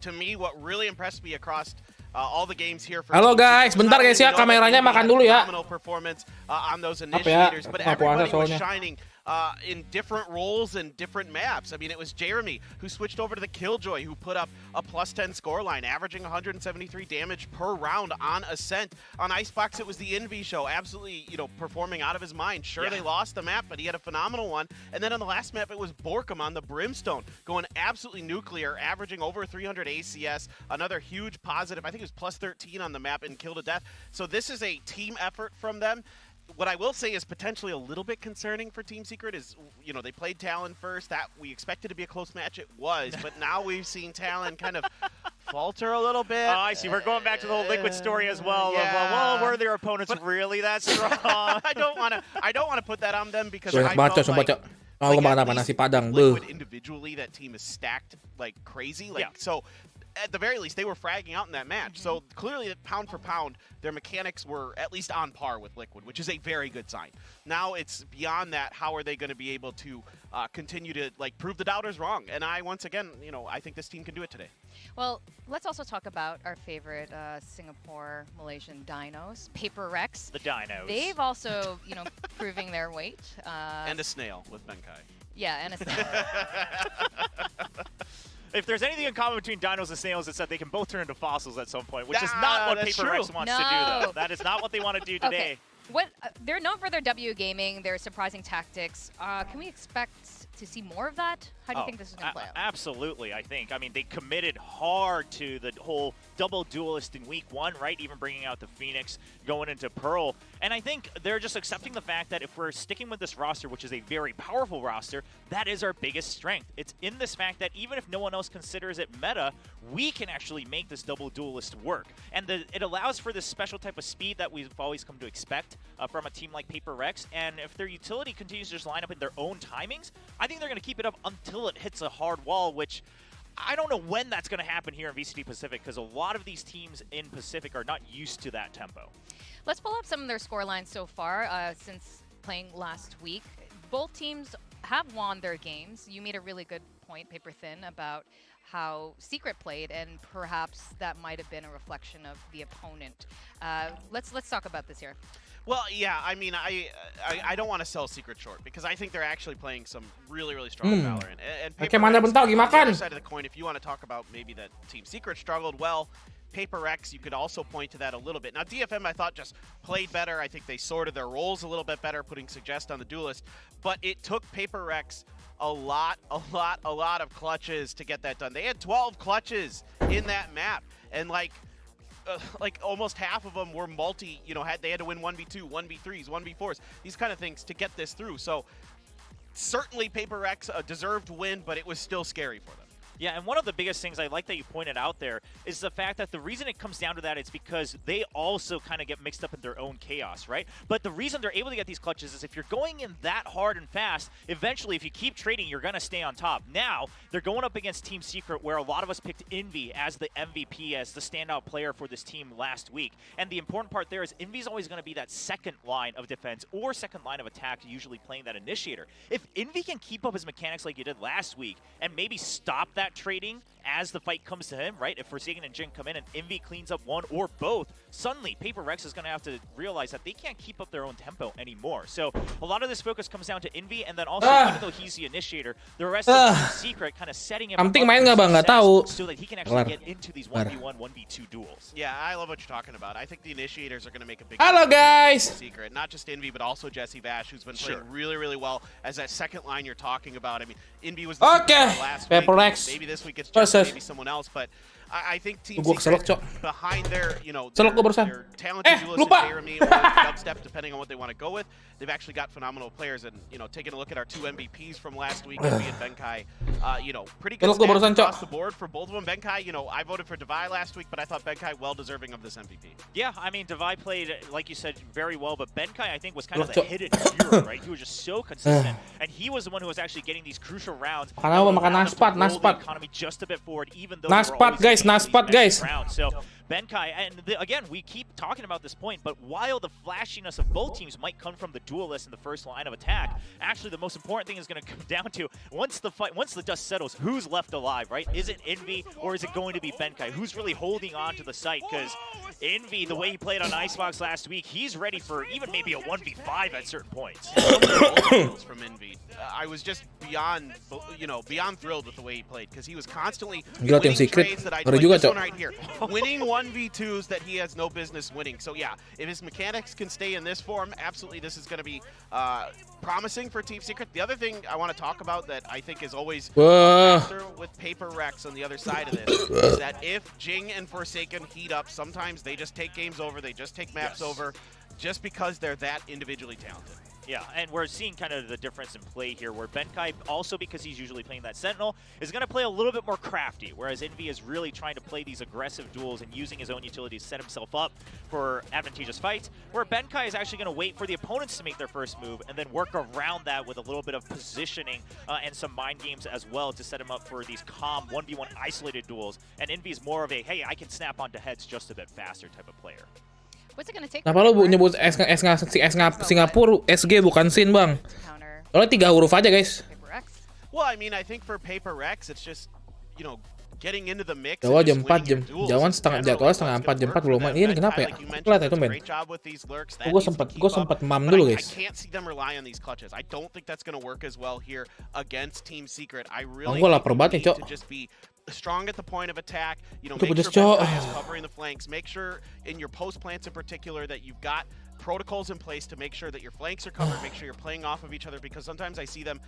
to me, what really impressed me across all the games here. Halo guys, bentar guys ya, kameranya makan dulu ya. Performance on those initiators, but everybody was shining in different roles and different maps. I mean, it was Jeremy who switched over to the Killjoy, who put up a +10 scoreline, averaging 173 damage per round on Ascent. On Icebox, it was the Envy show, absolutely, performing out of his mind. Sure, they lost the map, but he had a phenomenal one. And then on the last map, it was Borkum on the Brimstone, going absolutely nuclear, averaging over 300 ACS. Another huge positive. I think it was +13 on the map in kill to death. So this is a team effort from them. What I will say is potentially a little bit concerning for Team Secret is, they played Talon first. That we expected to be a close match. It was, but now we've seen Talon kind of falter a little bit. Oh, I see. We're going back to the whole Liquid story as well. Yeah. Were their opponents really that strong? I don't want to put that on them because I felt like Liquid individually, that team is stacked like crazy. So at the very least, they were fragging out in that match. So clearly, pound for pound, their mechanics were at least on par with Liquid, which is a very good sign. Now it's beyond that. How are they going to be able to continue to prove the doubters wrong? And once again, I think this team can do it today. Well, let's also talk about our favorite Singapore Malaysian dinos, Paperrex. The dinos. They've also, proving their weight. And a snail with Benkai. Yeah, and a snail. If there's anything in common between dinos and snails, it's that they can both turn into fossils at some point, which is not what Paperrex wants to do, though. That is not what they want to do today. Okay. They're known for their W gaming, their surprising tactics. Can we expect to see more of that? How do you think this is going to play out? Absolutely, I think. I mean, they committed hard to the whole double duelist in week 1, right? Even bringing out the Phoenix, going into Pearl. And I think they're just accepting the fact that if we're sticking with this roster, which is a very powerful roster, that is our biggest strength. It's in this fact that even if no one else considers it meta, we can actually make this double duelist work. And it allows for this special type of speed that we've always come to expect from a team like Paperrex. And if their utility continues to just line up in their own timings, I think they're going to keep it up until it hits a hard wall, which I don't know when that's going to happen here in VCT Pacific, because a lot of these teams in Pacific are not used to that tempo. Let's pull up some of their scorelines so far since playing last week. Both teams have won their games. You made a really good point, Paper Thin, about how Secret played, and perhaps that might have been a reflection of the opponent. Let's talk about this here. Well, yeah, I mean, I don't want to sell Secret short because I think they're actually playing some really, really strong Valorant. And Paperrex, on the other side of the coin, if you want to talk about maybe that Team Secret struggled, well, Paperrex, you could also point to that a little bit. Now, DFM, I thought, just played better. I think they sorted their roles a little bit better, putting Suggest on the duelist. But it took Paperrex a lot of clutches to get that done. They had 12 clutches in that map, and almost half of them were multi, they had to win 1v2, 1v3s, 1v4s, these kind of things to get this through. So certainly Paperrex a deserved win, but it was still scary for them. Yeah, and one of the biggest things I like that you pointed out there is the fact that the reason it comes down to that is because they also kind of get mixed up in their own chaos, right? But the reason they're able to get these clutches is if you're going in that hard and fast, eventually if you keep trading, you're going to stay on top. Now, they're going up against Team Secret, where a lot of us picked Envy as the MVP, as the standout player for this team last week. And the important part there is Envy's always going to be that second line of defense or second line of attack, usually playing that initiator. If Envy can keep up his mechanics like he did last week and maybe stop that trading as the fight comes to him, right? If Forsaken and Jin come in and Envy cleans up one or both, suddenly Paperrex is going to have to realize that they can't keep up their own tempo anymore. So a lot of this focus comes down to Envy, and then also, even though he's the initiator, the rest of the Secret kind of setting him up so that he can actually get into these 1v1, 1v2 duels. Yeah, I love what you're talking about. I think the initiators are going to make a big Secret, not just Envy, but also Jesse Vash, who's been playing really, really well as that second line you're talking about. I mean, Envy was the last week. Maybe this week it's just maybe someone else, but I think Team Secret behind their, their talented duelists and Jeremy or Dubstep, depending on what they want to go with, they've actually got phenomenal players. And taking a look at our 2 MVPs from last week, Envy and Benkai, pretty good stats across the board for both of them. Benkai, I voted for Devai last week, but I thought Benkai well deserving of this MVP. Yeah, I mean, Devai played, like you said, very well, but Benkai, I think, was kind of the hidden hero, right? He was just so consistent, and he was the one who was actually getting these crucial rounds. Makan Naspat, the economy just a bit forward, even though Naspat, guys. Naspat, guys. So Benkai, and again, we keep talking about this point, but while the flashiness of both teams might come from the duelist in the first line of attack, actually the most important thing is going to come down to once the dust settles, who's left alive, right? Is it Envy or is it going to be Benkai? Who's really holding on to the site? Because Envy, the way he played on Icebox last week, he's ready for even maybe a 1v5 at certain points. From Envy, I was just beyond thrilled with the way he played because he was constantly winning trades that I like this one right here, winning 1v2s that he has no business winning. So yeah, if his mechanics can stay in this form, absolutely this is going to be promising for Team Secret. The other thing I want to talk about that I think is always faster with Paperrex on the other side of this is that if Jing and Forsaken heat up, sometimes they just take games over, they just take maps over, just because they're that individually talented. Yeah, and we're seeing kind of the difference in play here, where Benkai, also because he's usually playing that Sentinel, is going to play a little bit more crafty, whereas Envy is really trying to play these aggressive duels and using his own utilities to set himself up for advantageous fights, where Benkai is actually going to wait for the opponents to make their first move and then work around that with a little bit of positioning and some mind games as well to set him up for these calm 1v1 isolated duels. And Envy is more of a, hey, I can snap onto heads just a bit faster type of player. Kenapa lo nyebut Singapura SG bukan Sin, Bang? Soalnya 3 huruf aja, guys. Well, I mean, I think for Paperrex, it's just, getting into the mix. Jawab jam 4 jam. Jadwal setengah 4 jam 4 belum main. Ini kenapa ya? Telat itu, men. Gue sempat mam dulu, guys. I can't see them rely on these clutches. I don't think that's going to work as well here against Team Secret. I really gue lapar banget nih, Cok. to just be strong at the point of attack, make sure Benkai is covering the flanks, make sure in your post plants in particular that you've got protocols in place to make sure that your flanks are covered, make sure you're playing off of each other, because sometimes I see them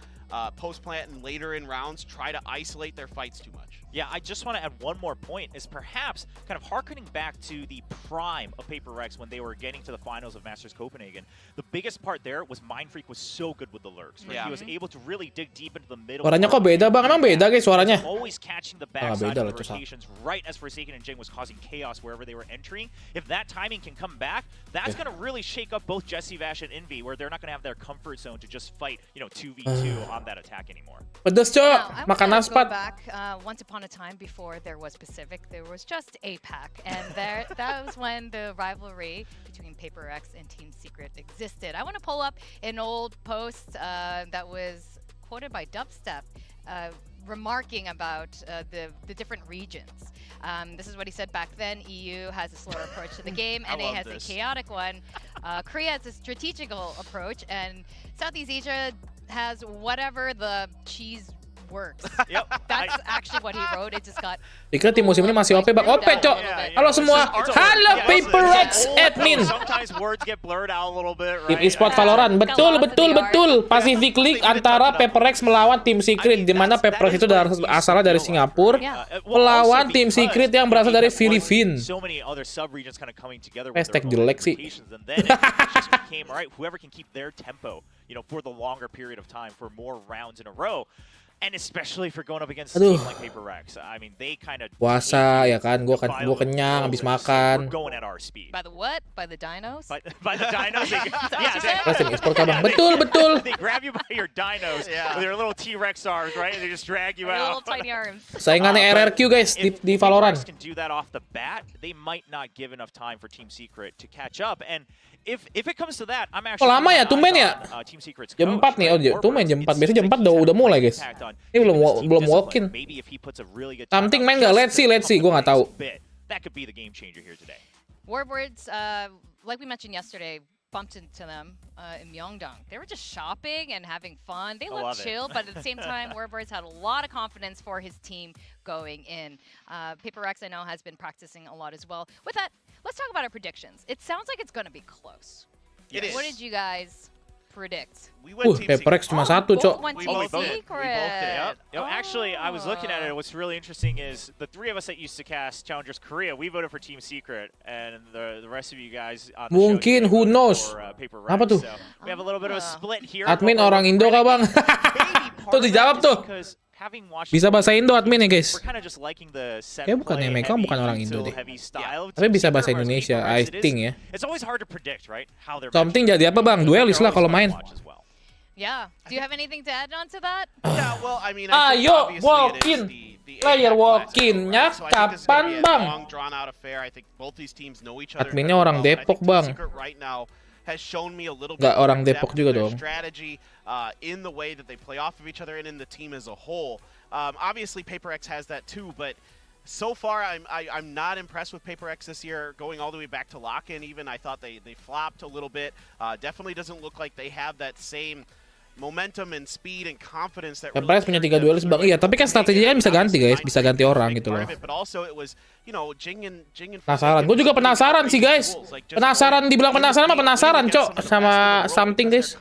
post plant and later in rounds try to isolate their fights too much. Yeah, I just want to add one more point, is perhaps kind of harkening back to the prime of Paperrex when they were getting to the finals of Masters Copenhagen. The biggest part there was Mindfreak was so good with the lurks. Right? Yeah. He was able to really dig deep into the middle. Suaranya kok beda, Bang? Emang beda, guys, suaranya? Always catching the backside of the rotations right as Forsaken and Jing was causing chaos wherever they were entering. If that timing can come back, that's going to really shake up both Jesse, Vash, and Envy, where they're not going to have their comfort zone to just fight, 2v2 on that attack anymore. Pedes, Cok. Makan aspat. Once upon a time, before there was Pacific, there was just APAC, and that was when the rivalry between Paperrex and Team Secret existed. I want to pull up an old post that was quoted by Dubstep, remarking about the different regions. This is what he said back then. EU has a slower approach to the game, NA has a chaotic one, Korea has a strategical approach, and Southeast Asia has whatever the cheese works. Yep. That's actually what he wrote. It just got. Dikira tim musim ini masih OP, Bang. OP, Cok. Halo semua. Halo Paperrex admin. Sometimes words get blurred out a little bit, right? Tim eSport Valorant. Betul. Pacific League antara Paperrex melawan Tim Secret, di mana Paperrex itu asalnya dari Singapura, melawan Tim Secret yang berasal dari Filipina. Hashtag jelek sih. Whoever can keep their tempo, for the longer period of time, for more rounds in a row. And especially for going up against a team like Paperrex. I mean, they kind of puasa ya kan, gua kenyang habis makan. Going at our speed. By the what? By the dinos? By the dinos. Betul. They grab you by your dinos with their little T-Rex arms, right? And they just drag you out. Little tiny arms. Saingannya RRQ, guys, di Valorant. If can do that off the bat, they might not give enough time for Team Secret to catch up. And if it comes to that, I'm actually lama ya, tumben ya. Team Secret's jam 4 nih, tumben jam 4. Biasanya jam 4 udah mulai, guys. Ini belum walk-in. Something main nggak? Let's see. Gue nggak tahu. That could be the game changer here today. Warbirds, like we mentioned yesterday, bumped into them in Myeongdong. They were just shopping and having fun. They looked chill, but at the same time, Warbirds had a lot of confidence for his team going in. Paperrex, I know, has been practicing a lot as well. With that, let's talk about our predictions. It sounds like it's going to be close. It is. What did you guys predict? Paperrex cuma satu, Cok. We both did. Actually, I was looking at it. What's really interesting is the three of us that used to cast Challengers Korea, we voted for Team Secret, and the rest of you guys on the mungkin, who knows? Apa tuh? So we have a little bit of a split here. Admin orang Indo kah, Bang? Tuh dijawab tuh. Bisa bahasa Indo admin ya, guys. Ya bukan ya, mereka bukan orang Indo deh. Tapi bisa bahasa Indonesia, I think ya. Something jadi apa, Bang? Duelis lah kalau main. Yeah. Do you have anything to add on to that? Yeah, well, I mean, I think obviously it is Player walk-in-nya kapan, Bang? Adminnya orang Depok, Bang. Nggak orang Depok juga dong. In the way that they play off of each other and in the team as a whole. Obviously, PaperreX has that too, but so far I'm not impressed with PaperreX this year. Going all the way back to lock-in, even I thought they flopped a little bit. Definitely doesn't look like they have that same momentum and speed and confidence that PaperreX punya 3 duelis, Bang. Iya, tapi kan strateginya kan bisa ganti, guys. Bisa ganti orang gitu loh. Penasaran. Gue juga penasaran sih, guys. Penasaran, dibilang penasaran mah penasaran, Cok, sama something, guys.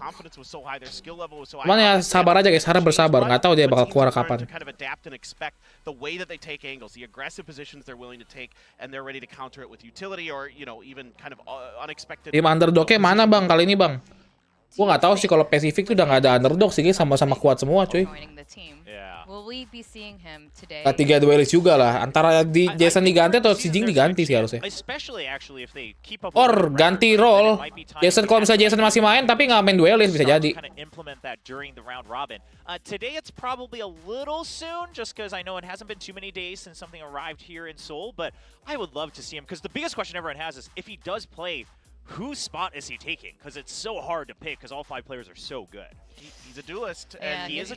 Cuman ya sabar aja, guys. Harap bersabar. Nggak tahu dia bakal keluar kapan. Tim underdog-nya mana, Bang, kali ini, Bang? Gue nggak tahu sih kalau Pacific tuh udah nggak ada underdog sih, guys. Sama-sama kuat semua, cuy. Gak 3 duelis juga lah. Antara di Jason diganti atau si Jing diganti sih harusnya. Or ganti role. Jason, kalau misalnya Jason masih main tapi nggak main duelis bisa jadi. Today it's probably a little soon just because I know it hasn't been too many days since something arrived here in Seoul, but I would love to see him because the biggest question everyone has is if he does play, whose spot is he taking? Because it's so hard to pick because all 5 players are so good. He's a duelist, and he is a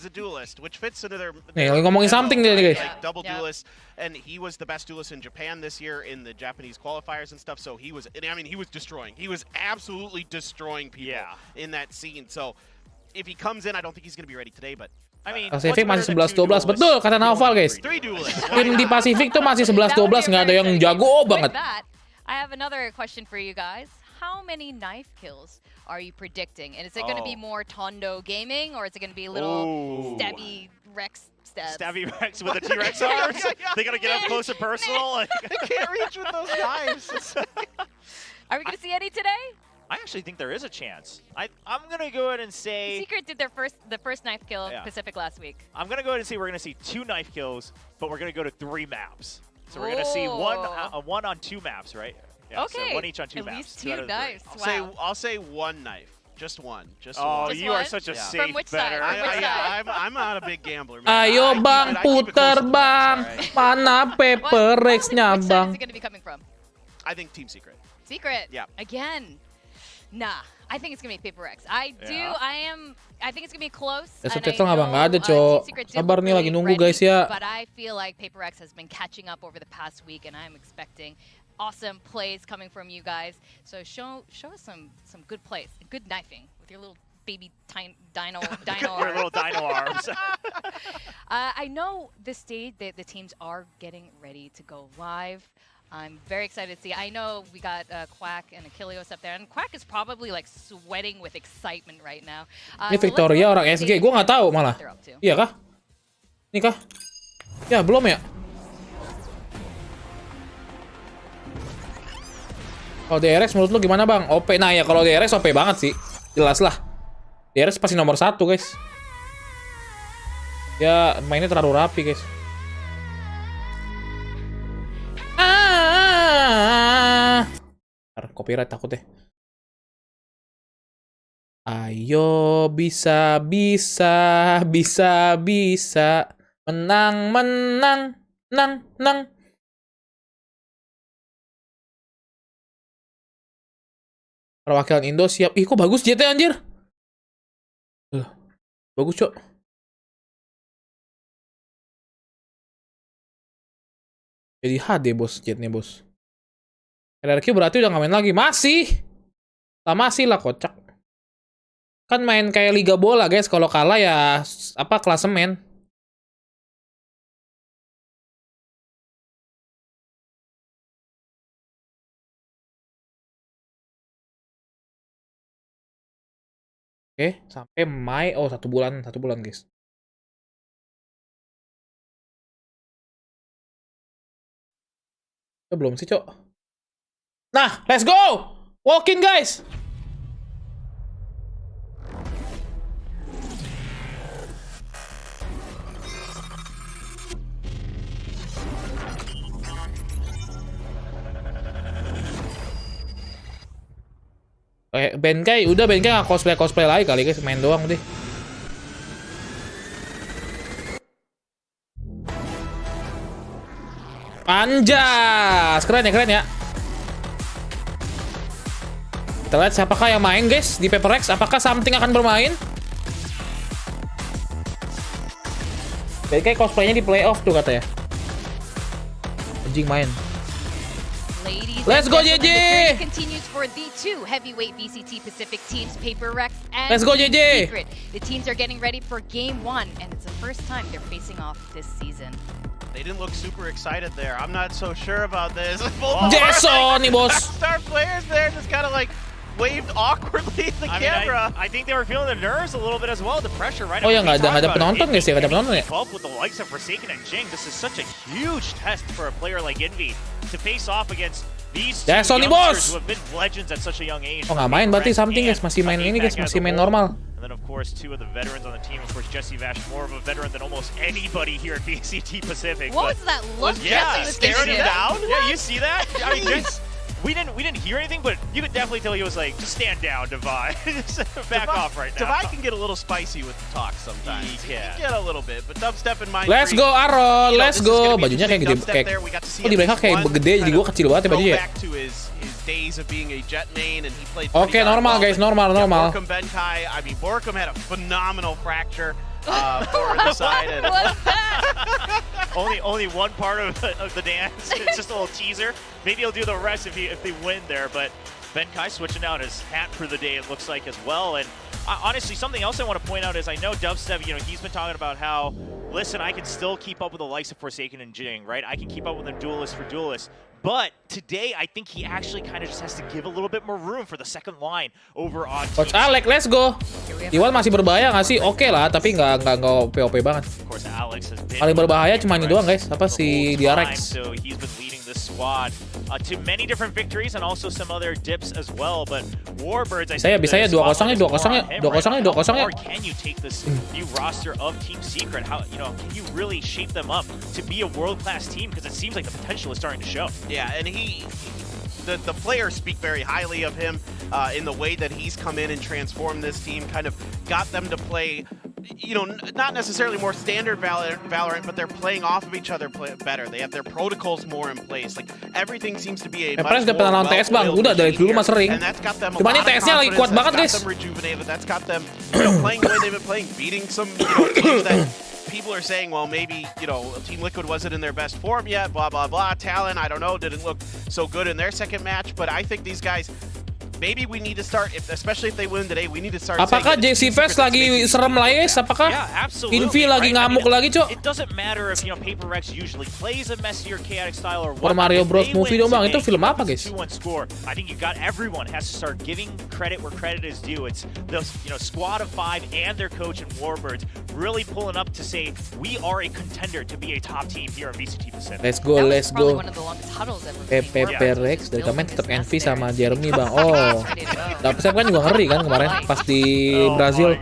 duelist, which fits into their ngomongin something deh, guys. Like double duelist, and he was the best duelist in Japan this year in the Japanese qualifiers and stuff. So he was, I mean, he was destroying. He was absolutely destroying people in that scene. So if he comes in, I don't think he's going to be ready today, but I mean, Pacific masih 11-12, betul kata Naufal, guys. Tim di Pacific tuh masih 11-12, nggak ada yang jago banget. I have another question for you guys. How many knife kills are you predicting? And is it going to be more Tondo gaming, or is it going to be a little Stabby Rex stabs? Stabby Rex with the T-Rex arms? They got to get up close and personal? They can't reach with those knives. Are we going to see any today? I actually think there is a chance. I'm going to go ahead and say... Secret did the first knife kill Pacific last week. I'm going to go ahead and say we're going to see 2 knife kills, but we're going to go to 3 maps. So we're going to see one on 2 maps, right? Yeah, okay. So 1 each on 2 maps. At least 2 knives. I'll say 1 knife. Just one. Oh, one. you are such a safe better. I'm not a big gambler, man. Ayo, Bang, puter, Bang. Mana Paperrex-nya, Bang? Where is it going to be coming from? I think Team Secret. Secret? Yeah. Again? Nah. I think it's going to be PaperreX. I think it's going to be close. Subtitle nggak ada, Cok. Sabar nih, lagi nunggu, guys, ya. But I feel like PaperreX has been catching up over the past week, and I'm expecting awesome plays coming from you guys. So show us some good plays, good knifing with your little baby dino your little dino arms. I know this stage the teams are getting ready to go live. I'm very excited to see. I know we got Quack and Achilles up there, and Quack is probably like sweating with excitement right now. Ini Victoria orang SG, gue nggak tahu malah. Iya kah? Ini kah? Ya belum ya. Kalau DRX menurut lu gimana, Bang? OP. Nah ya kalau DRX OP banget sih, jelas lah. DRX pasti nomor 1, guys. Ya mainnya terlalu rapi, guys. Copyright takut deh. Ayo bisa menang. Perwakilan Indo siap. Ih kok bagus jetnya anjir. Bagus, Cok. Jadi HD, bos, jetnya, bos. LRQ berarti udah nggak main lagi. Masih lah, kocak. Kan main kayak liga bola, guys. Kalau kalah ya apa klasemen. Oke, sampai Mei. Oh, 1 bulan, guys. Belum sih, Cok. Nah, let's go! Walk in, guys! Benkai, udah Benkai nggak cosplay lagi kali, guys. Main doang deh. Anjas, keren ya. Kita lihat siapakah yang main guys di Paperrex. Apakah something akan bermain? Jadi kayak cosplaynya di playoff tuh katanya. Anjing main. Let's go JJ. Continues for the two heavyweight VCT Pacific teams, Paperrex and Let's go JJ. Secret. The teams are getting ready for game 1, and it's the first time they're facing off this season. They didn't look super excited there. I'm not so sure about this. Jason nih bos. Star players there just kind of like waved awkwardly at the camera. I think they were feeling the nerves a little bit as well, the pressure, right? Oh ya nggak ada penonton guys ya, nggak ada penonton ya. With the likes of Forsaken and Jing, this is such a huge test for a player like Envy to face off against these two youngsters who have been legends at such a young age. Oh nggak main berarti something guys, masih main ini guys, masih main normal. And then of course two of the veterans on the team, of course Jesse Vash, more of a veteran than almost anybody here at VCT Pacific. What was that look? Yeah, staring him down. What? Yeah, you see that? I mean, we didn't hear anything, but you could definitely tell he was like, just stand down, Devi. Just back off right now. Devi can get a little spicy with the talk sometimes. He can get a little bit, but dubstep in mind. Let's go Aaron, let's go. Bajunya kayak gede, kayak oh di mereka kayak gede, jadi gua kecil banget ya bajunya. Back to his days of being a jet main, and he played. Okay, normal guys, normal. Borkum Benkai. I mean, Borkum had a phenomenal fracture. For the side. And What's that? only one part of the dance. It's just a little teaser. Maybe he'll do the rest if they win there. But Benkai switching out his hat for the day, it looks like, as well. And honestly, something else I want to point out is I know Dubstep, he's been talking about how, listen, I can still keep up with the likes of Forsaken and Jing, right? I can keep up with them duelist for duelist. But today, I think he actually kind of just has to give a little bit more room for the second line over on Coach Alex, let's go. Iwan masih berbahaya nggak sih? Oke lah, tapi nggak POP banget. Paling berbahaya cuma ini doang guys, apa si DREX. So he's been leading this squad to many different victories and also some other dips as well. But Warbirds, I think Bisa ya 2-0 ya. Or can you take this new roster of Team Secret? How can you really shape them up to be a world-class team? Because it seems like the potential is starting to show. Yeah, and the players speak very highly of him in the way that he's come in and transformed this team, kind of got them to play, not necessarily more standard Valorant, but they're playing off of each other better. They have their protocols more in place. Like everything seems to be a much more well TS bang, udah dari dulu mah sering. Cuma ini TS-nya lagi kuat banget guys. That's got them playing the way they've been playing, beating some teams that people are saying, well, maybe, Team Liquid wasn't in their best form yet, blah, blah, blah. Talon, I don't know, didn't look so good in their second match, but I think these guys, maybe we need to start, especially if they win today, we need to start. Apakah JC Fest lagi serem lah guys? Apakah Invi lagi ngamuk lagi, Cok? It doesn't matter if, Paperrex usually plays a messier chaotic style or what. Mario Bros movie dong bang, itu film apa guys? 2-1 score. I think everyone has to start giving credit where credit is due. It's the squad of 5 and their coach and Warbirds really pulling up to say we are a contender to be a top team here in VCT Pacific. Let's go. Paperrex dari kemarin tetap Envy sama Jeremy bang. Oh, Dapsep kan juga ngeri kan kemarin pas di Brazil.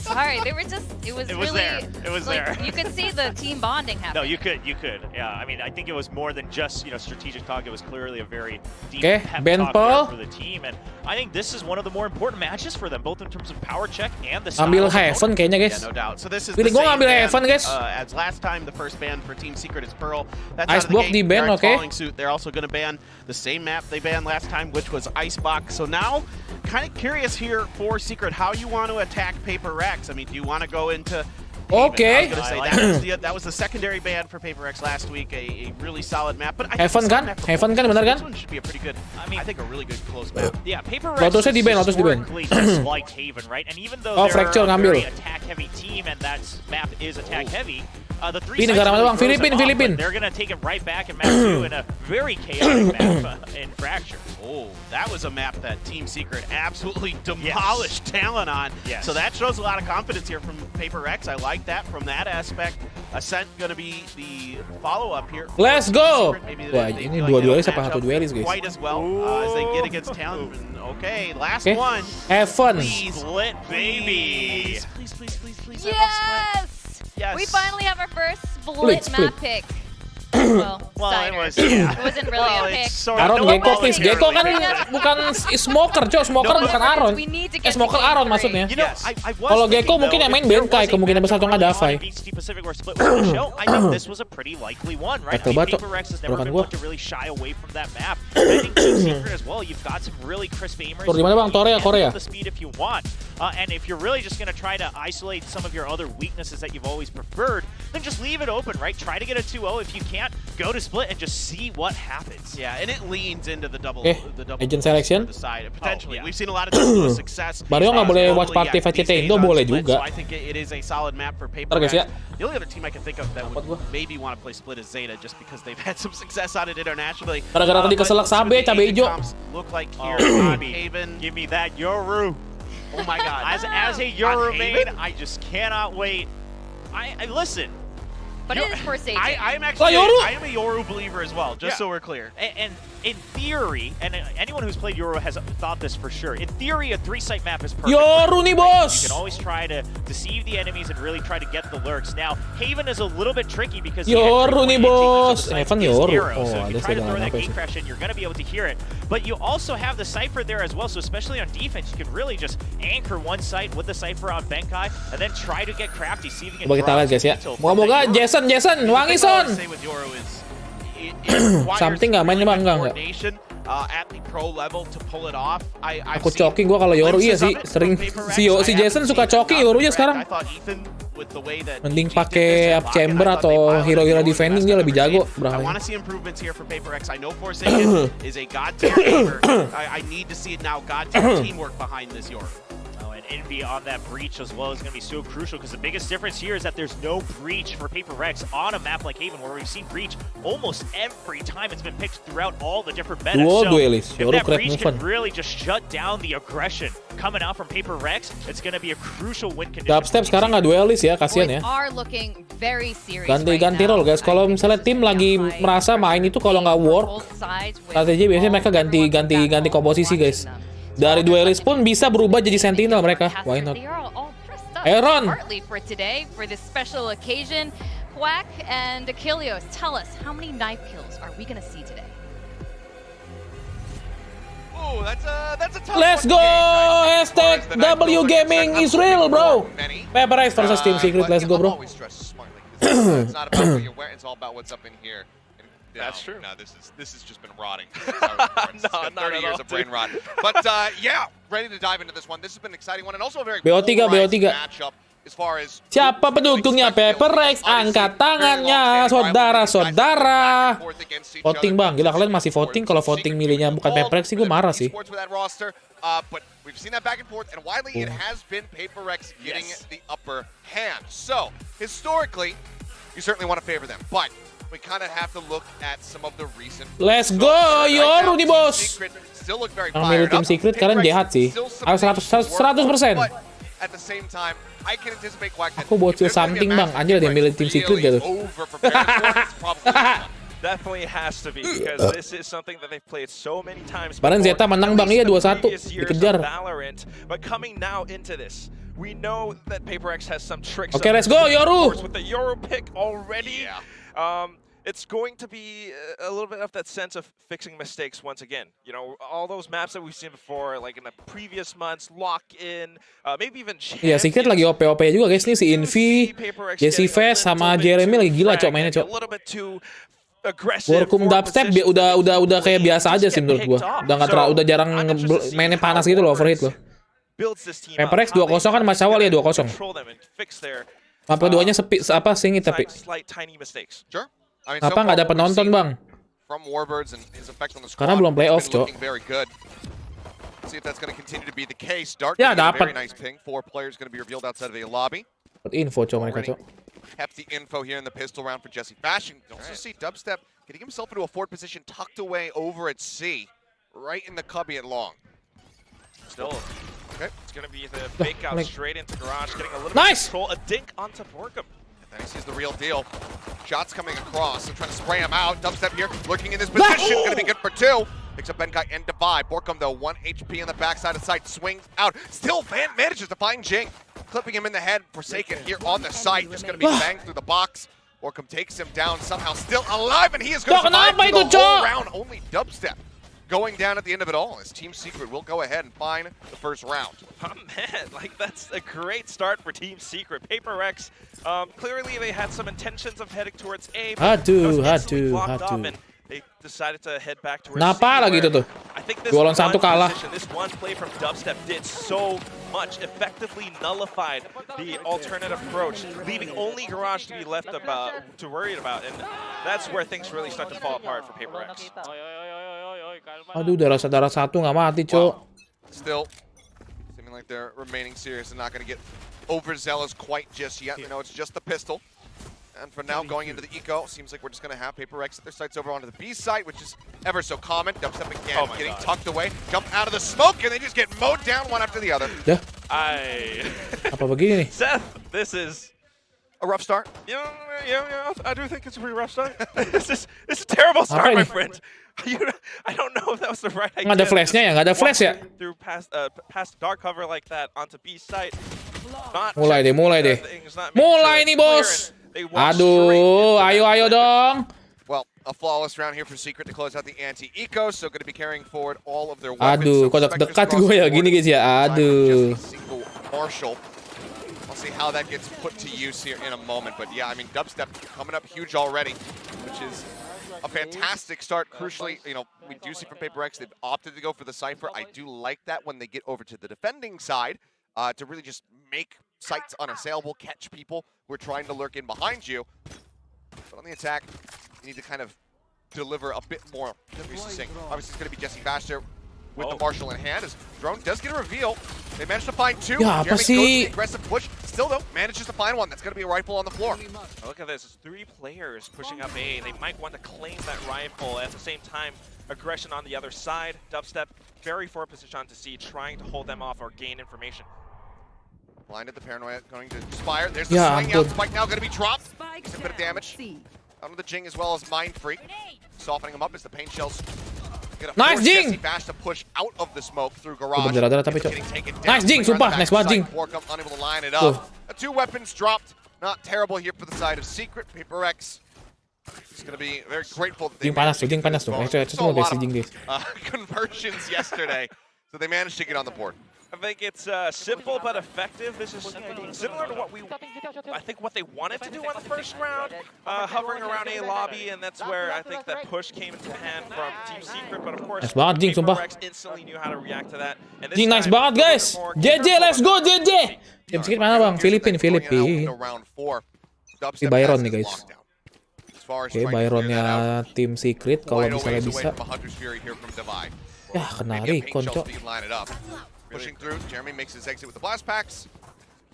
Sorry, it was really there. It was like, there. You could see the team bonding happening. No, you could. Yeah, I mean, I think it was more than just strategic talk. It was clearly a very deep pep talk for the team, and I think this is one of the more important matches for them, both in terms of power check and the style. Ambil Heaven kayaknya guys. Yeah, no doubt. So this is Pilih gua ngambil Heaven guys. As last time, the first ban for Team Secret is Pearl. That's Icebox di ban, okay. They're also going to ban the same map they banned last time, which was Icebox. So now, kind of curious here for Secret how you want to attack Paperrex. I mean, do you want to go into Okay. That was the secondary ban for Paperrex last week, a really solid map. But Heaven kan benar kan? This one should be a pretty good. I think a really good close map. Yeah, Paperrex Lotusnya di ban, Lotus di ban. just like Haven, right? And even though they're a very attack-heavy team and that map is attack-heavy, the three sides negara mana bang? Filipin. They're gonna take it right back in map 2 in a very chaotic map in Fracture. Oh, that was a map that Team Secret absolutely demolished Talon on. Yes. So that shows a lot of confidence here from Paperrex. I like that from that aspect. Ascent gonna be the follow-up here. Let's go! Wah, ini dua duelis apa satu duelis guys? Quite as well as they get against Talon. Okay, last one. Heaven. Split, baby. Please. Yes! Yes. We finally have our first split map pick. Well, it was, yeah. It wasn't really a pick. Aaron Gecko please. Gecko kan bukan smoker, Cok. Smoker bukan Aaron. Smoker Aaron maksudnya. Kalau Gecko mungkin yang main Benkai, kemungkinan besar atau nggak Davai. Betul banget, Cok. Gua. Tur di mana Bang? THOR ya, Korea. And if you're really just going to try to isolate some of your other weaknesses that you've always preferred, then just leave it open, right? Try to get a 2-0. If you can't, go to split and just see what happens. Yeah, and it leans into the double. Agent selection. Potentially, we've seen a lot of double success. Bario nggak boleh watch party VCT Indo, boleh juga. So I think it is a solid map for Paperrex. Ya. The only other team I can think of that would maybe want to play split is Zeta, just because they've had some success on it internationally. Gara-gara tadi keselak cabe hijau. Look like here, Haven. Give me that Yoru. Oh my God! As a Yoru main, I just cannot wait. I listen. But it is for Seagate. I'm actually I am a Yoru believer as well, just so we're clear. And in theory, and anyone who's played Yoru has thought this for sure, in theory a 3-site map is perfect. Yoru nih bos! You can always try to deceive the enemies and really try to get the lurks. Now, Haven is a little bit tricky because Yoru nih bos! Evan Yoru. So if you try to throw that gate crash in, you're going to be able to hear it. But you also have the Cypher there as well, so especially on defense, you can really just anchor one site with the Cypher on Benkai, and then try to get crafty, see if you can coba kita lihat guys ya. Moga-moga Jason, wangi son! Something nggak main bang enggak? Aku choking gua kalau Yoru iya sih, sering si Jason suka choking Yorunya sekarang. Mending pakai up chamber atau hero-hero defending dia lebih jago. I want to see improvements here for Paperrex. I know Forsaken is a god tier gamer. I need to see now god tier teamwork behind this Yoru. Envy on that breach as well is going to be so crucial because the biggest difference here is that there's no breach for Paperrex on a map like Haven where we've seen breach almost every time it's been picked throughout all the different metas. So if that breach can really just shut down the aggression coming out from Paperrex, it's going to be a crucial win condition. Dubstep sekarang nggak duelis ya, kasihan ya. Ganti role guys. Kalau misalnya tim lagi merasa main itu kalau nggak work, strategi biasanya mereka ganti komposisi guys. Dari duelist pun bisa berubah jadi sentinel mereka. Why not? Aaron. For today, for this special occasion, Quack and Achilles, tell us how many knife kills are we gonna see today? Oh, that's a tough Let's go! Hashtag W Gaming is real, bro. Paperrex versus Team Secret. Let's go, bro. It's not about what you're wearing. It's all about what's up in here. That's true. No, this has just been rotting. No, not 30 years of brain rot. But yeah, ready to dive into this one. This has been an exciting one and also a very BO3 matchup as far as siapa pendukungnya Paperrex? Angkat tangannya, saudara-saudara. Voting bang, gila kalian masih voting. Kalau voting milihnya bukan Paperrex sih gue marah sih. But we've seen that back and forth, and widely it has been Paperrex getting the upper hand. So historically, you certainly want to favor them, but we kind of have to look at some of the recent. Let's go, Yoru nih bos. Yang milih tim Secret kalian jahat sih. Harus 100%. At the same time, I can anticipate Quack. Aku bocil something bang, anjir dia milih tim Secret gitu. Definitely has to be because this is something that they've played so many times. Kemarin Zeta menang bang, iya 2-1 dikejar. But coming now into this, we know that Paperrex has some tricks. Okay, let's go Yoru. With the Yoru pick already. It's going to be a little bit of that sense of fixing mistakes once again. You know, all those maps that we've seen before, like in the previous months, lock-in, maybe even champions. Ya, Secret lagi OP juga guys nih, si Invi, Jesse Fest sama Jeremy lagi gila cok mainnya cok. Workum Dubstep udah kayak biasa aja sih menurut gua. Udah jarang mainnya panas gitu loh, overheat loh. Paperrex 2-0 kan Mas Awal ya 2-0. Apa duanya sepi apa singit tapi. Apa nggak ada penonton bang? Karena belum playoff cok. Ya dapat. Info cok mereka cok. Have the info here in the pistol round for Jesse Fashion. Also see Dubstep getting himself into a forward position, tucked away over at C, right in the cubby at long. Still, okay. It's going to be the fake out straight into garage, getting a little nice. bit of control. A dink onto Borkum. And then he sees the real deal. Shots coming across. They're trying to spray him out. Dubstep here, lurking in this position. Going to be good for 2. Picks up Benkai and Divide. Borkum, though, 1 HP on the backside of sight. Swings out. Still manages to find Jing. Clipping him in the head. Forsaken here on the site. Just going to be banged through the box. Borkum takes him down, somehow still alive, and he is going to survive kenapa the itu, whole Cok? round. Only Dubstep going down at the end of it all, as Team Secret will go ahead and find the first round. Oh man, like that's a great start for Team Secret. Paperrex, clearly they had some intentions of heading towards A, but it was instantly blocked off, and they decided to head back towards C. Kenapa lagi itu tuh? I think this 2 lawan 1 kalah. this one play from Dubstep did so much, effectively nullified the alternate approach, leaving only Garage to be left to worry about, and that's where things really start to fall apart for Paperrex. Aduh, darah satu nggak mati, Cok. Wow. Still, seeming like they're remaining serious and not going to get overzealous quite just yet. You know, it's just the pistol. And for now, going into the eco, seems like we're just going to have Paperrex at their sights over onto the B site, which is ever so common. Dubstep again, getting tucked away, jump out of the smoke, and they just get mowed down one after the other. Dah, Apa begini nih? Seth, this is a rough start. Yeah, I do think it's a pretty rough start. This is a terrible start, my friend. I don't know if that was the right idea. Nggak ada flashnya ya, nggak ada flash ya. Through past dark cover like that onto B site. Mulai deh. Mulai nih, bos. Aduh, ayo dong. Well, a flawless round here for Secret to close out the anti-eco, so going to be carrying forward all of their weapons. Aduh, kok dekat gue ya gini guys ya. Aduh. Marshall. I'll see how that gets put to use here in a moment, but yeah, I mean, Dubstep coming up huge already, which is a fantastic start. Crucially, you know, we do see from Paperrex they've opted to go for the Cypher. I do like that when they get over to the defending side to really just make sites unassailable, catch people who are trying to lurk in behind you. But on the attack, you need to kind of deliver a bit more than we're used to seeing. Obviously, it's going to be Jesse Bash with the Marshall in hand, as Drone does get a reveal. They managed to find 2. Ya, apa Jeremy sih? goes to the aggressive push. Still, though, manages to find 1. That's going to be a rifle on the floor. Look at this. It's 3 players pushing up A. They might want to claim that rifle. At the same time, aggression on the other side. Dubstep, very forward position onto C, trying to hold them off or gain information. Blinded, the Paranoia going to Spire. There's the Ya, swing out. ampun. Spike now going to be dropped. Takes a bit of damage. Out of the Jing as well as Mind Freak. Softening him up as the paint shells. Nice, Jing! Jesse Bash to push out of the smoke through Garage. Berdarah-darah tapi, Cok. Getting taken down. Nice, Jing, sumpah. Nice banget, Jing. Borkum unable to line it up. 2 weapons dropped. Not terrible here for the side of Secret. Paperrex is going to be very grateful that they Jing panas tuh, semua guys, Jing guys. conversions yesterday. So they managed to get on the board. I think it's simple but effective. This is similar to what what they wanted to do on the first round, hovering around A lobby, and that's where I think that push came into hand from Team Secret. But of course, Nice banget, Jing, sumpah. Paperrex instantly knew how to react to that. And Jing, nice banget guys. JJ, let's go JJ. Tim Secret mana bang? Filipin. Si Byron nih guys. Oke, Byronnya Tim Secret kalau misalnya bisa. Ya, kena recon, Cok. Pushing through, Jeremy makes his exit with the blast packs.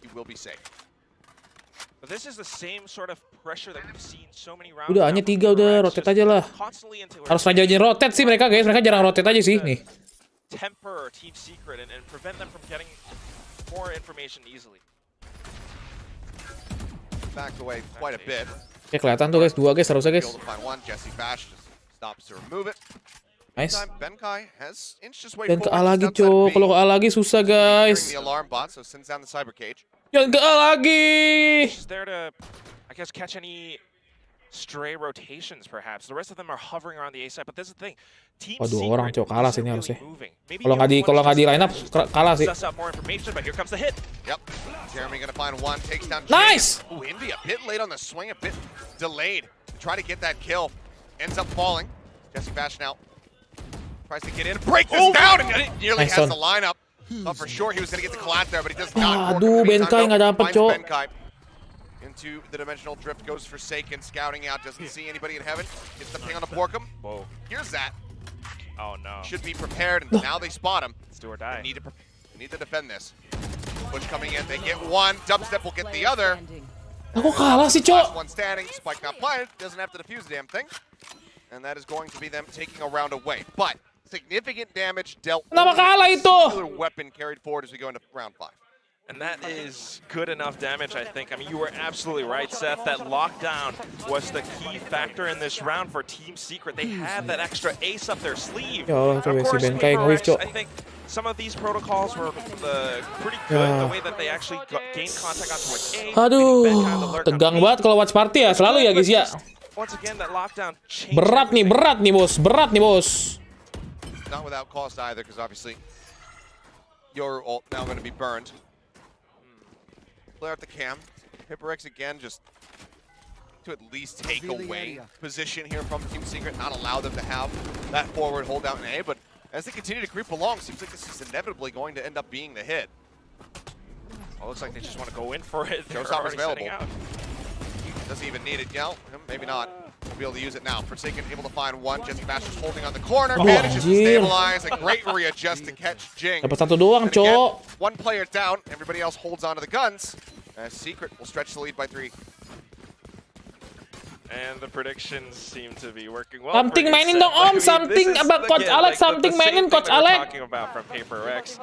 He will be safe. But this is the same sort of pressure that we've seen so many rounds. Udah, hanya 3 udah, rotate aja lah. Harus rajin rotate sih mereka guys, mereka jarang rotate aja sih nih. Temper Team Secret and prevent them from getting more information easily. Backed away quite a bit. Ya kelihatan tuh guys, 2 guys harusnya guys. Jesse Bash just stops to remove it. Nice. Benkai has inched his way Dan ke A forward lagi, just outside Cok. B, Kalau ke A lagi susah guys. triggering the alarm bot, so sends down the cyber cage. Jangan ke A lagi. Is there to, I guess, catch any stray rotations perhaps. The rest of them are hovering around the A side, but this is the thing. Team Oh, 2 Secret orang, Cok. Kalah isn't sini really harusnya. moving. Maybe Kalau nggak di line up kalah sih. Suss out more information, but here comes the hit. Yep. Jeremy gonna find 1, takes down Nice! James. Ooh, Envy a bit late on the swing, a bit delayed. Try to get that kill. Ends up falling. Jesse Bash now tries to get in, break this down, and it nearly Nice has on. the lineup. Thought for sure he was gonna get the collat there, but he does not. Aduh, Benkai nggak dapet, Finds Cok. Benkai. Into the dimensional drift goes Forsaken, scouting out, doesn't see anybody in heaven. Gets the ping on the Borkum. Whoa. Here's that. Oh no. Should be prepared, and now they spot him. Let's do or die. They need to defend this. Push coming in, they get 1. Dubstep will get the other. Aku kalah sih, Last Cok. 1 standing. Spike not planted. Doesn't have to defuse the damn thing. And that is going to be them taking a round away. But significant damage dealt. Kenapa kalah itu? Singular weapon carried forward as we go into round 5. And that is good enough damage, I think. I mean, you were absolutely right, Seth. That lockdown was the key factor in this round for Team Secret. They had that extra ace up their sleeve. Of course, Paperrex, I think some of these protocols were pretty good. The way that they actually gained contact onto an A. Aduh, tegang banget kalau watch party ya. Selalu ya guys ya. Once again, that lockdown changed Berat nih bos. Berat nih bos. Not without cost either, because obviously your ult now going to be burned. Clear out the cam. Paperrex again, just to at least take away position here from Team Secret, not allow them to have that forward hold out in A, but as they continue to creep along, seems like this is inevitably going to end up being the hit. Well, looks like they just want to go in for it. Joe's not available. Doesn't even need it yet. Maybe not. We'll be able to use it now. Forsaken able to find one. Jesse Master's holding on the corner. Manages to stabilize. A great readjust to catch Jing. Dapat satu doang, Cok. One player down. Everybody else holds onto the guns. As Secret will stretch the lead by 3. And the predictions seem to be working well. Something mainin dong Om, something about Coach Alex, something mainin Coach Alex. Talking about from Paperrex.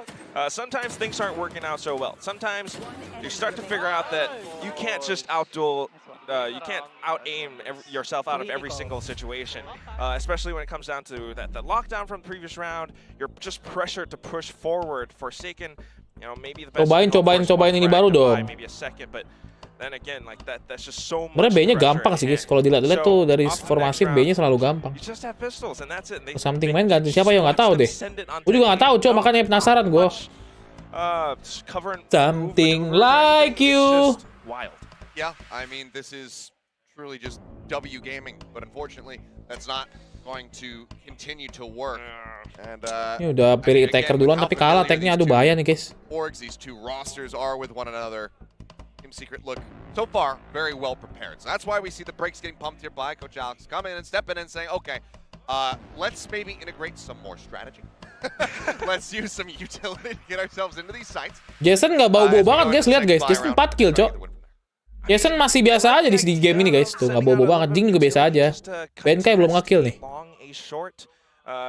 Sometimes things aren't working out so well. Sometimes you start to figure out that you can't just outduel, you can't out-aim yourself out of every single situation. Especially when it comes down to that lockdown from the previous round. You're just pressured to push forward. Forsaken, you know, maybe the best. Cobain ini baru dong. Maybe a second, but then again, like that's just so much. Sebenarnya B-nya gampang sih guys. Kalau dilihat-lihat tuh dari formasi B-nya selalu gampang. Something main ganti siapa yang nggak tahu deh. Gue juga nggak tahu, Cok. Makanya penasaran gue. Something like you. Yeah, I mean this is truly just W gaming, but unfortunately that's not going to continue to work. And ini udah pilih attacker duluan tapi kalah tag-nya, aduh bahaya nih guys. These two rosters are with one another. Secret look so far very well prepared. So that's why we see the brakes getting pumped here by Coach Alex coming in and stepping in and saying, okay, let's maybe integrate some more strategy. Let's use some utility to get ourselves into these sites. Jason nggak bau-bau banget guys, lihat guys. Jason 4 kill, Cok. Jason masih biasa aja di game ini guys. Tuh nggak bau-bau banget. Jing juga biasa aja. BNK belum nge-kill nih.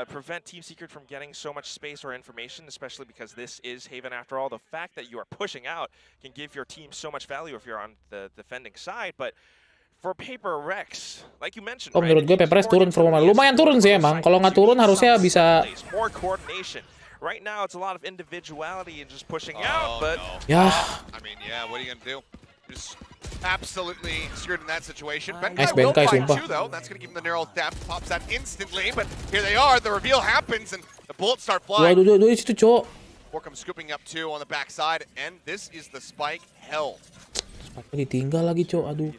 Prevent Team Secret from getting so much space or information, especially because this is Haven after all. The fact that you are pushing out can give your team so much value if you're on the defending side, but for Paperrex, like you mentioned, menurut gue Paperrex turun performa. Lumayan turun sih emang. Kalau nggak turun harusnya bisa. More coordination. Right now it's a lot of individuality and just pushing out, but yeah. I mean, yeah, what are you gonna do? Just absolutely screwed in that situation. Nice will Benkai, find sumpah. 2 though. That's gonna give him the neural theft. Pops that instantly, but here they are. The reveal happens and the bullets start flying. Waduh, di situ, Cok. Borkum scooping up 2 on the backside, and this is the spike held. Spike ditinggal lagi, Cok. Aduh.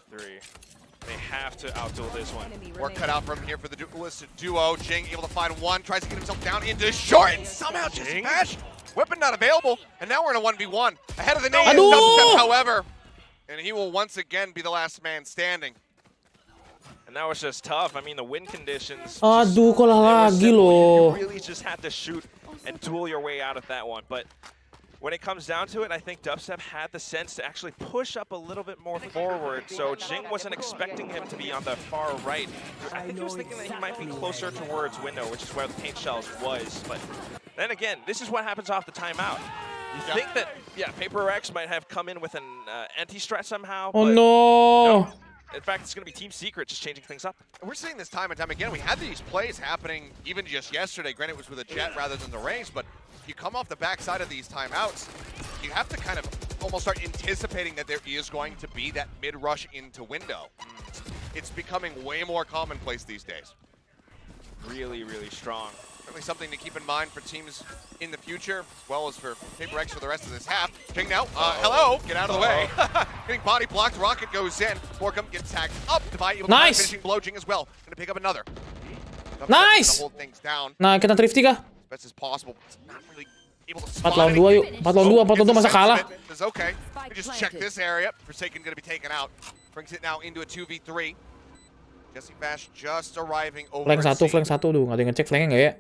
They have to outduel this one. Work cut out from here for the duelist duo. Jing able to find one, tries to get himself down into short, and somehow just smash. Weapon not available, and now we're in a 1v1. Ahead of the name, however. And he will once again be the last man standing. And that was just tough. I mean, the win conditions. Aduh, kalah lagi loh. You really just had to shoot and duel your way out of that one. But when it comes down to it, I think Dubstep had the sense to actually push up a little bit more forward. So Jing wasn't expecting him to be on the far right. I think he was thinking that he might be closer towards window, which is where the paint shells was. But then again, this is what happens off the timeout. You think that, yeah, Paperrex might have come in with an anti-strat somehow. Oh but no. In fact, it's going to be Team Secret just changing things up. And we're seeing this time and time again. We had these plays happening even just yesterday. Granted, it was with a jet rather than the range, but you come off the backside of these timeouts, you have to kind of almost start anticipating that there is going to be that mid-rush into window. It's becoming way more commonplace these days. Really, really strong. Certainly something to keep in mind for teams in the future, as well as for Paperrex for the rest of this half. Jing now, hello, get out of the way. Getting body blocked, Rocket goes in. Borkum gets tagged up. Divide able to find finishing below Jing as well. Gonna pick up another. Nice! Hold things down. Nah, kita thrifty kah? As best as possible. It's not really able to 4 lawan 2 yuk. 4 lawan 2, 4 lawan 2 masa kalah. It's okay. We just check this area. Forsaken gonna be taken out. Brings it now into a 2v3. Jesse Bash just arriving over. Flank 1, duh. Nggak ada yang ngecek flanknya nggak ya?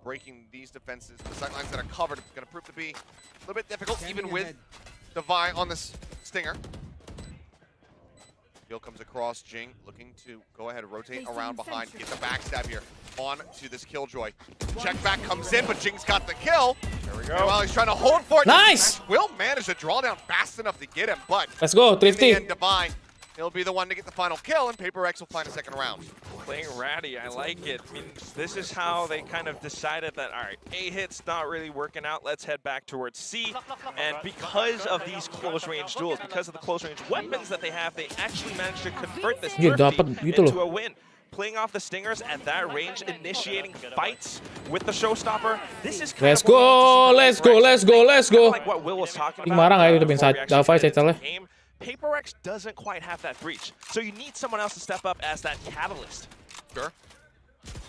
Breaking these defenses, the sightlines that are covered, going to prove to be a little bit difficult, even with Divine on this Stinger. Bill comes across, Jing looking to go ahead and rotate around behind, get the backstab here. on to this Killjoy. Check back comes in, but Jing's got the kill. There we And go. while he's trying to hold for it, Nice! Will manage to draw down fast enough to get him, but Let's go, in the Thrifty. end, Divine, he'll be the one to get the final kill, and Paperrex will find a second round. Playing ratty, I like it. I mean, this is how they kind of decided that, all right, A hit's not really working out. Let's head back towards C. And because of these close-range duels, because of the close-range weapons that they have, they actually managed to convert this Iya, Thrifty dapat gitu into loh. a win. Playing off the Stingers at that range, initiating fights with the Showstopper. This is kind Let's of what go, we need to let's see go, from let's Paperrex. go, let's Kinda go. like what Will was talking Ing about. marah nggak itu before Vincent? we actually Davai get into saya the game. Paperrex doesn't quite have that breach, so you need someone else to step up as that catalyst. Sure.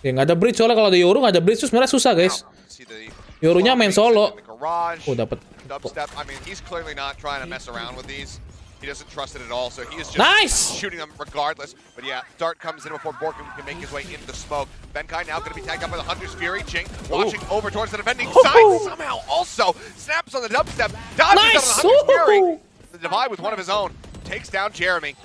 Ya nggak ada bridge soalnya kalau ada Yoru nggak ada bridge tuh sebenarnya susah guys. See the Yorunya main solo. in the garage. Oh dapat. Dubstep, I mean, he's clearly not trying to mess around with these. He doesn't trust it at all, so he is just Nice! shooting them regardless. But yeah, Dart comes in before Borkum can make his way into the smoke. Benkai now going to be tagged up by the Hunter's Fury. Jing watching over towards the defending side. Somehow also snaps on the Dubstep. Dodges Nice! out of the Hunter's Fury. Woohoo! The Divide with one of his own. Takes down Jeremy.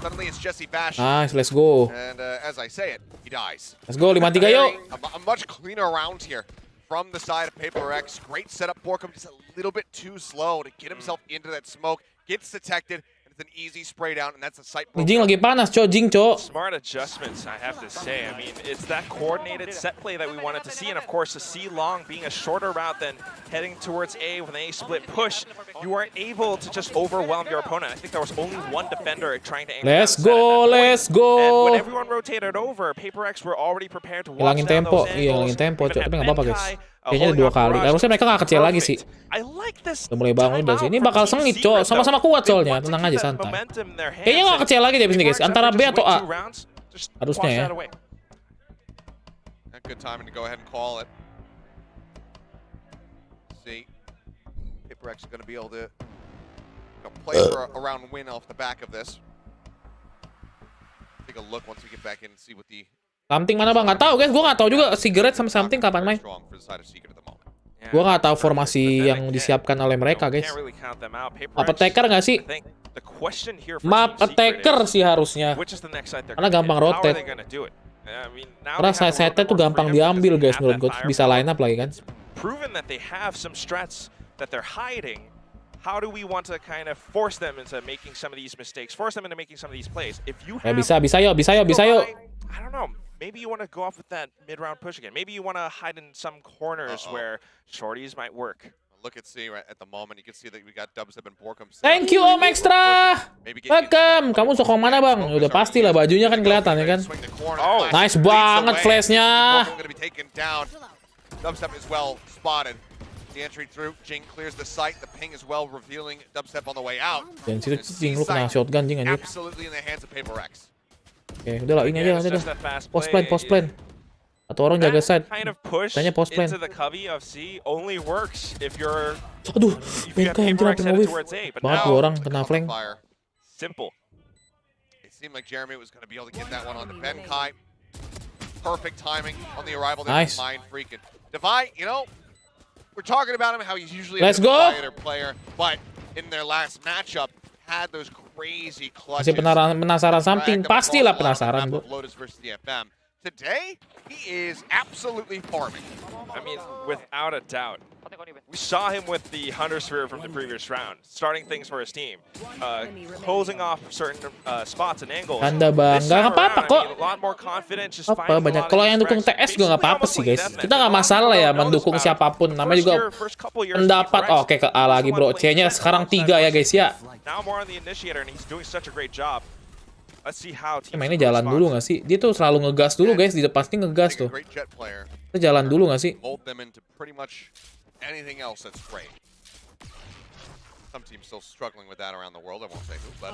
Suddenly it's Jesse Bash. Nice, let's go. And as I say it, he dies. Let's go 5-3 yuk. A much cleaner round here from the side of Paperrex. Great setup. Borkum just a little bit too slow to get himself into that smoke. Gets detected, and it's an easy spray down, and that's a sight. Jing lagi panas, Cok. Jing, Cok. Smart adjustments, I have to say. I mean, it's that coordinated set play that we wanted to see, and of course, the C long being a shorter route than heading towards A with an A split push, you are able to just overwhelm your opponent. I think there was only one defender trying to aim Let's down the set at go, that point. let's go. And when everyone rotated over, Paperrex were already prepared to watch Hilangin down tempo, those iya angles. hilangin tempo, Even Cok. had Tapi nggak apa-apa guys. Benkai, Kayaknya holding dua up kali. Barrage. Harusnya mereka nggak kecil lagi sih. I like this. Udah mulai bangun udah sih. Ini bakal sengit, Cok. Sama-sama kuat soalnya. Tenang aja, santai. Kayaknya nggak kecil lagi deh sini guys. Antara B atau A. Harusnya ya. A good timing to go ahead and call it. See, Paperrex is going to be able to play for a round win off the back of this. Take a look once we get back in and see what the Something mana bang? Nggak tahu guys. Gue nggak tahu juga Seagate sama Something kapan main. strong for the side of Seagate at the moment. Gue nggak tahu formasi yang disiapkan oleh mereka guys. Map attacker nggak sih? Map attacker sih harusnya. Karena gampang rotate. Karena side-side tuh gampang diambil guys menurut gue. Bisa line up lagi kan. Proven that they have some strats that they're hiding. How do we want to kind of force them into making some of these mistakes? Force them into making some of these plays. If you have bisa yuk. I don't know. Maybe you want to go off with that mid-round push again. Maybe you want to hide in some corners where shorties might work. Look at C right at the moment. You can see that we got Dubstep and Borkum. Thank you Om Extra. Welcome. Kamu sokong mana bang? Udah pasti lah bajunya kan kelihatan ya kan. Oh, nice banget flashnya. Dubstep is well spotted. The entry through. Jing clears the sight. The ping is well revealing Dubstep on the way out. Dan situ Jing lu kena shotgun Jing anjir. Absolutely in the hands of Paperrex. Oke, udah lah ini aja udah. Post plan. Atau orang jaga side. Tanya post plan. Aduh, Benkai anjir sampai nge-whiff. Banget dua orang kena flank. Simple. It seemed like Jeremy was going to be able to get that one on the Benkai. Perfect timing on the arrival there from Mind Freaking. Divide, you know, we're talking about him how he's usually a quieter player, but in their last matchup had those crazy clutches. Masih penasaran Something, pastilah penasaran bu. Today, he is absolutely farming. I mean, without a doubt. We saw him with the Hunter Sphere from the previous round, starting things for his team, closing off certain spots and angles. Anda bang, nggak apa-apa kok. Apa banyak. Kalau yang dukung TS juga nggak apa-apa sih guys. Kita nggak masalah ya mendukung siapapun. Namanya juga pendapat. Oke ke A lagi bro. C-nya sekarang 3 ya guys ya. Mainnya jalan dulu nggak sih? Dia tuh selalu ngegas dulu guys. Dia pasti ngegas tuh. Kita jalan dulu nggak sih? Anything else that's great. Some teams still struggling with that around the world. I won't say who, but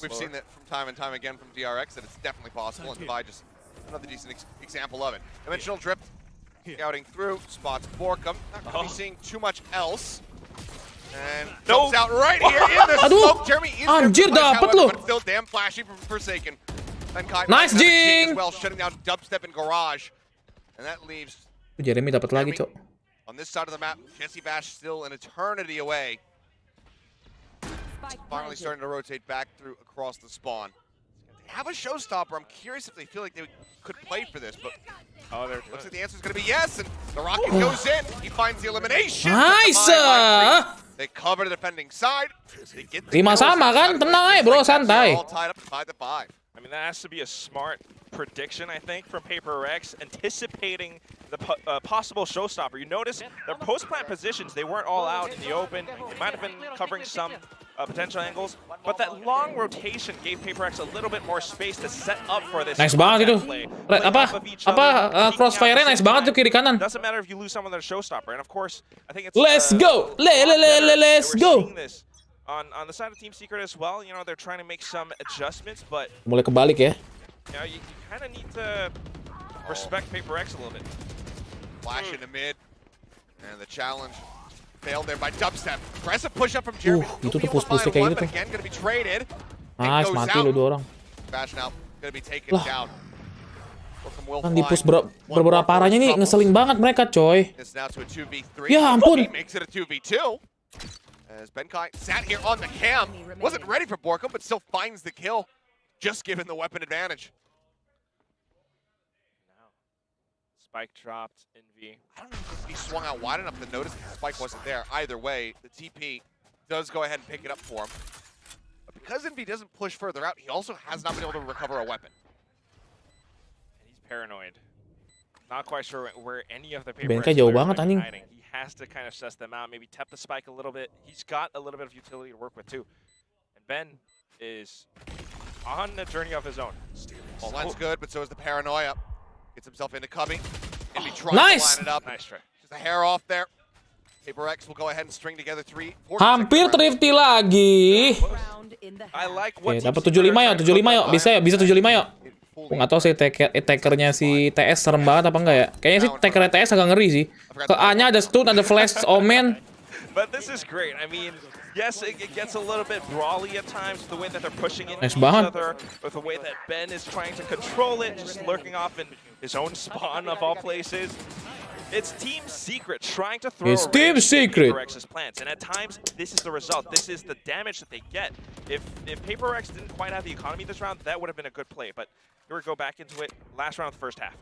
we've seen that from time and time again from DRX that it's definitely possible. And Divide just another decent example of it. Dimensional Drift scouting through, spots Borkum. Not going to be seeing too much else. And jumps out right here in the smoke. Jeremy is anjir dapat loh. But still damn flashy from Forsaken. Nice Jing. As well, shutting down Dubstep and Garage, and that leaves. Jeremy dapat lagi cok. On this side of the map, Jesse Bash still an eternity away. Finally starting to rotate back through across the spawn. They have a showstopper. I'm curious if they feel like they could played for this, but looks like the answer is going to be yes, and the rocket goes in. He finds the elimination. Nice! They cover the defending side. They get the 5 sama kan? Tenang aja bro, santai. all tied up 5-5. I mean, that has to be a smart prediction, I think, from Paperrex, anticipating the possible showstopper. You notice their post-plant positions, they weren't all out in the open. They might have been covering some potential angles, but that long rotation gave Paperrex a little bit more space to set up for this. Nice banget itu. Crossfire-nya nice banget tuh kiri kanan. Doesn't matter if you lose someone that's a showstopper, and of course, I think it's Let's go! Let's go! On the side of Team Secret as well, you know, they're trying to make some adjustments, but Mulai kebalik ya. you know, you kind of need to respect Paperrex a little bit. Flash into mid, and the challenge failed there by Dubstep. Aggressive push up from Jeremy. Itu tuh push-pushnya kayak gitu tuh. Again, gonna be traded. Nice, mati lu 2 orang. Bash now, gonna be taken down. Kan di push beberapa arahnya nih ngeselin banget mereka, coy. It's now to a 2v3. Ya ampun. He makes it a 2v2. As Benkai sat here on the cam, wasn't ready for Borkum, but still finds the kill, just given the weapon advantage. Spike dropped, Envy. I don't know if he swung out wide enough to notice that the spike wasn't there. Either way, the TP does go ahead and pick it up for him. But because Envy doesn't push further out, he also has not been able to recover a weapon. And he's paranoid. Not quite sure where any of the Benkai jauh banget anjing. hiding. He has to kind of suss them out, maybe tap the spike a little bit. He's got a little bit of utility to work with too. And Ben is on a journey of his own. All line's good, but so is the paranoia. Gets himself into Cubby. Envy tries Nice! to line it up. Nice try. Just a hair off there. Paperrex will go ahead and string together 3. Hampir thrifty lagi. I like what Oke, dapat 75 yuk, 75 yuk. Bisa 75 yuk. Gue nggak tahu sih takernya si TS serem banget apa enggak ya. Kayaknya sih takernya TS agak ngeri sih. Ke A-nya ada stun, ada flash, omen. But this is great. I mean, yes, it gets a little bit brawly at times with the way that they're pushing into Nice each banget. other, with the way that Ben is trying to control it, just lurking off in his own spawn of all places. It's Team Secret trying to throw It's Team Secret. Paperrex's plants, and at times this is the result. This is the damage that they get. If Paperrex didn't quite have the economy this round, that would have been a good play. But here we go back into it. Last round of the first half.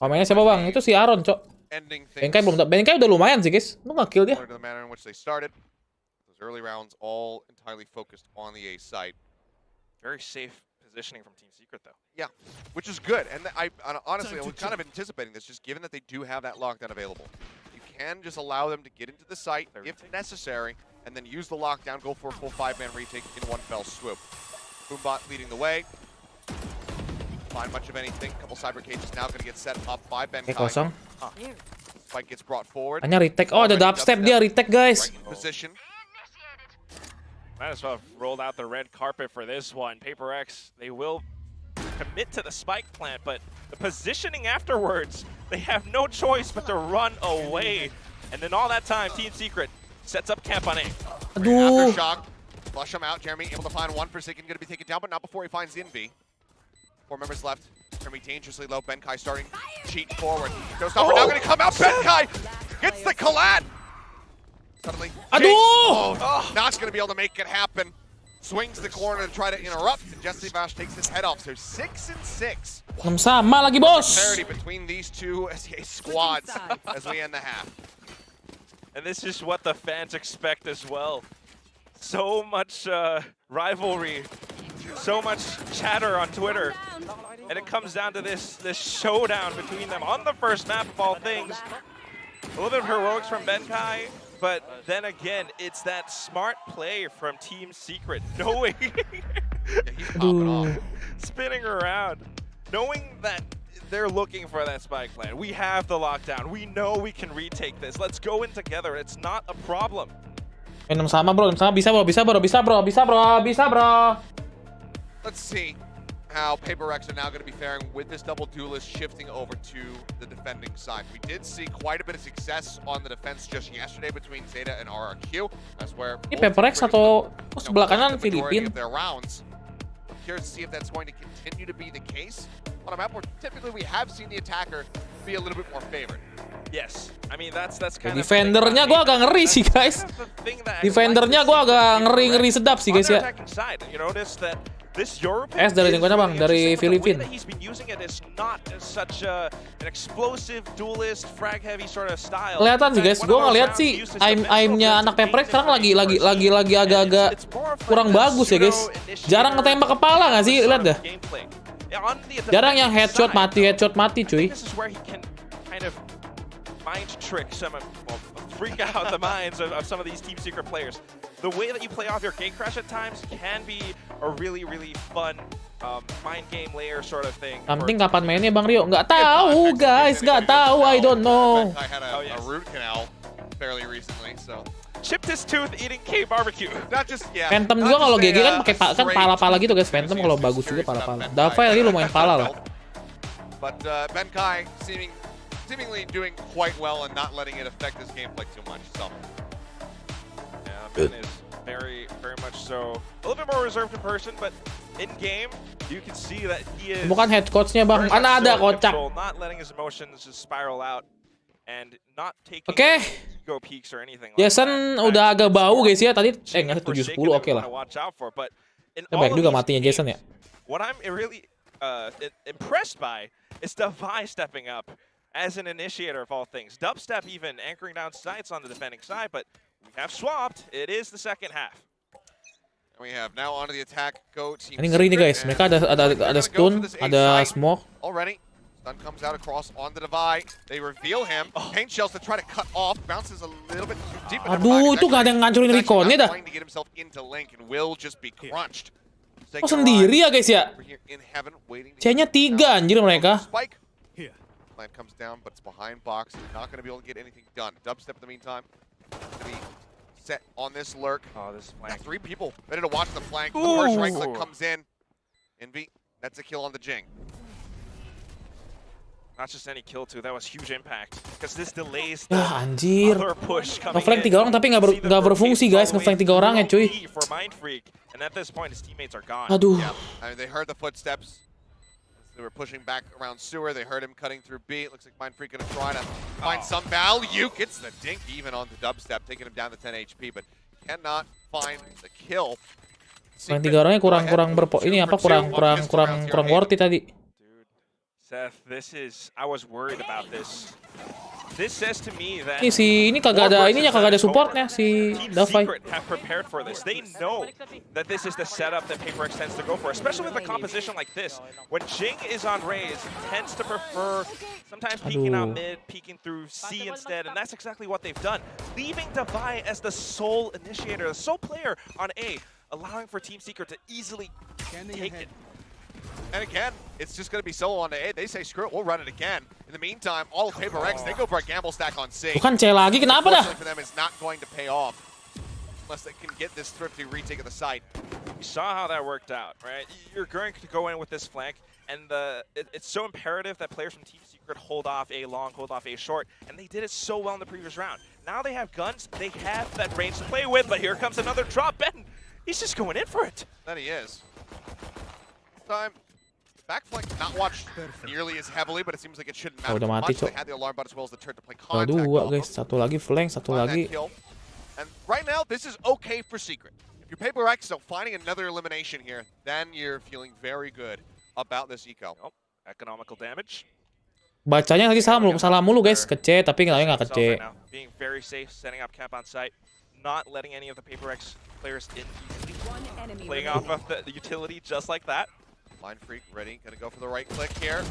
Pemainnya siapa bang? Itu si Aaron, cok. Benkai belum. Benkai udah lumayan sih guys. Lu nggak kill dia. The manner in which they started. Those early rounds all entirely focused on the A site. Very safe positioning from Team Secret, though. Yeah, which is good. And honestly, I was kind of anticipating this, just given that they do have that lockdown available. You can just allow them to get into the site if necessary, and then use the lockdown, go for a full 5-man retake in one fell swoop. Boombot leading the way. Find much of anything. Couple cyber cages now going to get set up by Benkai. Kosong. Spike gets brought forward. Hanya retake. Oh, ada dubstep dia retake guys. Right position. Might as well have rolled out the red carpet for this one. Paperrex, they will commit to the spike plant, but the positioning afterwards, they have no choice but to run away. And then all that time, Team Secret sets up camp on A. Aduh. Aftershock. Flush him out. Jeremy able to find one. Forsaken going to be taken down, but not before he finds Envy. 4 members left. Jeremy dangerously low. Benkai starting cheat forward. Showstopper now going to come out. Benkai gets the collide. Suddenly, Aduh! not going to be able to make it happen. Swings the corner to try to interrupt, and Jesse Vash takes his head off. So 6-6. 6 sama lagi bos. Parity between these two SEA squads as we end the half. And this is what the fans expect as well. So much rivalry, so much chatter on Twitter, and it comes down to this showdown between them on the first map of all things. A little bit of heroics from Benkai, but then again, it's that smart play from Team Secret, knowing He's popping off. spinning around, knowing that they're looking for that spike plan. We have the lockdown. We know we can retake this. Let's go in together. It's not a problem. 6 sama bro, 6 sama bisa bro, bisa bro, bisa bro, bisa bro, bisa bro. Let's see how Paperrex are now going to be faring with this double duelist shifting over to the defending side. We did see quite a bit of success on the defense just yesterday between Zeta and RRQ. That's where Ini Paperrex atau sebelah kanan Filipin. Curious to see if that's going to continue to be the case on a map where typically we have seen the attacker be a little bit more favored. Yes, I mean that's kind of. Defendernya gue agak ngeri sih guys. Defendernya gue agak ngeri sedap sih guys ya. You notice that This Europe S dari is lingkungannya bang, dari interesting, but the way Filipina. that he's been using it is not such an explosive, duelist, frag heavy sort of style. Kelihatan sih guys, gue ngeliat sih aim-aimnya anak PaperRex sekarang lagi agak-agak kurang bagus ya guys. Jarang ketembak kepala nggak sih, lihat dah. Jarang yang headshot mati cuy. This is where he can kind of mind trick some of, well, freak out the minds of some of these Team Secret players. The way that you play off your gate crash at times can be a really fun mind game layer sort of thing. Penting kapan mainnya Bang Rio? Nggak tahu guys, nggak tahu. I don't know. I had a root canal fairly recently, so. Chipped his tooth eating K barbecue. Not just, yeah. Phantom juga kalau GG kan pakai kan pala-pala gitu guys. Phantom kalau bagus juga pala-pala. Davai lagi lumayan pala lah. But Benkai seemingly doing quite well and not letting it affect his gameplay too much. So. Ben is very much so a little bit more reserved in person, but in game you can see that he is. Bukan head coach-nya Bang, mana ada kocak. Not letting his emotions just spiral out and not taking go peaks or anything. Jason udah agak bau guys ya tadi. Nggak 7-10 oke lah. Baik juga matinya Jason ya. What I'm really impressed by is ZOWIE stepping up as an initiator of all things. Dubstep even anchoring down sights on the defending side, but we have swapped. It is the second half. And we have now onto the attack. Go team. Ini ngeri nih guys. Mereka ada stun, ada smoke. Already. Stun comes out across on the ZOWIE. They reveal him. Paint shells to try to cut off. Bounces a little bit too deep. Aduh, itu gak ada yang ngancurin reconnya dah. Trying to get himself into Link and will just be crunched. Oh sendiri ya guys ya. C-nya 3 anjir mereka. Spike. Land comes down, but it's behind box. Not going to be able to get anything done. Dubstep in the meantime. To be set on this lurk. Oh, this flank. 3 people ready to watch the flank. The first right click comes in. Envy, that's a kill on the Jing. Not just any kill too, that was huge impact. Because this delays the anjir. other push coming Ngeflank 3 in. orang tapi nggak berfungsi guys. Ngeflank 3 orang ya cuy. For Mind Freak, and at this point his teammates are gone. Aduh. Yeah, I mean, they heard the footsteps. They were pushing back around sewer. They heard him cutting through B. It looks like Mind Freak gonna try to find some value. Gets the dink even on the dubstep, taking him down to 10 HP, but cannot find the kill. Ngeflank 3 orangnya kurang worth it tadi. Dude, Seth, I was worried about this. This says to me that Ini kagak ada supportnya si ZOWIE. have prepared for this. They know that this is the setup that PaperRex tends to go for, especially with a composition like this. When Jing is on Raze, he tends to prefer sometimes peeking out mid, peeking through C instead, and that's exactly what they've done. Leaving ZOWIE as the sole initiator, the sole player on A, allowing for Team Secret to easily take it. And again, it's just going to be solo on the A. They say, screw it, we'll run it again. In the meantime, all of PaperRex, they go for a gamble stack on C. Bukan C lagi, kenapa dah? For them, it's not going to pay off unless they can get this thrifty retake of the site. You saw how that worked out, right? You're going to go in with this flank, and it's so imperative that players from Team Secret hold off A long, hold off A short, and they did it so well in the previous round. Now they have guns, they have that range to play with, but here comes another drop. Ben, he's just going in for it. That he is. This time, back flank not watched nearly as heavily, but it seems like it shouldn't matter too much. They had the alarm bot as well as the turret to play contact. Dua guys, satu lagi flank, satu lagi. And right now, this is okay for Secret. If you're PaperRex, so finding another elimination here, then you're feeling very good about this eco. Oh, economical damage. Bacanya tadi salah mulu guys, ke C tapi nggak ke C. Being very safe, setting up camp on site, not letting any of the PaperRex players in easily. Playing off of the utility just like that. Mind Freak ready, gonna go for the right click here.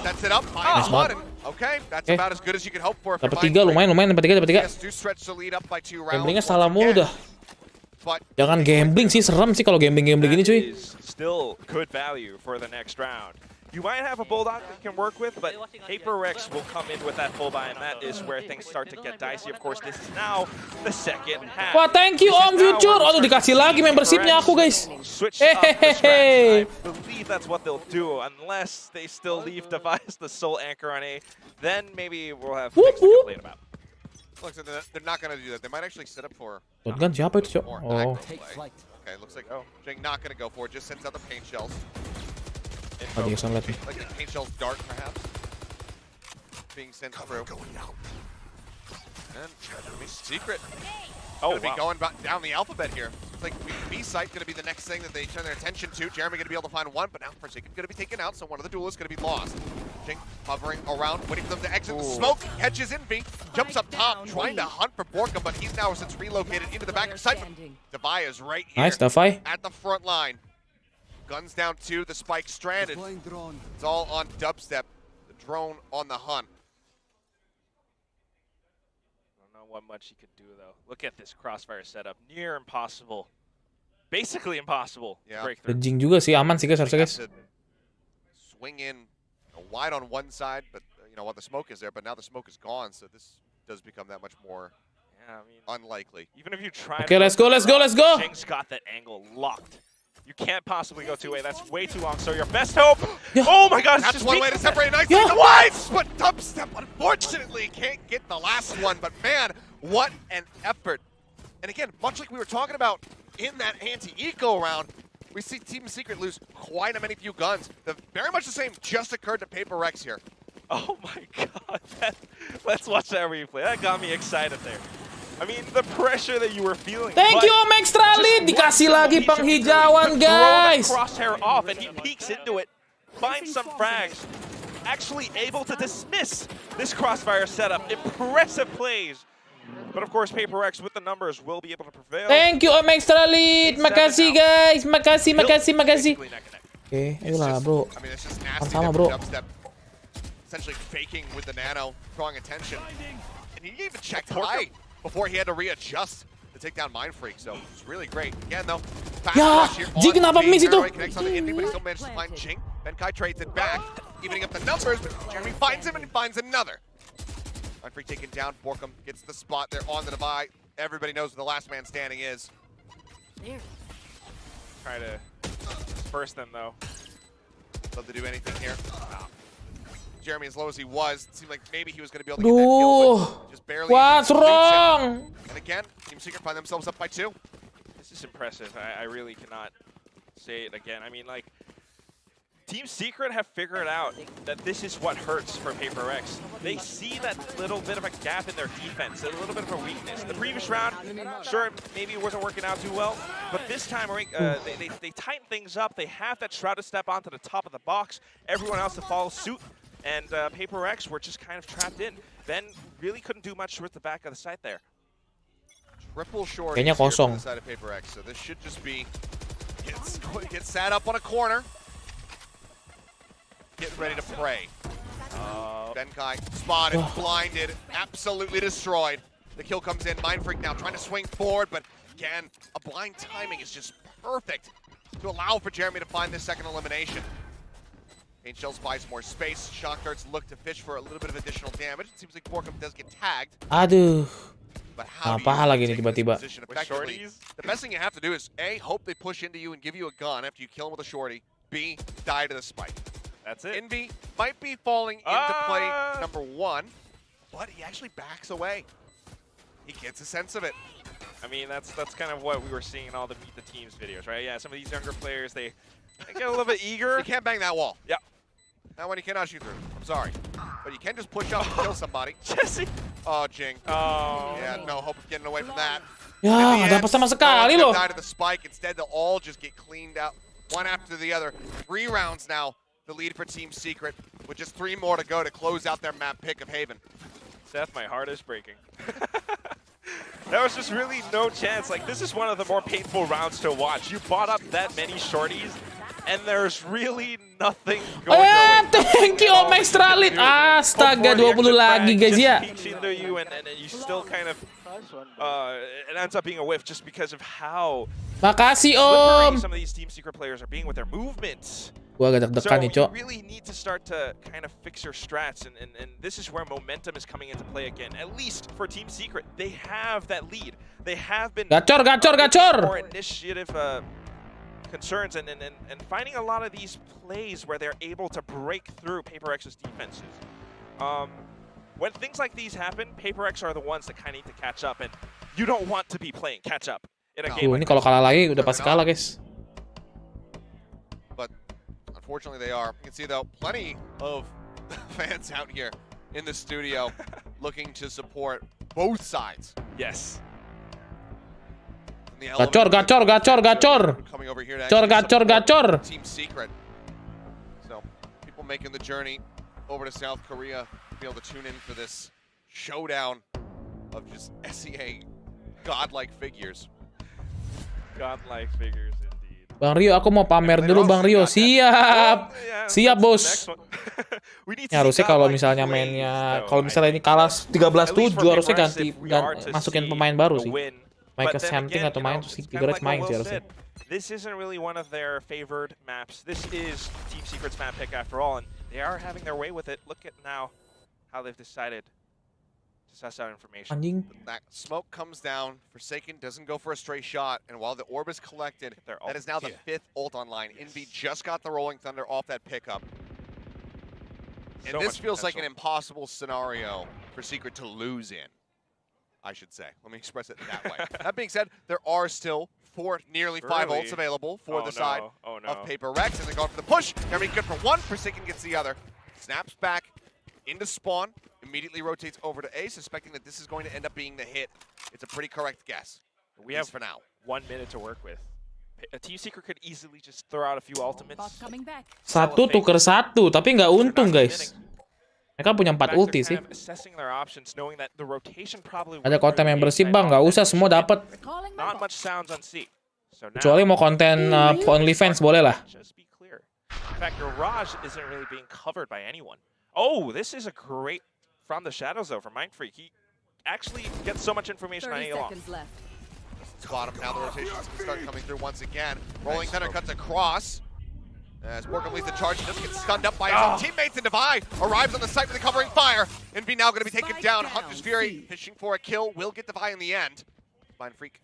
Sets it up, finds button. Okay, that's about as good as you can hope for. Dapat 3 lumayan dapat 3. Do stretch the lead up by 2 rounds. Gamblingnya salah mulu dah. Jangan gambling sih, serem sih kalau gambling gini cuy. Still good value for the next round. You might have a Bulldog that you can work with, but PaperRex will come in with that full buy, and that is where things start to get dicey. Of course, this is now the second half. Wah, thank you Om Future. Aduh, dikasih lagi membershipnya aku guys. I believe that's what they'll do, unless they still leave device the sole anchor on A. Then maybe we'll have things to complain about. Looks like they're not going to do that. They might actually set up for. Shotgun siapa itu, Cok? Oh. Okay, looks like Jing not going to go for it. Just sends out the paint shells. Like the paint shells dart, perhaps. Being sent through. And Secret. Oh, Gonna be going down the alphabet here. It's like B site going to be the next thing that they turn their attention to. Jeremy going to be able to find one, but now Forsaken going to be taken out, so one of the duelists going to be lost. Jing hovering around, waiting for them to exit the smoke. Catches Envy, jumps up top, trying to hunt for Borkum, but he's now since relocated into the back of site. Devaya is right here at the front line. Guns down 2, the Spike stranded. It's all on Dubstep, the drone on the hunt. I don't know what much he could do, though. Look at this crossfire setup. Near impossible. Basically impossible to break through. Jing juga sih, aman sih guys, harusnya guys. Swing in wide on one side, but while the smoke is there, but now the smoke is gone, so this does become that much more unlikely. Even if you try. Okay, let's go. Jing's got that angle locked. You can't possibly go two-way. That's way too long. So your best hope. Oh my God! That's one way to separate nicely. What? But Dubstep unfortunately can't get the last one. But man, what an effort! And again, much like we were talking about in that anti-eco round, we see Team Secret lose quite a many few guns. Very much the same just occurred to Paperrex here. Oh my God! Let's watch that replay. That got me excited there. I mean, the pressure that you were feeling. Thank you, Om Extra Lead. Dikasih lagi penghijauan, guys. Crosshair off, and he peeks into it, finds some frags, actually able to dismiss this crossfire setup. Impressive plays. But of course, Paperrex with the numbers will be able to prevail. Thank you, Om Extra Lead. Makasih, guys. Makasih. Oke, ayolah, bro. I mean, it's just nasty. Sama, bro. Dubstep essentially faking with the nano, drawing attention. And he even checked high before he had to readjust to take down Mind Freak, so it's really great. Again, though, fast rush here. Jing kenapa miss itu? Connects on the Indy, but he still manages to find Jing. Benkai trades it back, evening up the numbers, but Jeremy finds him and he finds another. Mind Freak taken down. Borkum gets the spot there on the divide. Everybody knows where the last man standing is. Try to disperse them, though. Love to do anything here. Jeremy, as low as he was, it seemed like maybe he was going to be able to get that kill, but just barely. What's wrong? And again, Team Secret find themselves up by 2. This is impressive. I really cannot say it again. I mean, like, Team Secret have figured out that this is what hurts for Paperrex. They see that little bit of a gap in their defense, a little bit of a weakness. The previous round, sure, maybe it wasn't working out too well, but this time they tighten things up. They have that Shroud to step onto the top of the box, everyone else to follow suit. And Paperrex were just kind of trapped in. Ben really couldn't do much with the back of the site there. Triple short here from the side of Paperrex, so this should just be get sat up on a corner. Get ready to pray. Benkai spotted, blinded, absolutely destroyed. The kill comes in. Mind Freak now trying to swing forward, but again, a blind timing is just perfect to allow for Jeremy to find this second elimination. Paint Shells buys more space. Shock Darts look to fish for a little bit of additional damage. It seems like Borkum does get tagged. Aduh. But how apa lagi nih tiba-tiba? The best thing you have to do is A, hope they push into you and give you a gun after you kill them with a shorty. B, die to the spike. That's it. Envy might be falling into play number 1, but he actually backs away. He gets a sense of it. I mean, that's kind of what we were seeing in all the Meet the Teams videos, right? Yeah, some of these younger players, they get a little bit eager. You can't bang that wall. Yeah. That one you cannot shoot through. I'm sorry. But you can just push up and kill somebody. Jesse. Oh, Jing. Oh. Yeah, no hope of getting away from that. Ya, nggak dapat sama sekali loh. Die to the spike. Instead, they'll all just get cleaned out, one after the other. 3 rounds now, the lead for Team Secret, with just 3 more to go to close out their map pick of Haven. Seth, my heart is breaking. There was just really no chance. Like, this is one of the more painful rounds to watch. You bought up that many shorties, and there's really nothing going on. Thank you, Om Extra Lead. Astaga, 20 lagi guys ya. Into you, and you still kind of, it ends up being a whiff just because of how Makasih, Om. some of these Team Secret players are being with their movements. Gua agak deg-degan nih, Cok. So you really need to start to kind of fix your strats, and this is where momentum is coming into play again. At least for Team Secret, they have that lead. They have been Gacor. more initiative concerns and finding a lot of these plays where they're able to break through Paperrex's defenses. When things like these happen, Paperrex are the ones that kind of need to catch up, and you don't want to be playing catch up in a game. Ini kalau kalah lagi udah pasti kalah, guys. But unfortunately they are. You can see though, plenty of fans out here in the studio looking to support both sides. Yes. Gacor, gacor, gacor, gacor. Coming over here to Gacor, actually gacor, support gacor. Team Secret. So people making the journey over to South Korea to be able to tune in for this showdown of just SEA godlike figures. Godlike figures indeed. Bang Rio, aku mau pamer dulu Bang Rio. Siap. Siap, Bos. Ini harusnya kalau misalnya mainnya, kalau misalnya ini kalah 13-7 harusnya ganti masukin pemain baru sih. Main ke Samping atau main terus Secret main sih harusnya. This isn't really one of their favored maps. This is Team Secret's map pick after all, and they are having their way with it. Look at now how they've decided to suss out information. Anjing. That smoke comes down, Forsaken doesn't go for a stray shot, and while the orb is collected, that is now the 5th ult online. Envy just got the Rolling Thunder off that pickup. And this feels like an impossible scenario for Secret to lose in, I should say. Let me express it that way. That being said, there are still nearly 5 ults available for the side of Paperrex, and they're going for the push. Jeremy good for one, Forsaken gets the other. Snaps back into spawn, immediately rotates over to A, suspecting that this is going to end up being the hit. It's a pretty correct guess. We have for now 1 minute to work with. Team Secret could easily just throw out a few ultimates. Satu tuker satu, tapi nggak untung guys. Mereka punya 4 ulti sih. Ada konten membership bang, nggak usah semua dapat. Kecuali mau konten OnlyFans boleh lah. Oh, this is a great from the shadows though for Mindfreak. He actually gets so much information on A-Long. Spot him now, the rotations can start coming through once again. Rolling Thunder cuts across. As Borkham leads the charge, he doesn't get stunned up by his own teammates, and Divide arrives on the site with a covering fire. Envy now going to be taken down. Hunter's Fury fishing for a kill, will get Divide in the end. Mindfreak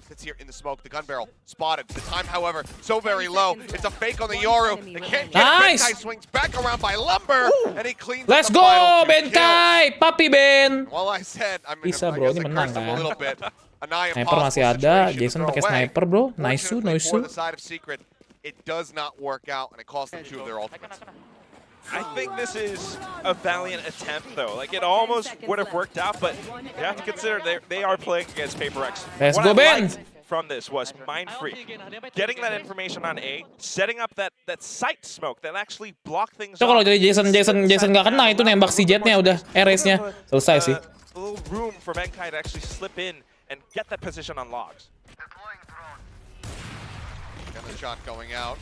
sits here in the smoke, the gun barrel spotted. The time, however, so very low. It's a fake on the Yoru. They can't get it. Benkai swings back around by Lumber, and he cleans up the go, Benkai! Papi Ben! Well, I said, I mean, Bisa bro, ini menang kan. Sniper masih ada, Jason pakai sniper bro. Nice, nice. It does not work out, and it costs them 2 of their ultimates. I think this is a valiant attempt, though. Like, it almost would have worked out, but you have to consider they are playing against Paperrex. Let's go, Ben! From this was Mindfreak getting that information on A, setting up that sight smoke that actually block things. So kalau jadi Jason nggak kena itu nembak si Jetnya udah erase-nya selesai sih. A little room for Benkai to actually slip in and get that position on logs. Got the shot going out.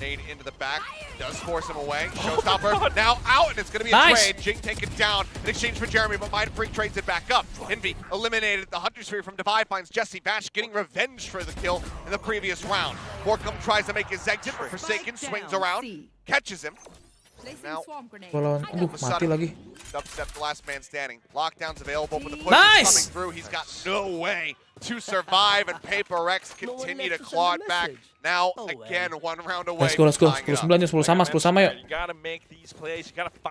Nade into the back, does force him away. Showstopper now out, and it's going to be a trade. Jing taken down in exchange for Jeremy, but Mindfreak trades it back up. Envy eliminated the Hunter's Fury from Divide, finds Jesse Bash getting revenge for the kill in the previous round. Borkham tries to make his exit, but Forsaken swings around, catches him. Now, mati lagi. Dubstep, the last man standing. Lockdown's available, but the push is coming through. He's got no way to survive, and Paperrex continue to claw it back. Now, again, 1 round away. Let's go. 10 sama yuk.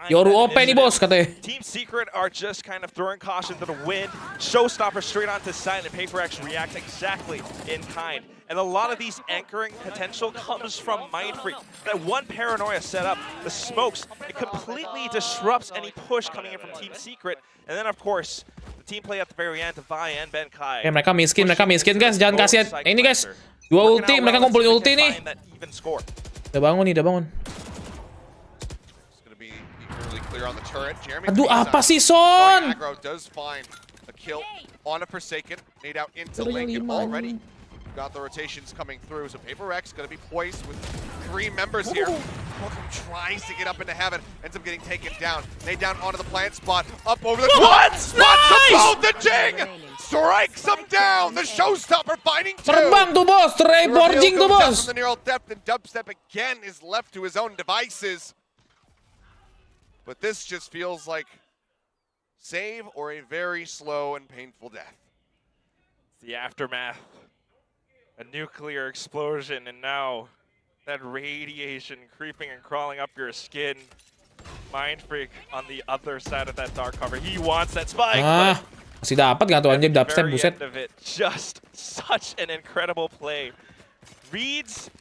Yoru OP nih bos katanya. Team Secret are just kind of throwing caution to the wind. Showstopper straight onto side, and Paperrex react exactly in kind. And a lot of these anchoring potential comes from Mindfreak. That one paranoia setup, the smokes, it completely disrupts any push coming in from Team Secret. And then, of course, the team play at the very end, Divide and Benkai. Mereka miskin guys, jangan kasihan. Ini guys, 2 ulti, mereka ngumpulin ulti nih. Udah bangun. Aduh, apa sih Son? Got the rotations coming through, so Paperrex going to be poised with 3 members here. Borkham tries to get up into heaven, ends up getting taken down. They down onto the plant spot, up over the what? Spots both the Jing! Strikes him down! The Showstopper finding 2! Terbang tuh bos, Trayborging tuh bos! The neural depth, and Dubstep again is left to his own devices. But this just feels like save or a very slow and painful death. The aftermath. A nuclear explosion, and now that radiation creeping and crawling up your skin. Mindfreak on the other side of that dark cover. He wants that spike. Masih dapat nggak tuh anjir Dubstep buset. Just such an incredible play. Reads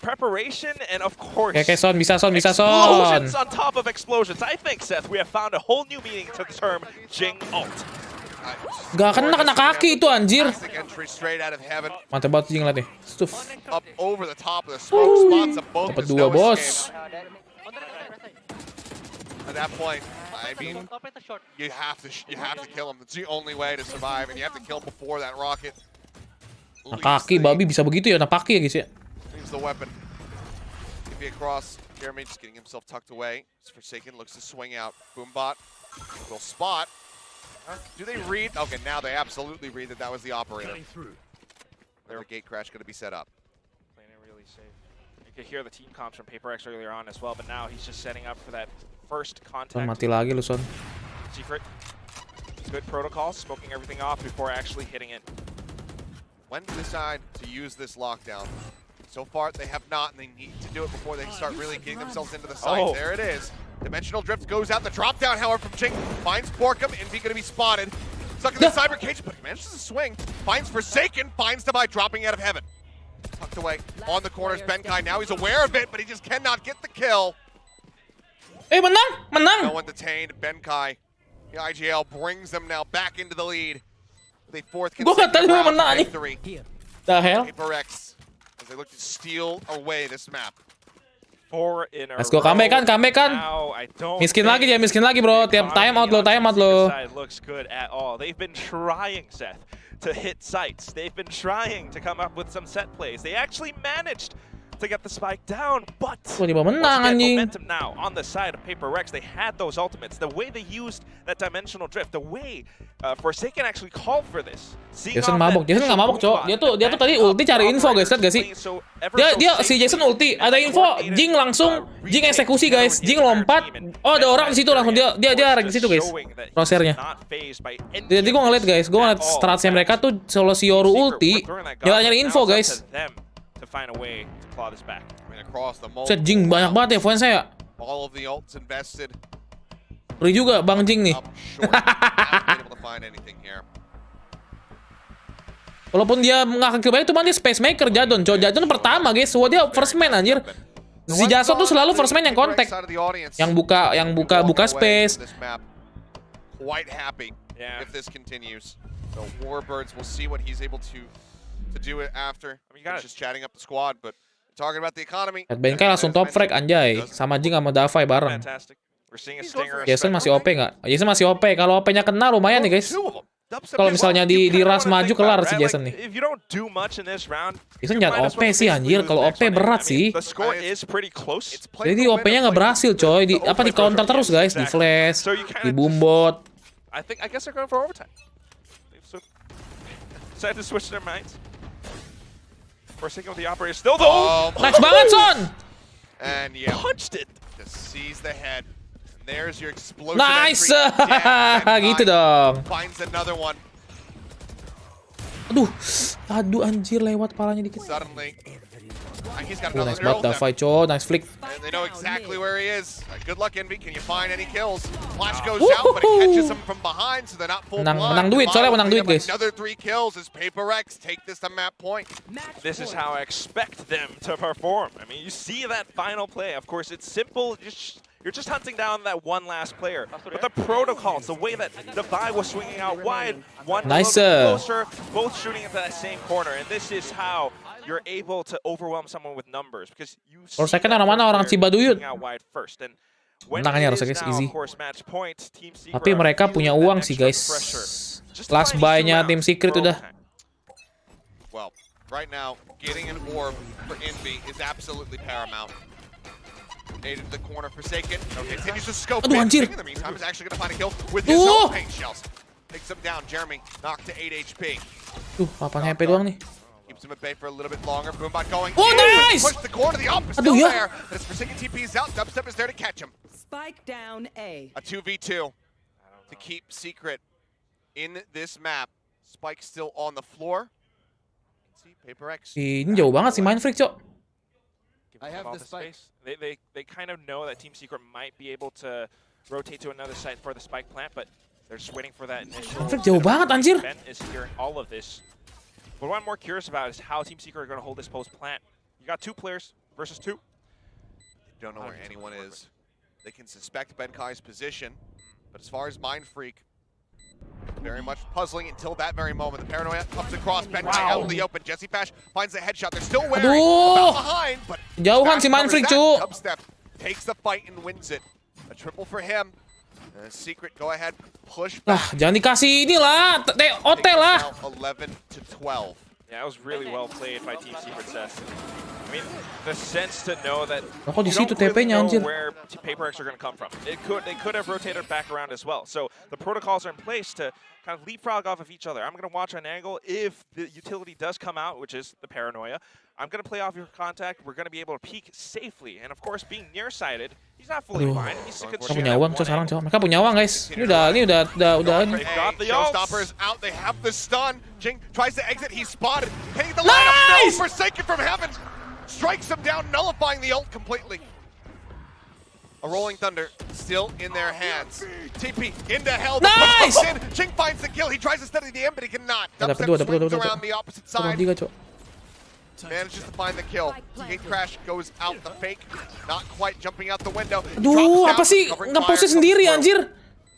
preparation and of course. Okay, Son, bisa Son. Explosions on top of explosions. I think, Seth, we have found a whole new meaning to the term Jing ult. Gak kena kaki itu anjir. Classic entry straight out of heaven. Mantap banget Jing ngeliatnya. Stuff. Up over the top of the smoke spots of both. Dapat There's 2 no bos. escape. At that point, I mean, you have to kill him. It's the only way to survive, and you have to kill him before that rocket. Kaki babi bisa begitu ya, kaki ya guys ya. Leaves the weapon. Be across. Jeremy just getting himself tucked away. Forsaken looks to swing out. Boombot will spot. Do they read? Okay, now they absolutely read that was the operator. Their gate crash going to be set up. Playing it really safe. You could hear the team comms from Paperrex earlier on as well, but now he's just setting up for that first contact. Mati lagi lu Son. Secret. Good protocol, smoking everything off before actually hitting it. When to decide to use this lockdown? So far, they have not, and they need to do it before they start really getting themselves into the site. Oh. There it is. Dimensional Drift goes out. The drop down, however, from Ching finds Borkum. Envy going to be spotted. Stuck in the cyber cage, but he manages to swing. Finds Forsaken, finds Divide dropping out of heaven. Tucked away on the corners, Benkai. Now he's aware of it, but he just cannot get the kill. Menang! No one detained. Benkai. The IGL brings them now back into the lead. With a fourth consecutive round of victory. The hell? Paperrex. As they look to steal away this map. 4 in a Let's go, comeback kan. Miskin lagi bro. Tiap time out lo. Looks good at all. They've been trying, Seth, to hit sites. They've been trying to come up with some set plays. They actually managed to get the spike down, but momentum now on the side of Paperrex. They had those ultimates. The way they used that dimensional drift, the way Forsaken actually called for this. Jason mabok, Jason nggak mabok cowok. Dia tuh tadi ulti cari info guys, lihat gak sih? Si Jason ulti, ada info, Jing langsung eksekusi guys, Jing lompat, oh ada orang di situ langsung dia di situ guys, crosshairnya. Jadi gue ngeliat guys, gue ngeliat stratsnya mereka tuh solo si Yoru ulti, dia nyari info guys. Set Jing banyak banget ya poin saya. Beri juga Bang Jing nih. Walaupun dia nggak kill banyak, itu dia space maker Jadon. Jadon pertama guys, dia first man anjir. Si Jaso tuh selalu first man yang kontak, yang buka space. Quite happy if this continues. So Warbirds will see what he's able to do it after. I mean, just chatting up the squad, but talking about the economy. Benkai langsung top frag anjay, sama Jing sama Davai bareng. Jason masih OP nggak? Jason masih OP. Kalau OP-nya kena lumayan nih guys. Kalau misalnya di rush maju kelar si Jason nih. Jason jangan OP sih anjir. Kalau OP berat sih. Jadi OP-nya nggak berhasil coy. Di counter terus guys. Di flash, di boombot. I guess they're going for overtime. Decided to switch their minds. Forsaken with the operator still though. Nice banget Son. And yeah, punched it. Just sees the head. And there's your explosive. Nice. Gitu dong. Finds another one. Aduh anjir lewat palanya dikit. Suddenly. He's got Nice banget Davai coy, nice flick. And they know exactly where he is. Good luck Envy, can you find any kills? Flash goes out, but it catches him from behind, so they're not full blind. Menang duit soalnya, menang duit guys. Another 3 kills as Paperrex take this to map point. This is how I expect them to perform. I mean, you see that final play. Of course, it's simple. You're just hunting down that one last player. But the protocols, the way that Divide was swinging out wide, one nice. Closer, both shooting into that same corner. And this is how you're able to overwhelm someone with numbers, because you see Corsair orang Cibaduyut. out wide first. And menangnya harusnya guys, easy. Tapi mereka punya uang sih guys. Last buy-nya Team Secret udah. Well, right now, getting an orb for Envy is absolutely paramount. Nated to the corner, Forsaken. Continues to scope in. In the meantime, is actually going to find a kill with his own paint shells. Takes him down. Jeremy knocked to 8 HP. 8 HP doang nih. Keeps him at bay for a little bit longer. Boombot going. Oh, nice! Push the corner. The op is still there. But as Forsaken TP's out, Dubstep is there to catch him. Spike down A. A 2v2 to keep Secret in this map. Spike still on the floor. See, Paperrex. Ini jauh banget sih main freak, Cok. I have the spike. They kind of know that Team Secret might be able to rotate to another site for the spike plant, but they're just waiting for that initial. Jauh banget anjir. Ben is hearing all of this. But what I'm more curious about is how Team Secret are going to hold this post plant. You got 2 players versus 2. They don't know where anyone is. They can suspect Benkai's position, but as far as Mind Freak, Very much puzzling until that very moment. The paranoia comes across, Benkai out in the open. Jesse Fash finds the headshot. They're still wearing Aduh. behind, but Jauhan si Fash Manfred, covers that. cu. Dubstep takes the fight and wins it. A triple for him. Secret, go ahead, push Lah, back. jangan dikasih inilah, OT lah. Now 11 to 12. Yeah, it was really well played by Team Secret Seth. I mean, the sense to know that Kok di you situ don't really TP-nya, know anjir. where Paperrex are going to come from. They could have rotated back around as well. So the protocols are in place to kind of leapfrog off of each other. I'm going to watch an angle. If the utility does come out, which is the paranoia, I'm going to play off your contact. We're going to be able to peek safely. And of course, being nearsighted, he's not fully Aduh. blind. He's a good Mereka shot punya at uang, one sekarang angle. coba. Mereka punya uang, guys. Ini udah. Hey, got the ults. Showstoppers out. They have the stun. Jing tries to exit. He's spotted. Hitting the lineup. Nice! No, Forsaken from heaven. Strikes him down, nullifying the ult completely. A Rolling Thunder still in their hands. TP into hell. The Nice! push in. Jing finds the kill. He tries to study the end, but he cannot. Dapat Dubstep dua. swings around the opposite Turun side. 3, cok. Manages to find the kill. Gate crash goes out the fake. Not quite jumping out the window. Aduh, apa sih? Nge-pose sendiri, anjir.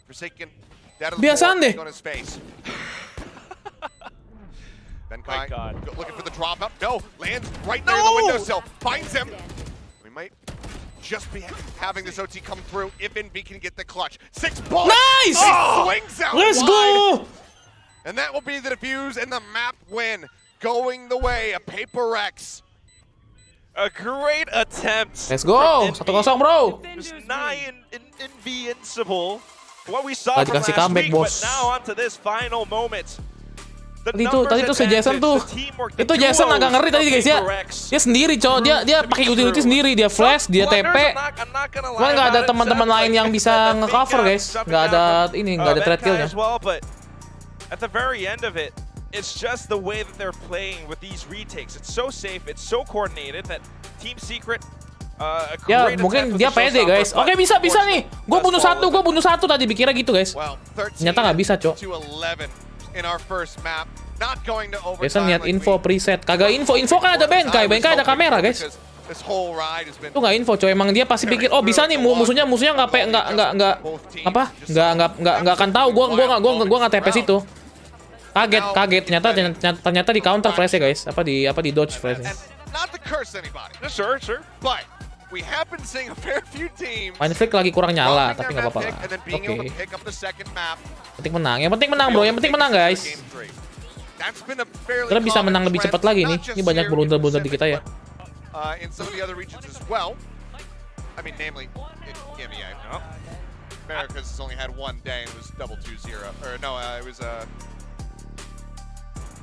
Forsaken. Dead of the Biasaan floor, deh. on his face. My Benkai God. looking for the drop up. No, lands right there in the windowsill. Finds him. We might just be having this OT come through if Envy can get the clutch. 6 bullets. Nice! He swings out Let's wide. go! And that will be the defuse and the map win. Going the way of Paperrex. A great attempt. Let's go. 1-0, bro. It was nigh invincible. What we saw Tadi from kasih last comeback, week, bos. but now on to this final moment. The Tadi numbers tuh si Jason advantage, tuh. the teamwork, the Itu Jason duos agak ngeri tadi from guys ya. Paperrex. Dia sendiri, cowok. Dia pakai utility sendiri. Dia flash, dia TP. Cuman nggak ada teman-teman lain yang bisa nge-cover, guys. Nggak ada threat kill-nya. As well, but at the very end of it, it's just the way that they're playing with these retakes. It's so safe, it's so coordinated that Team Secret Ya mungkin dia pede guys. Oke bisa nih. Gue bunuh satu tadi dikira gitu guys. Ternyata nggak bisa cok. Biasa niat info preset. Kagak info kan ada Benkai ada kamera guys. Itu nggak info coy. Emang dia pasti pikir oh bisa nih musuhnya nggak akan tahu. Gua nggak TP situ. Kaget ternyata di counter flash ya guys. Apa di dodge flash. Sure. We have been seeing a fair few teams. Main flick lagi kurang nyala, tapi nggak apa-apa lah. Oke. Penting menang. Yang penting menang bro. Yang penting menang guys. Kita bisa menang lebih cepat lagi nih. Ini banyak blunder di kita ya. In some of the other regions as well. I mean, namely in EMEA. America's only had one day and it was double 2-0. Or no, it was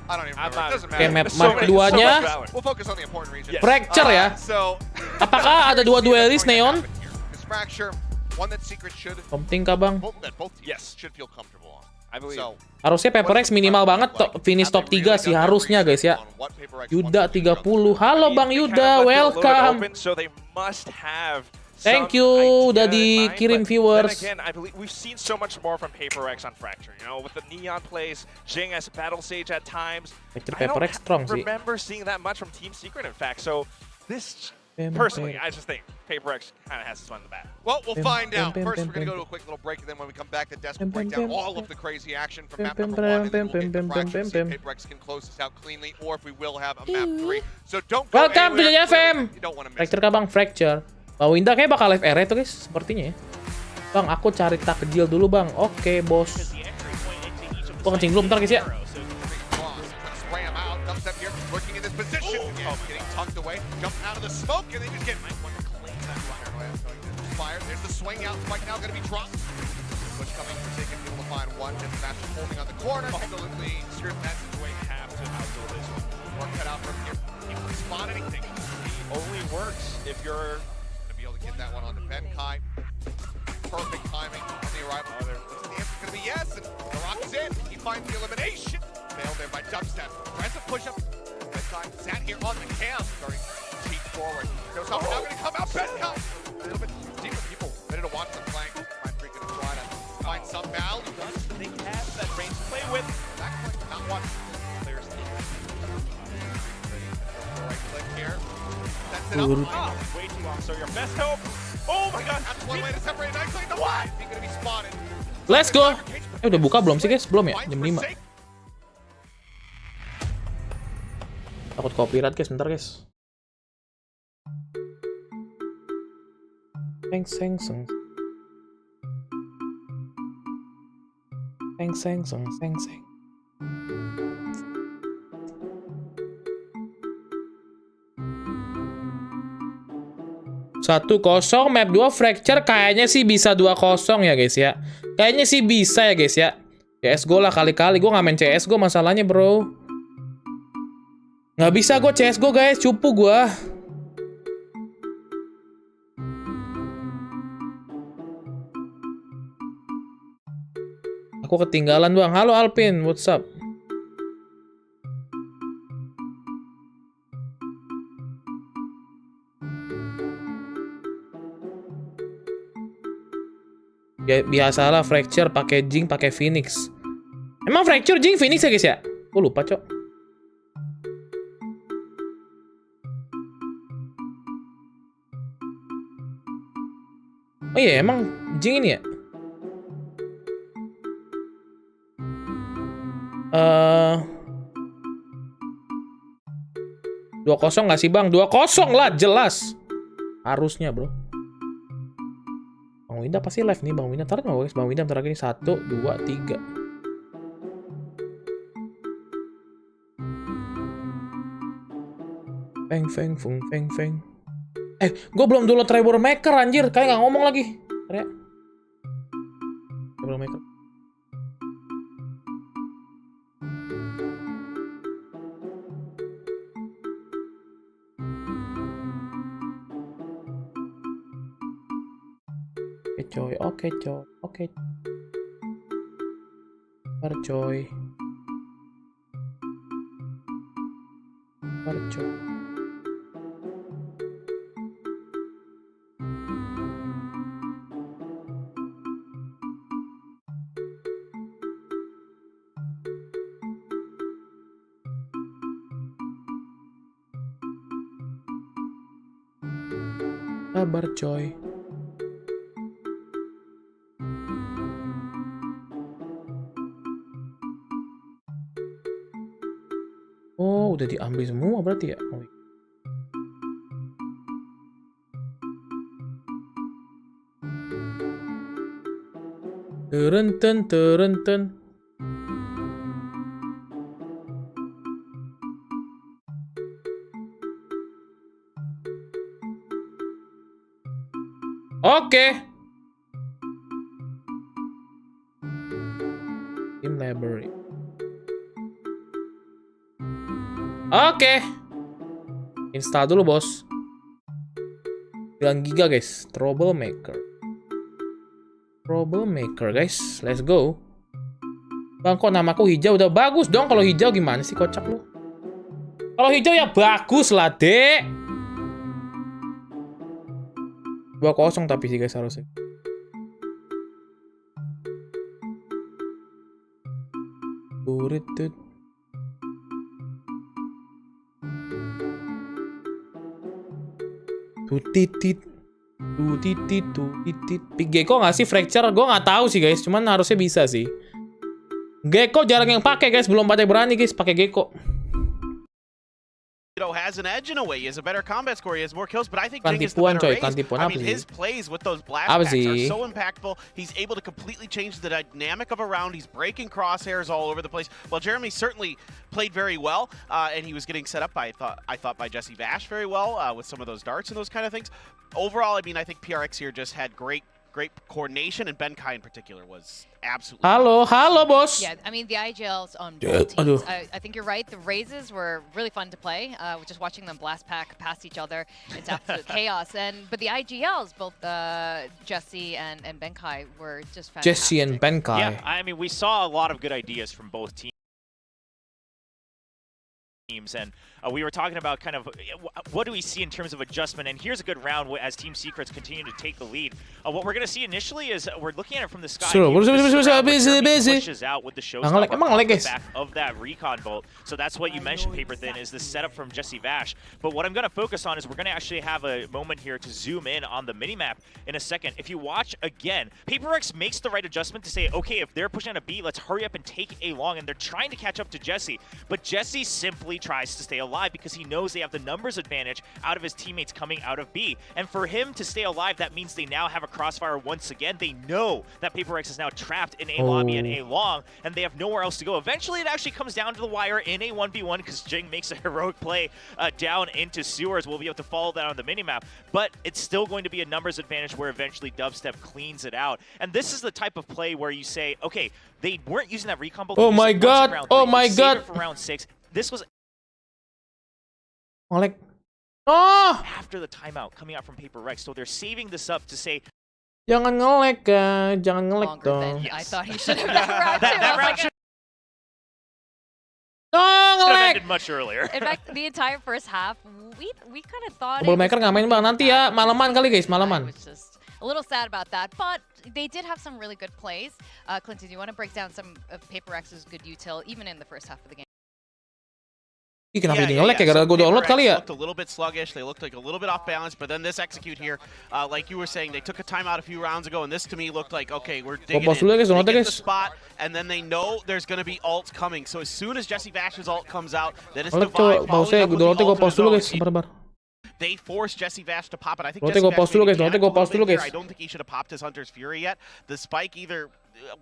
I don't even remember. It doesn't matter. Oke, map keduanya We'll focus on the important region. Fracture ya. Apakah ada dua duelist Neon? This fracture, one that Secret should Penting kah bang? both teams should feel comfortable on. I believe. So, Harusnya Paperrex minimal banget finish top 3 sih harusnya guys ya. Yuda 30. Halo Bang Yuda, welcome. So they must have Thank you udah dikirim viewers. Again, I believe we've seen so much more from Paperrex on Fracture. You know, with the neon plays, Jing as a battle stage at times. Paperrex strong sih. I don't remember seeing that much from Team Secret, in fact. So this, personally, I just think Paperrex kind of has this one in the back. Well, we'll find out. First, we're going to go to a quick little break, and then when we come back, the desk will break down all of the crazy action from map number 1, and then we'll get the Fracture, see if Paperrex can close this out cleanly, or if we will have a map 3. So don't go Welcome to anywhere. Djaja FM. You don't want to miss Fracture kah bang? Fracture. Bang Winda kayak bakal live area tuh guys, sepertinya ya. Bang, aku cari takjil dulu bang. Oke bos. Gua kencing dulu bentar guys ya. Only works if you're gonna be able to get that one onto Benkai. Perfect timing on the arrival. The answer's gonna be yes, and the rock is in. He finds the elimination. Failed there by Dubstep. Tries to push up. Benkai sat here on the cam, starting to cheat forward. Goes up, now gonna come out. Benkai. A little bit deeper people ready to watch the flank. Mind Freak gonna try to find some value. They have that range to play with. Back flank, not one. Players right click here. Sets it up. Oh, way too long. So your best hope. Oh my God. That's one way to separate nicely. The wide. He's gonna be spotted. Let's go. Udah buka belum sih guys? Belum ya? Jam 5. Takut copyright guys, bentar guys. Seng seng seng. Seng seng seng seng seng. Satu kosong, map 2 fracture kayaknya sih bisa 2-0 ya guys ya. Kayaknya sih bisa ya guys ya. CSGO lah kali-kali, gue gak main CSGO masalahnya bro. Nggak bisa gue CSGO guys, cupu gue. Aku ketinggalan bang. Halo Alpin, what's up? Biasalah fracture pakai Jing pakai Phoenix. Emang fracture Jing Phoenix ya guys ya? Gue lupa cok. Oh iya emang Jing ini ya? 2-0 nggak sih bang? 2-0 lah jelas. Harusnya bro. Bang Winda pasti live nih Bang Winda. Ntar nggak guys? Bang Winda ntar lagi 1, 2, 3. Feng feng feng feng feng. Gue belum download Trevor Maker anjir. Kayak nggak ngomong lagi. Ntar ya. Trevor Maker. Oke coy. Sabar coy. Oh, udah diambil semua berarti ya? Oh. Terenten. Oke. Team library. Oke. Install dulu, bos. 9 GB, guys. Troublemaker, guys. Let's go. Bang, kok namaku hijau? Udah bagus dong kalau hijau. Gimana sih, kocak lu? Kalau hijau ya bagus lah, Dek. 2-0 tapi sih, guys, harusnya. Turitut. Titit. Gecko nggak sih fracture? Gue nggak tahu sih guys, cuman harusnya bisa sih. Gecko jarang yang pakai guys, belum pada berani guys pakai Gecko. Has an edge in a way. He has a better combat score. He has more kills, but I think Jing is the better ace. I mean, his plays with those blast packs are so impactful. He's able to completely change the dynamic of a round. He's breaking crosshairs all over the place. Well, Jeremy certainly played very well, and he was getting set up by I thought by Jesse Vash very well with some of those darts and those kind of things. Overall, I mean, I think PRX here just had great coordination, and Benkai in particular was absolutely. Halo, bos. Yeah, I mean the IGLs on both teams. I think you're right. The raises were really fun to play. Just watching them blast pack past each other, it's absolute chaos. But the IGLs, both Jesse and Benkai, were just fantastic. Jesse and Benkai. Yeah, I mean we saw a lot of good ideas from both teams. teams, and we were talking about kind of what do we see in terms of adjustment, and here's a good round as Team Secrets continue to take the lead. What we're going to see initially is we're looking at it from the sky. Pushes out with the showstopper off the back of that recon bolt. So that's what you mentioned, Paper Thin, is the setup from Jesse Vash. But what I'm going to focus on is we're going to actually have a moment here to zoom in on the minimap in a second. If you watch again, Paperrex makes the right adjustment to say, okay, if they're pushing on a B, let's hurry up and take A long, and they're trying to catch up to Jesse. But Jesse simply tries to stay alive because he knows they have the numbers advantage out of his teammates coming out of B. And for him to stay alive, that means they now have a crossfire once again. They know that Paperrex is now trapped in A lobby and A long, and they have nowhere else to go. Eventually, it actually comes down to the wire in a 1v1 because Jing makes a heroic play down into sewers. We'll be able to follow that on the minimap, but it's still going to be a numbers advantage where eventually Dubstep cleans it out. And this is the type of play where you say, okay, they weren't using that recon bolt. Oh my god! Oh my god! For round 6, this was Olek. Oh! after the timeout coming out from Paperrex, so they're saving this up to say, Jangan ngelek, jangan ngelek Longer dong. than I thought he should have done round 2. that round should Oh, have ngelek! ended much earlier. In fact, the entire first half, we kind of thought. Troublemaker nggak main bang, nanti ya malaman kali guys, I malaman. was just a little sad about that, but they did have some really good plays. Clinton, do you want to break down some of Paperrex's good util, even in the first half of the game? Ih, kenapa ini ngelek ya? Gara-gara gue download kali ya? Looked a little bit sluggish. They looked like a little bit off balance, but then this execute here, like you were saying, they took a timeout a few rounds ago, and this to me looked like, okay, we're digging Pause dulu ya guys, in. They download ya get the guys. spot, and then they know there's going to be ults coming. So as soon as Jesse Vash's ult comes out, then it's Olek Divine coba pause ya, downloadnya gue pause dulu guys, sabar. They forced Jesse Vash to pop it. I think Downloadnya Jesse gue pause Vash dulu maybe guys, downloadnya panicked gue pause a dulu little bit guys. here. I don't think he should have popped his Hunter's Fury yet. The spike either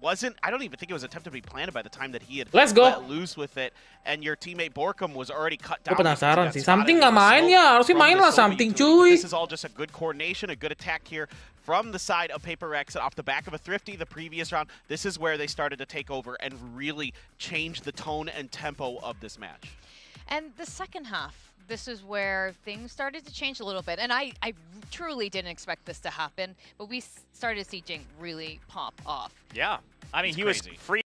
wasn't, I don't even think it was attempted to be planted by the time that he had Let's go. let loose with it, and your teammate Borkum was already cut down. Gue penasaran sih, because he got something spotted nggak main with the ya, smoke harusnya from main the lah ZOWIE something utility. cuy. This is all just a good coordination, a good attack here from the side of Paperrex off the back of a Thrifty the previous round. This is where they started to take over and really change the tone and tempo of this match. And the second half, this is where things started to change a little bit. And I truly didn't expect this to happen, but we started to see Jing really pop off. Yeah, I mean, It's he crazy. was free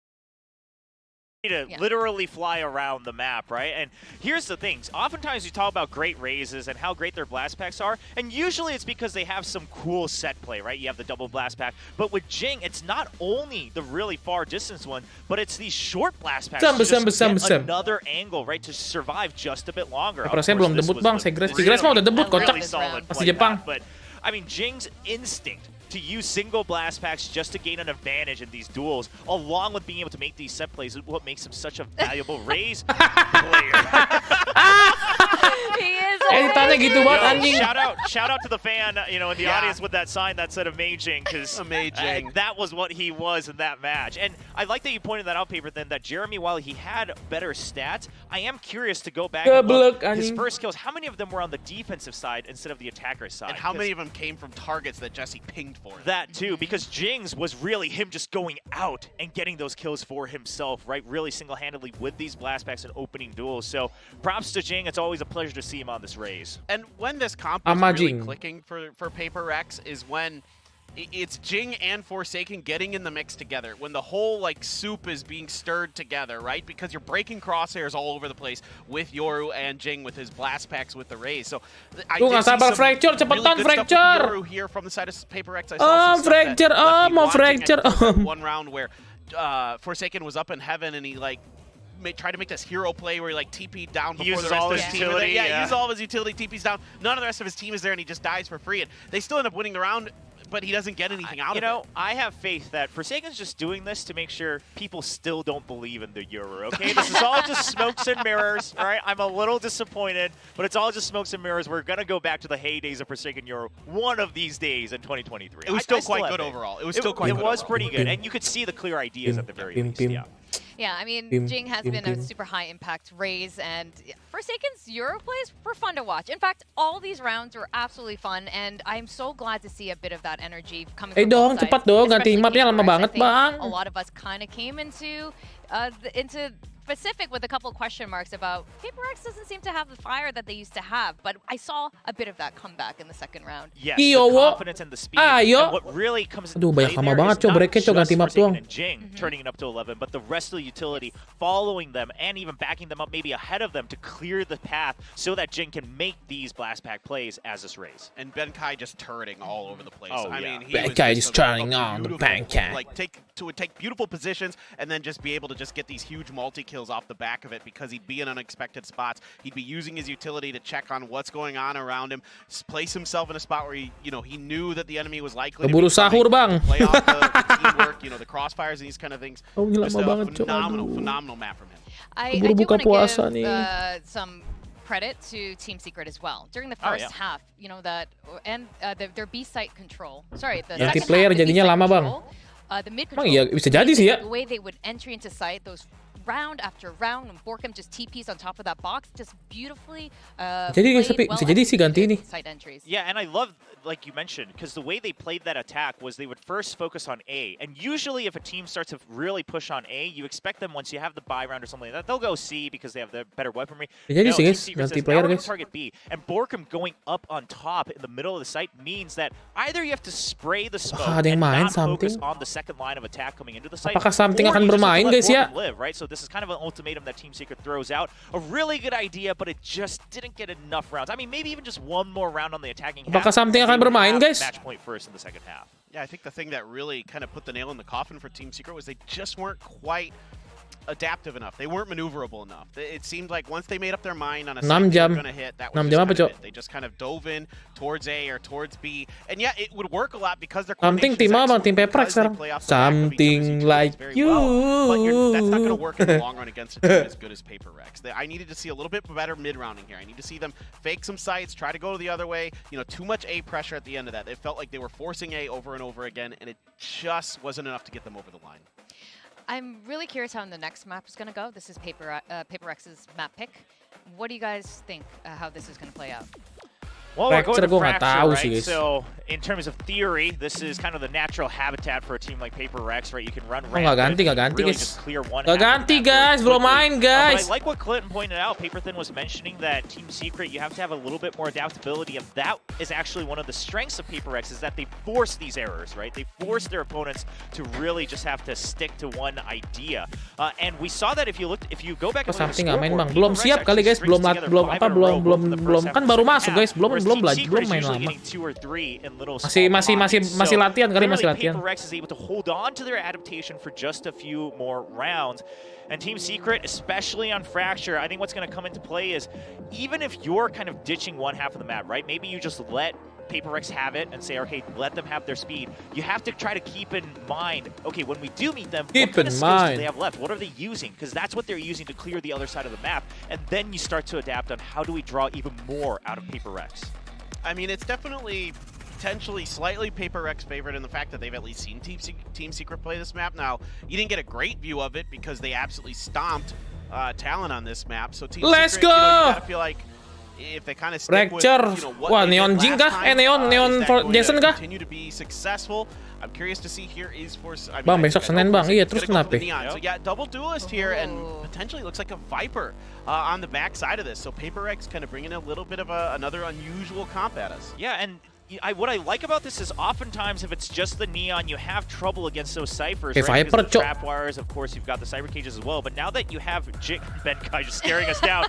to literally fly around the map, right? And here's the things. Oftentimes you talk about great raises and how great their blast packs are, and usually it's because they have some cool set play, right? You have the double blast pack, but with Jing, it's not only the really far distance one, but it's these short blast packs. Another angle, right, to survive just a bit longer. Saya belum debut bang, Tigres mah udah debut kocak. Pasti Jepang. But I mean, Jing's instinct to use single blast packs just to gain an advantage in these duels, along with being able to make these set plays, is what makes him such a valuable raise player. He is Tanya gitu banget anjing. Shout out to the fan, in the audience with that sign that said amazing, because that was what he was in that match. And I like that you pointed that out, Paper Thin, that Jeremy, while he had better stats, I am curious to go back and look his first kills. How many of them were on the defensive side instead of the attacker's side? And how many of them came from targets that Jesse pinged for him? That too, because Jing's was really him just going out and getting those kills for himself, right? Really single-handedly with these blast packs and opening duels. So props to Jing. It's always a pleasure to see him on this raise. And when this comp is really clicking for Paperrex is when it's Jing and Forsaken getting in the mix together, when the whole soup is being stirred together, right? Because you're breaking crosshairs all over the place with Yoru and Jing with his blast packs with the raise. So I did see some fracture, really cepetan good fracture. stuff with Yoru here from the side of Paperrex. I saw some fracture, stuff that left me mau watching. fracture. I think one round where Forsaken was up in heaven and he tried to make this hero play where he TP'd down before the rest of his team. Utility, he used all of his utility, TP's down. None of the rest of his team is there, and he just dies for free. And they still end up winning the round, but he doesn't get anything out of it. I have faith that Forsaken's just doing this to make sure people still don't believe in the Yoru, okay? This is all just smokes and mirrors, all right? I'm a little disappointed, but it's all just smokes and mirrors. We're going to go back to the heydays of Forsaken Yoru one of these days in 2023. It was still quite good overall. It was still quite good. It was pretty good, and you could see the clear ideas at the very least, yeah. Yeah, I mean, Jing has been a super high impact raise, and Forsaken's Euro plays were fun to watch. In fact, all these rounds were absolutely fun, and I'm so glad to see a bit of that energy coming from both sides, cepat dong, ganti mapnya lama banget, Bang. A lot of us kind of came into specific with a couple question marks about PaperX doesn't seem to have the fire that they used to have, but I saw a bit of that comeback in the second round. Yes, the confidence and the speed. And what really comes into play there is not just Forsaken and Jing turning it up to 11, but the rest of the utility following them and even backing them up maybe ahead of them to clear the path so that Jing can make these blast pack plays as this race. And Benkai just turreting all over the place. Oh, I mean, he Benkai was just turning on the Benkai. Like take beautiful positions and then just be able to just get these huge multi-kills off the back of it because he'd be in unexpected spots. He'd be using his utility to check on what's going on around him, place himself in a spot where he knew that the enemy was likely to Keburu sahur, Bang. play off the teamwork, the crossfires and these kind of things. Just a phenomenal map from him. I do want to give some credit to Team Secret as well. During the first half, their B site control. Sorry, the multiplayer jadinya lama, Bang. The mid control. Iya, bisa jadi sih ya. The way they would entry into site, those round after round, and Borkum just TPs on top of that box, just beautifully. Jadi guys, tapi bisa jadi sih ganti ini. Yeah, and I love, like you mentioned, because the way they played that attack was they would first focus on A, and usually if a team starts to really push on A, you expect them once you have the buy round or something like that, they'll go C because they have the better weaponry. Jadi sih guys, ganti player guys. Target B, and Borkum going up on top in the middle of the site means that either you have to spray the smoke and not focus on the second line of attack coming into the site. Apakah something akan bermain guys ya? Live, right? So this is kind of an ultimatum that Team Secret throws out. A really good idea, but it just didn't get enough rounds. I mean, maybe even just one more round on the attacking half. Apakah something akan bermain guys? Match point first in the second half. Yeah, I think the thing that really kind of put the nail in the coffin for Team Secret was they just weren't quite adaptive enough. They weren't maneuverable enough. It seemed like once they made up their mind on a site they were going to hit, that was just kind of it. They just kind of dove in towards A or towards B. And yeah, it would work a lot because they're something team Bang, team Paperrex sekarang. Something like you. But that's not going to work in the long run against a team as good as Paperrex. I needed to see a little bit better mid-rounding here. I need to see them fake some sites, try to go the other way. Too much A pressure at the end of that. It felt like they were forcing A over and over again, and it just wasn't enough to get them over the line. I'm really curious how the next map is going to go. This is Paperrex's map pick. What do you guys think how this is going to play out? Well, we're going to Fracture, right? So, in terms of theory, this is kind of the natural habitat for a team like Paperrex, right? You can run rampant, really just clear one half ganti guys, belum main guys. But I like what Clinton pointed out. Paperthin was mentioning that Team Secret, you have to have a little bit more adaptability, and that is actually one of the strengths of Paperrex, is that they force these errors, right? They force their opponents to really just have to stick to one idea. And we saw that if you go back and look at the scoreboard, belum siap kali guys, belum kan baru masuk guys, belum main lama. Masih latihan kali, masih latihan. Paperrex is able to hold on to their adaptation for just a few more rounds. And Team Secret, especially on Fracture, I think what's going to come into play is even if you're kind of ditching one half of the map, right? Maybe you just let Paperrex have it and say, okay, let them have their speed. You have to try to keep in mind, okay, when we do meet them, what kind of skills do they have left? What are they using? Because that's what they're using to clear the other side of the map. And then you start to adapt on how do we draw even more out of Paperrex. I mean, it's definitely potentially slightly Paperrex favored in the fact that they've at least seen Team Secret play this map. Now, you didn't get a great view of it because they absolutely stomped Talon on this map. So Team Let's Secret, go! You gotta feel like if they kind of stick with what wah, they Neon did Jing last kah? time, Neon for Jason kah? Continue to be successful. I'm curious to see here is for Bang, besok Senin Bang. Iya, terus kenapa? So yeah, double duelist here and potentially looks like a Viper on the back side of this. So Paperrex kind of bringing a little bit of another unusual comp at us. Yeah, and what I like about this is oftentimes if it's just the Neon, you have trouble against those ciphers, right? Because of the trap wires, of course, you've got the cyber cages as well. But now that you have Benkai just staring us down,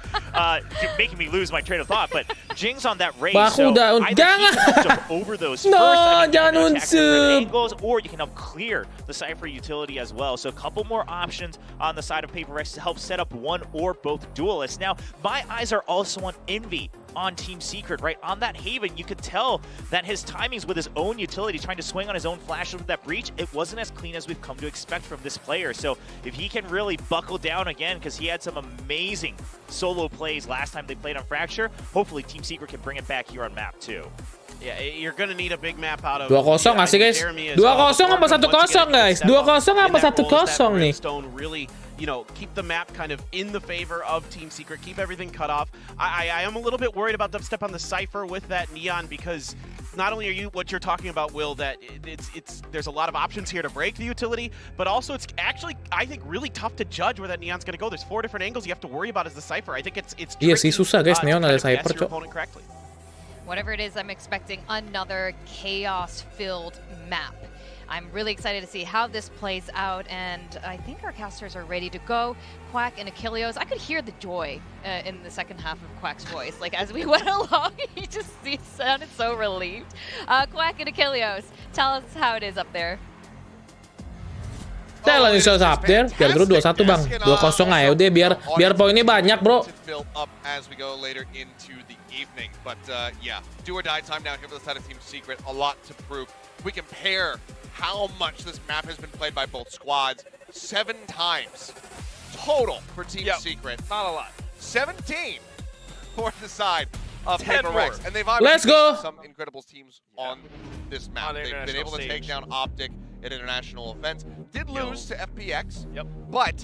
making me lose my train of thought. But Jing's on that race, so either he can jump over those first, angles, or you can help clear the cipher utility as well. So a couple more options on the side of Paperrex to help set up one or both duelists. Now, my eyes are also on Envy on Team Secret, right? On that Haven, you could tell that his timings with his own utility, trying to swing on his own flashes with that breach, it wasn't as clean as we've come to expect from this player. So if he can really buckle down again, because he had some amazing solo plays last time they played on Fracture, hopefully Team Secret can bring it back here on map 2. Yeah, you're gonna need a big map out of 2-0 nggak sih guys? 2-0 apa 1-0 guys? 2-0 apa 1-0 nih? Really you know, keep the map kind of in the favor of Team Secret, keep everything cut off. I am a little bit worried about dubstep on the Cypher with that Neon, because not only are you what you're talking about, Will, that there's a lot of options here to break the utility, but also it's actually, I think, really tough to judge where that Neon's going to go. There's 4 different angles you have to worry about as the Cypher. I think it's Iya sih, susah guys, Neon ada guess Cypher, your Cok. opponent correctly. Whatever it is, I'm expecting another chaos-filled map. I'm really excited to see how this plays out, and I think our casters are ready to go. Quack and Achilleos, I could hear the joy in the second half of Quack's voice. Like, as we went along, he sounded so relieved. Quack and Achilleos, tell us how it is up there. Saya lagi shows up there, biar dulu 2-1 bang, 2-0 aja udah, biar poinnya banyak bro. As we go later into the evening, but yeah, do or die time now here for the side of Team Secret. A lot to prove. We compare how much this map has been played by both squads. 7 times total for Team Secret. Not a lot. 17 for the side of 10 Paperrex, more. and they've obviously Let's go. some incredible teams on this map. They've been able to take down Optic at international events. Did lose to FPX, but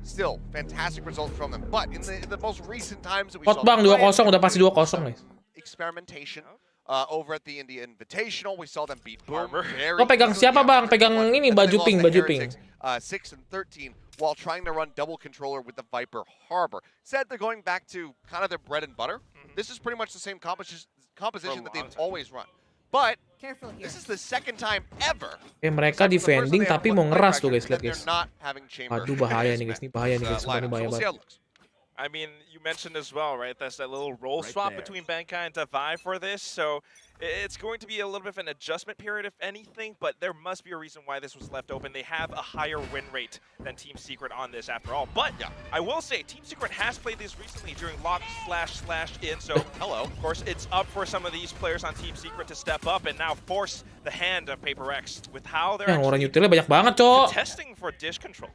still fantastic results from them. But in the most recent times that we Hot saw, bang 2-0, udah pasti 2-0 guys. experimentation over at the India Invitational, we saw them beat Boom. Lo pegang siapa bang? Pegang ini baju pink, baju pink. 6 and 13 while trying to run double controller with the Viper Harbor. Said they're going back to kind of their bread and butter. This is pretty much the same composition that they've always run. But this is the second time ever. Mereka defending tapi mau ngeras tuh guys, lihat guys. Aduh bahaya nih guys, bahaya bahaya banget. I mean, you mentioned as well, right? That's that little roll swap between Bankai and Davai for this. So it's going to be a little bit of an adjustment period, if anything, but there must be a reason why this was left open. They have a higher win rate than Team Secret on this after all. But I will say, Team Secret has played this recently during lock//in. So of course, it's up for some of these players on Team Secret to step up and now force the hand of Paperrex with how they're Yang orang utilnya banyak banget, Cok. testing for dish control.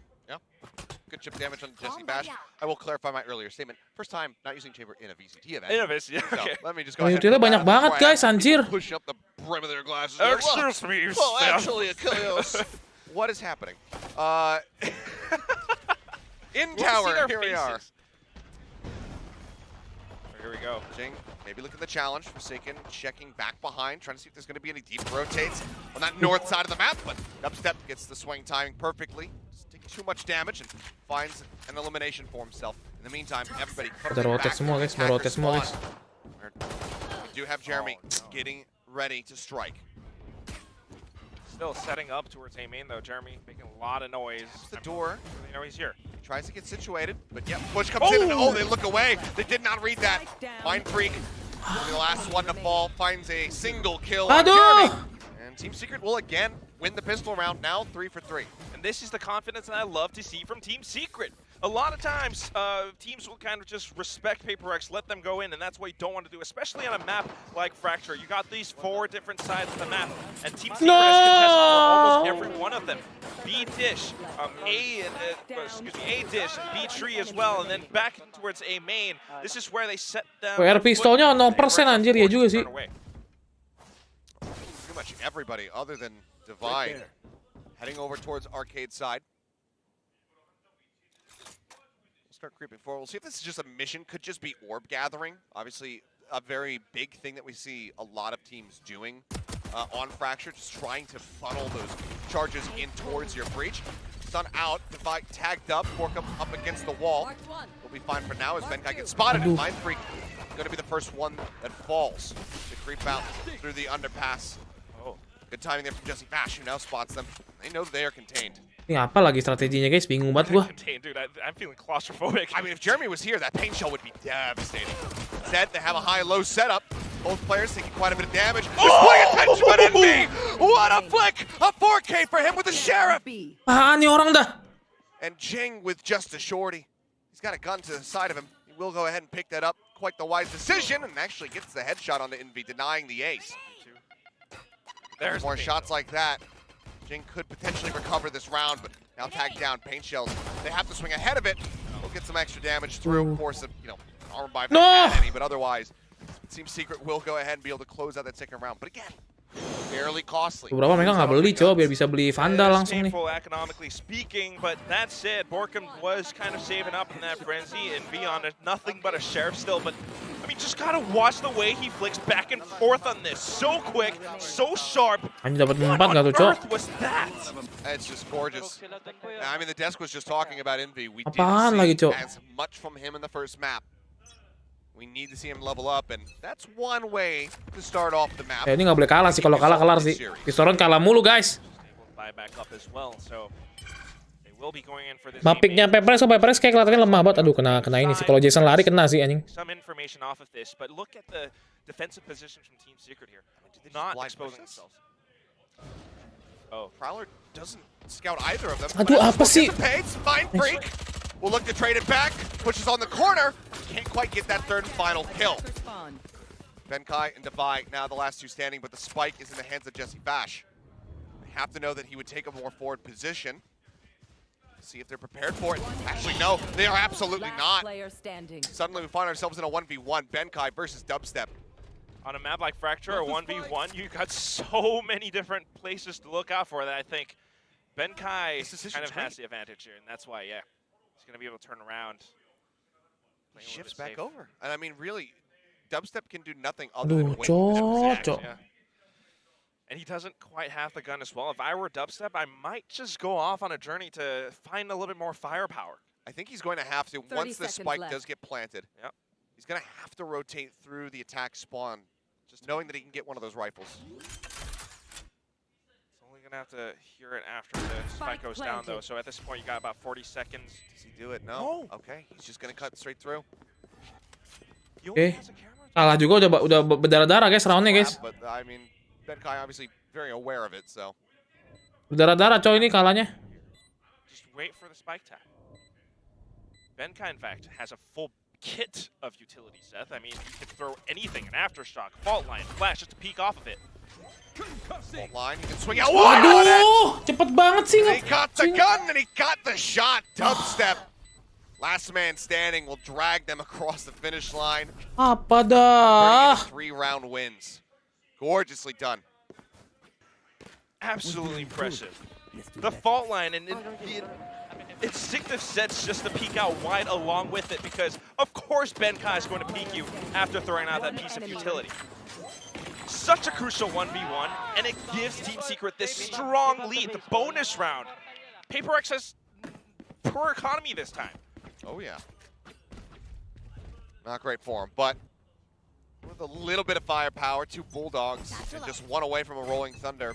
Good chip damage on Jesse Bash. I will clarify my earlier statement. First time not using chamber in a VCT event. In a VCT, okay. So, let me just go ahead. Utilnya banyak banget guys, anjir. Push up the brim of their glasses. Excuse me, well, actually, Achilleos. What is happening? In tower, here we are. Here we go. Jing, maybe look at the challenge. Forsaken checking back behind, trying to see if there's going to be any deep rotates on that north side of the map, but Dubstep gets the swing timing perfectly. Taking too much damage and finds an elimination for himself. In the meantime, everybody Udah rotate semua guys, udah rotate semua guys. We do have Jeremy getting ready to strike. Still setting up towards A main though. Jeremy making a lot of noise. The door. You know he's here. Tries to get situated, but yeah, push comes in and they look away. They did not read that. Mind Freak, the last one to fall, finds a single kill on Jeremy. And Team Secret will again win the pistol round, now 3 for 3. And this is the confidence that I love to see from Team Secret. A lot of times, teams will kind of just respect Paperrex, let them go in, and that's what you don't want to do, especially on a map like Fracture. You got these 4 different sides of the map, and Team Secret has contested for almost every one of them. B Dish, A Dish, and B Tree as well, and then back towards A main. This is where they set them. Air pistolnya 0% anjir ya juga sih. Pretty much everybody other than Divide heading over towards arcade side. Start creeping forward. We'll see if this is just a mission, could just be orb gathering. Obviously, a very big thing that we see a lot of teams doing on Fracture, just trying to funnel those charges in towards your breach. Stun out, Divide tagged up, Fork up against the wall. We'll be fine for now as Benkai gets spotted, and Mind Freak going to be the first one that falls to creep out through the underpass. Good timing there from Jesse Bash, who now spots them. They know they are contained. Ini apa lagi strateginya guys? Bingung banget gua. Dude, I'm feeling claustrophobic. I mean, if Jeremy was here, that pain shell would be devastating. Instead, they have a high-low setup. Both players taking quite a bit of damage. What a flick! A 4K for him with the Sheriff! Apaan nih orang dah? And Jing with just a shorty. He's got a gun to the side of him. He will go ahead and pick that up. Quite the wise decision, and actually gets the headshot on the Envy, denying the ace. There's more shots like that. Jing could potentially recover this round, but now tagged down. Paint shells. They have to swing ahead of it. We'll get some extra damage through. Of course, armor by any, but otherwise, Team Secret will go ahead and be able to close out that second round. But again, fairly costly. Beberapa mereka nggak beli, coba biar bisa beli Vandal langsung nih. Painful economically speaking, but that said, Borkum was kind of saving up in that frenzy, and beyond it, nothing but a sheriff still. But I mean, just gotta watch the way he flicks back and forth on this. So quick, so sharp. Hanya dapat 4 What nggak on tuh, Cok? earth was that? It's just gorgeous. I mean, the desk was just talking about Envy. We Apaan didn't lagi, see Cok? as much from him in the first map. We need to see him level up, and that's one way to start off the map. Ya ini nggak boleh kalah sih, kalau kalah kelar sih. Pistoron kalah mulu guys. Buy back up as well, so they will be going in for this. Bapiknya Paperrex kayak kelihatannya lemah banget. Aduh, kena ini sih. Kalau Jason lari kena sih anjing. Some information off of this, but look at the defensive positions from Team Secret here. Did they just Not blind exposing push us? themselves. Oh, Prowler doesn't scout either of them. Aduh, apa sih? Mind Freak will look to trade it back. Pushes on the corner. Can't quite get that third and final kill. Benkai and Devi now the last two standing, but the spike is in the hands of Jesse Bash. They have to know that he would take a more forward position. See if they're prepared for it. Actually, no, they are absolutely not. Suddenly we find ourselves in a 1v1. Benkai versus Dubstep. on a map like Fracture or 1v1, you got so many different places to look out for that I think Benkai kind of has the advantage here, and that's why, yeah, he's going to be able to turn around. He shifts back over. And I mean, really, Dubstep can do nothing other than win. Yeah. And he doesn't quite have the gun as well. If I were Dubstep, I might just go off on a journey to find a little bit more firepower. I think he's going to have to, once the spike does get planted, he's going to have to rotate through the attack spawn, just knowing that he can get one of those rifles. Only going to have to hear it after the spike goes down, though. So at this point, you got about 40 seconds. Does he do it? No. Okay, he's just going to cut straight through. Oke, kalah juga udah berdarah-darah guys roundnya guys. But I mean, Benkai obviously very aware of it, so. Berdarah-darah coy ini kalahnya. Just wait for the spike tag. Benkai, in fact, has a full kit of utility, Seth. I mean, you can throw anything, an aftershock, fault line, flash, just to peek off of it. Fault line, he can swing out. Waduh, cepet banget sih. He got the gun and he got the shot. Dubstep. Last man standing will drag them across the finish line. Apa dah? 3-round wins. Gorgeously done. Absolutely impressive. The fault line, and instinctive sets just to peek out wide along with it, because of course Benkai is going to peek you after throwing out that piece of utility. Such a crucial 1v1, and it gives Team Secret this strong lead, the bonus round. Paperrex has poor economy this time. Oh yeah. Not great for him, but with a little bit of firepower, 2 Bulldogs, and just 1 away from a Rolling Thunder.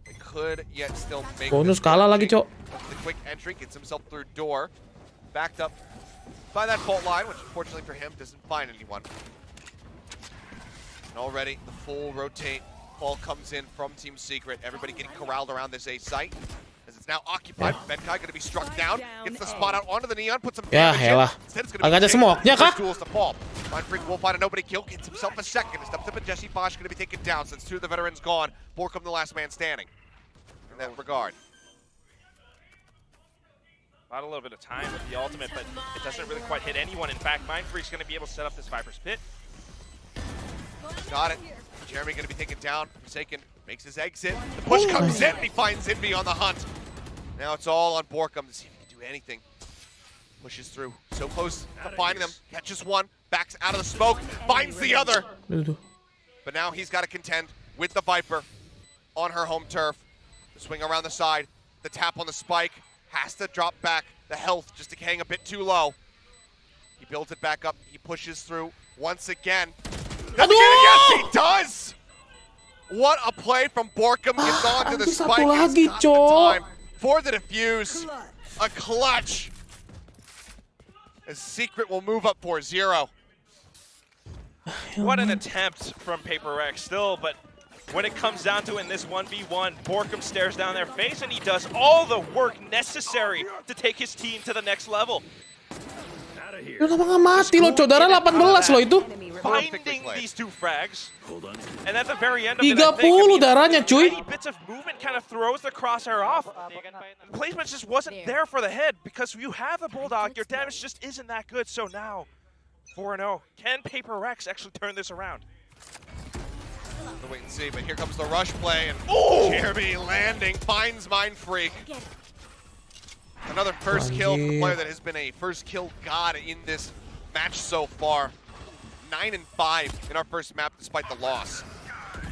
They could yet still make bonus kalah lagi, Cok. The quick entry gets himself through door, backed up by that fault line, which unfortunately for him doesn't find anyone. And already the full rotate ball comes in from Team Secret. Everybody getting corralled around this A site. As it's now occupied, Benkai going to be struck down, gets the spot out onto the Neon, puts some damage in. Instead it's going to be smoke-nya kah? tools to fall. Mind Freak will find a nobody kill, gets himself a second. As Dubstep and Jesse Bosch going to be taken down since 2 of the veterans gone. Borkum the last man standing in that regard. About a little bit of time with the ultimate, but it doesn't really quite hit anyone. In fact, Mind Freak's going to be able to set up this Viper's Pit. Got it. Jeremy going to be taken down. Forsaken makes his exit. The push comes in, and he finds Envy on the hunt. Now it's all on Borkum to see if he can do anything. Pushes through. So close to finding them. Catches one. Backs out of the smoke. Finds the other. But now he's got to contend with the Viper on her home turf. The swing around the side. The tap on the spike. Has to drop back. The health just decaying a bit too low. He builds it back up. He pushes through once again. Yes, he does! What a play from Borkum. Gets on to the spike. He's got the time for the defuse. A clutch. As Secret will move up 4-0. What an attempt from Paperrex still, but when it comes down to it in this 1v1, Borkum stares down their face and he does all the work necessary to take his team to the next level. Udah nggak mati loh, Cok. Darah 18 loh itu. Finding these 2 frags, and at the very end of it, I 30 think, darahnya, cuy. any bits of movement kind of throws the crosshair off. The placement just wasn't there for the head, because you have the Bulldog, your damage just isn't that good. So now, 4-0. Can Paperrex actually turn this around? We'll wait and see, but here comes the rush play, and Jeremy landing, finds Mind Freak. Another first kill for the player that has been a first kill god in this match so far. 9 and 5 in our first map despite the loss.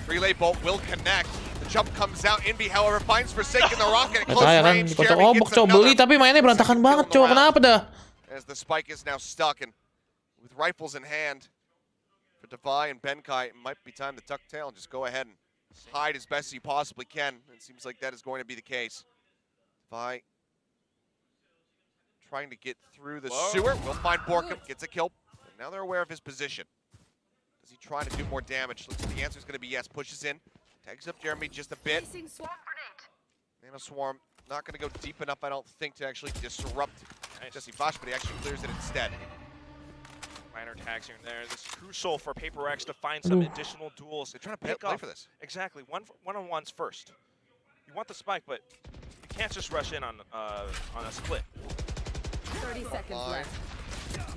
Relay bolt will connect. The jump comes out. Envy, however, finds Forsaken the rocket at close range. Jeremy gets beli tapi mainnya berantakan banget, cowok. Kenapa dah? As the spike is now stuck, and with rifles in hand, for Defy and Benkai, it might be time to tuck tail and just go ahead and hide as best as you possibly can. It seems like that is going to be the case. Defy trying to get through the sewer. We'll find Borkum, gets a kill. And now they're aware of his position. Does he try to do more damage? Looks like the answer is going to be yes. Pushes in, tags up Jeremy just a bit. Nano Swarm not going to go deep enough, I don't think, to actually disrupt Jesse Fosh, but he actually clears it instead. Minor tags here and there. This is crucial for Paperrex to find some additional duels. They're trying to play for this. Exactly. One-on-ones first. You want the spike, but you can't just rush in on a split. 30 seconds left.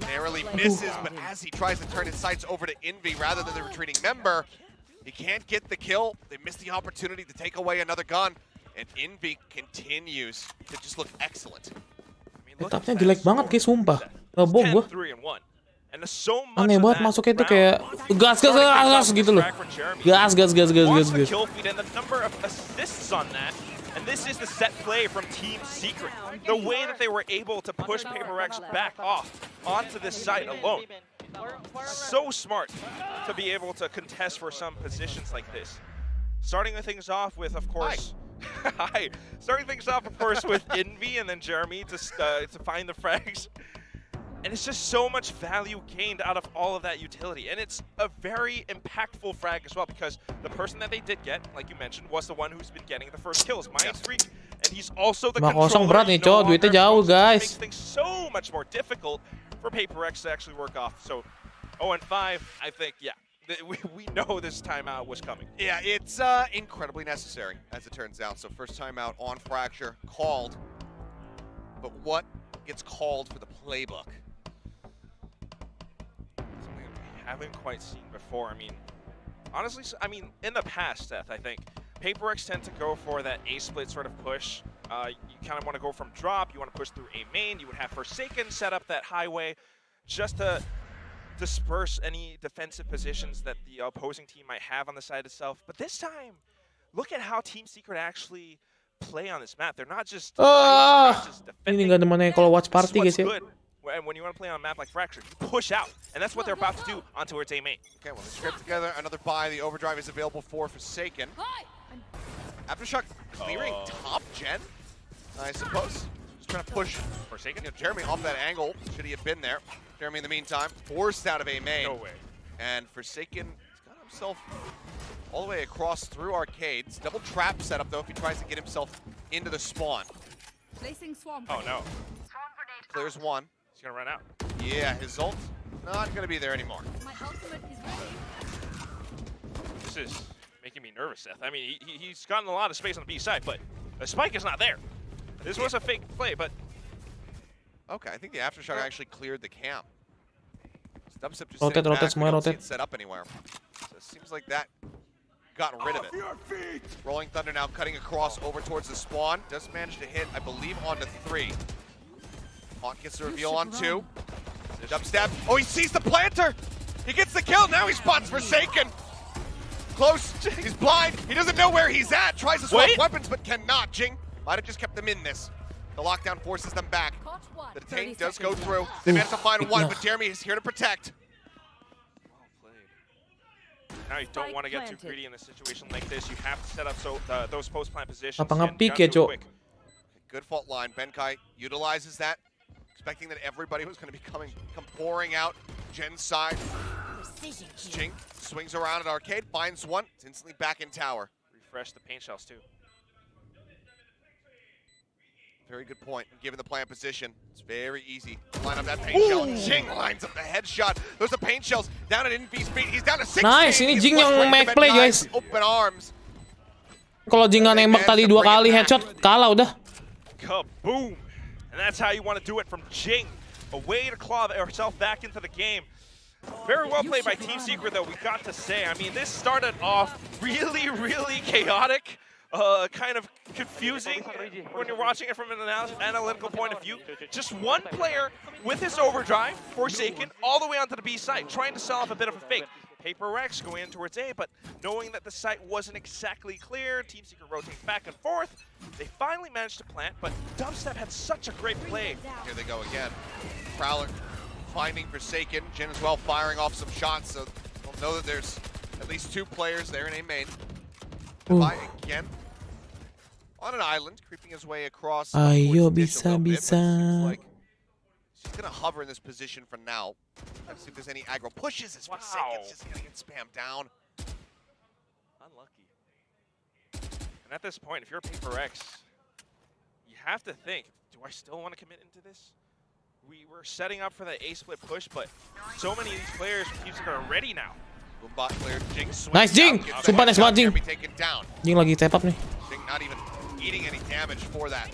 Narrowly misses, but as he tries to turn his sights over to Envy rather than the retreating member, he can't get the kill. They missed the opportunity to take away another gun, and Envy continues to just look excellent. Etapnya jelek banget guys, sumpah. Ngebom gua. Aneh banget masuknya itu kayak gas gitu loh. Gas. And this is the set play from Team Secret. The way that they were able to push Paperrex back off onto this site alone. So smart to be able to contest for some positions like this. Starting things off with, of course, Starting things off, of course, with Envy and then Jeremy to find the frags. And it's just so much value gained out of all of that utility. And it's a very impactful frag as well, because the person that they did get, like you mentioned, was the one who's been getting the first kills, Mind Freak. And he's also the controller. Berat nih, cowok. Duitnya jauh, guys. Makes things so much more difficult for Paperrex to actually work off. So 0-5, I think, yeah. We know this timeout was coming. Yeah, it's incredibly necessary, as it turns out. So first timeout on Fracture, called. But what gets called for the playbook? Something we haven't quite seen before. I mean, honestly, in the past, Seth, I think, Paperrex tend to go for that A-split sort of push. You kind of want to go from drop, you want to push through A main, you would have Forsaken set up that highway just to disperse any defensive positions that the opposing team might have on the side itself. But this time, look at how Team Secret actually play on this map. They're not just ini nggak ada mana kalau watch party guys ya. And when you want to play on a map like Fracture, you push out, and that's what they're about to do onto its A main. Okay, well, they scrape together another buy. The overdrive is available for Forsaken. Aftershock clearing top gen, I suppose. Just trying to push Forsaken. You know, Jeremy off that angle. Should he have been there? Jeremy, in the meantime, forced out of A main. No way. And Forsaken has got himself all the way across through arcades. Double trap setup, though, if he tries to get himself into the spawn. Oh, no. Clears one. He's going to run out. Yeah, his ult not going to be there anymore. This is making me nervous, Seth. I mean, he's gotten a lot of space on the B side, but the spike is not there. This was a fake play, but... Okay, I think the Aftershock actually cleared the camp. Dubstep just rotate back. We semuanya don't see rotate. it set up anywhere. So it seems like that got rid of it. Rolling Thunder now cutting across over towards the spawn. Does manage to hit, I believe, onto 3. Haunt gets the reveal on 2. Dubstep. Oh, he sees the planter! He gets the kill, now he spots Forsaken! Close, he's blind, he doesn't know where he's at. Tries to swap weapons, but cannot. Jing might have just kept them in this. The lockdown forces them back. The detain does go through. They managed to find one, but Jeremy is here to protect. Well played. Now you don't want to get too greedy in a situation like this. You have to set up those post-plant positions. Apa nge-pick ya, Cok? Good fault line. Benkai utilizes that, expecting that everybody was going to be come pouring out. Jen's side. Jing swings around at arcade, finds one. It's instantly back in tower. Refresh the paint shells too. Very good point. Given the plant position, it's very easy to line up that paint shell. Jing lines up the headshot. Those are paint shells down at Envy's feet. He's down to 16. Nice, ini Jing yang make play guys. Open arms. Kalau Jing nggak nembak tadi 2 kali headshot, kalah udah. Kaboom! And that's how you want to do it from Jing. A way to claw herself back into the game. Very well played by Team Secret, though, we got to say. I mean, this started off really, really chaotic, kind of confusing when you're watching it from an analytical point of view. Just one player with his overdrive, Forsaken, all the way onto the B site, trying to sell off a bit of a fake. Paperrex going in towards A, but knowing that the site wasn't exactly clear, Team Secret rotating back and forth. They finally managed to plant, but Dubstep had such a great play. Here they go again. Prowler finding Forsaken. Jin as well firing off some shots, so they'll know that there's at least 2 players there in A main. Devi again on an island, creeping his way across. Ayo, bisa. Like he's gonna hover in this position for now. Let's see if there's any aggro pushes. As Forsaken's just gonna get spammed down. Unlucky. And at this point, if you're Paperrex, you have to think, do I still want to commit into this? We were setting up for the A-split push, but so many of these players from Team Secret are ready now. Boombot cleared. Jing Nice, Jing! Sumpah nice banget, Jing. Jing lagi step up nih. Jing not even eating any damage for that.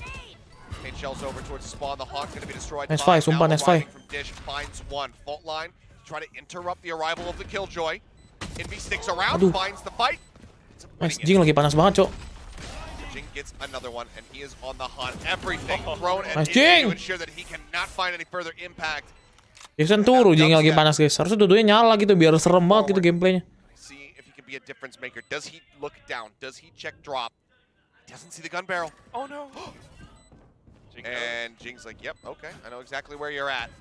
Paint shells over towards the spawn. The Hawk gonna be destroyed. Nice fight, Sumpah, nice fight. From Dish finds one. Fault line to try to interrupt the arrival of the Killjoy. Envy sticks around, finds the fight. Nice, Jing lagi panas banget, Cok. Jing gets another one, and he is on the hunt. Everything thrown at Nice, Envy Jing. to ensure that he cannot find any further impact. Jason turu, Jing lagi panas, guys. Harusnya dua-duanya nyala gitu biar serem banget gitu gameplaynya. See if he can be a difference maker. Does he look down? Does he check drop? Doesn't see the gun barrel. Oh no! And Jing's like, yep, okay, I know exactly where you're at.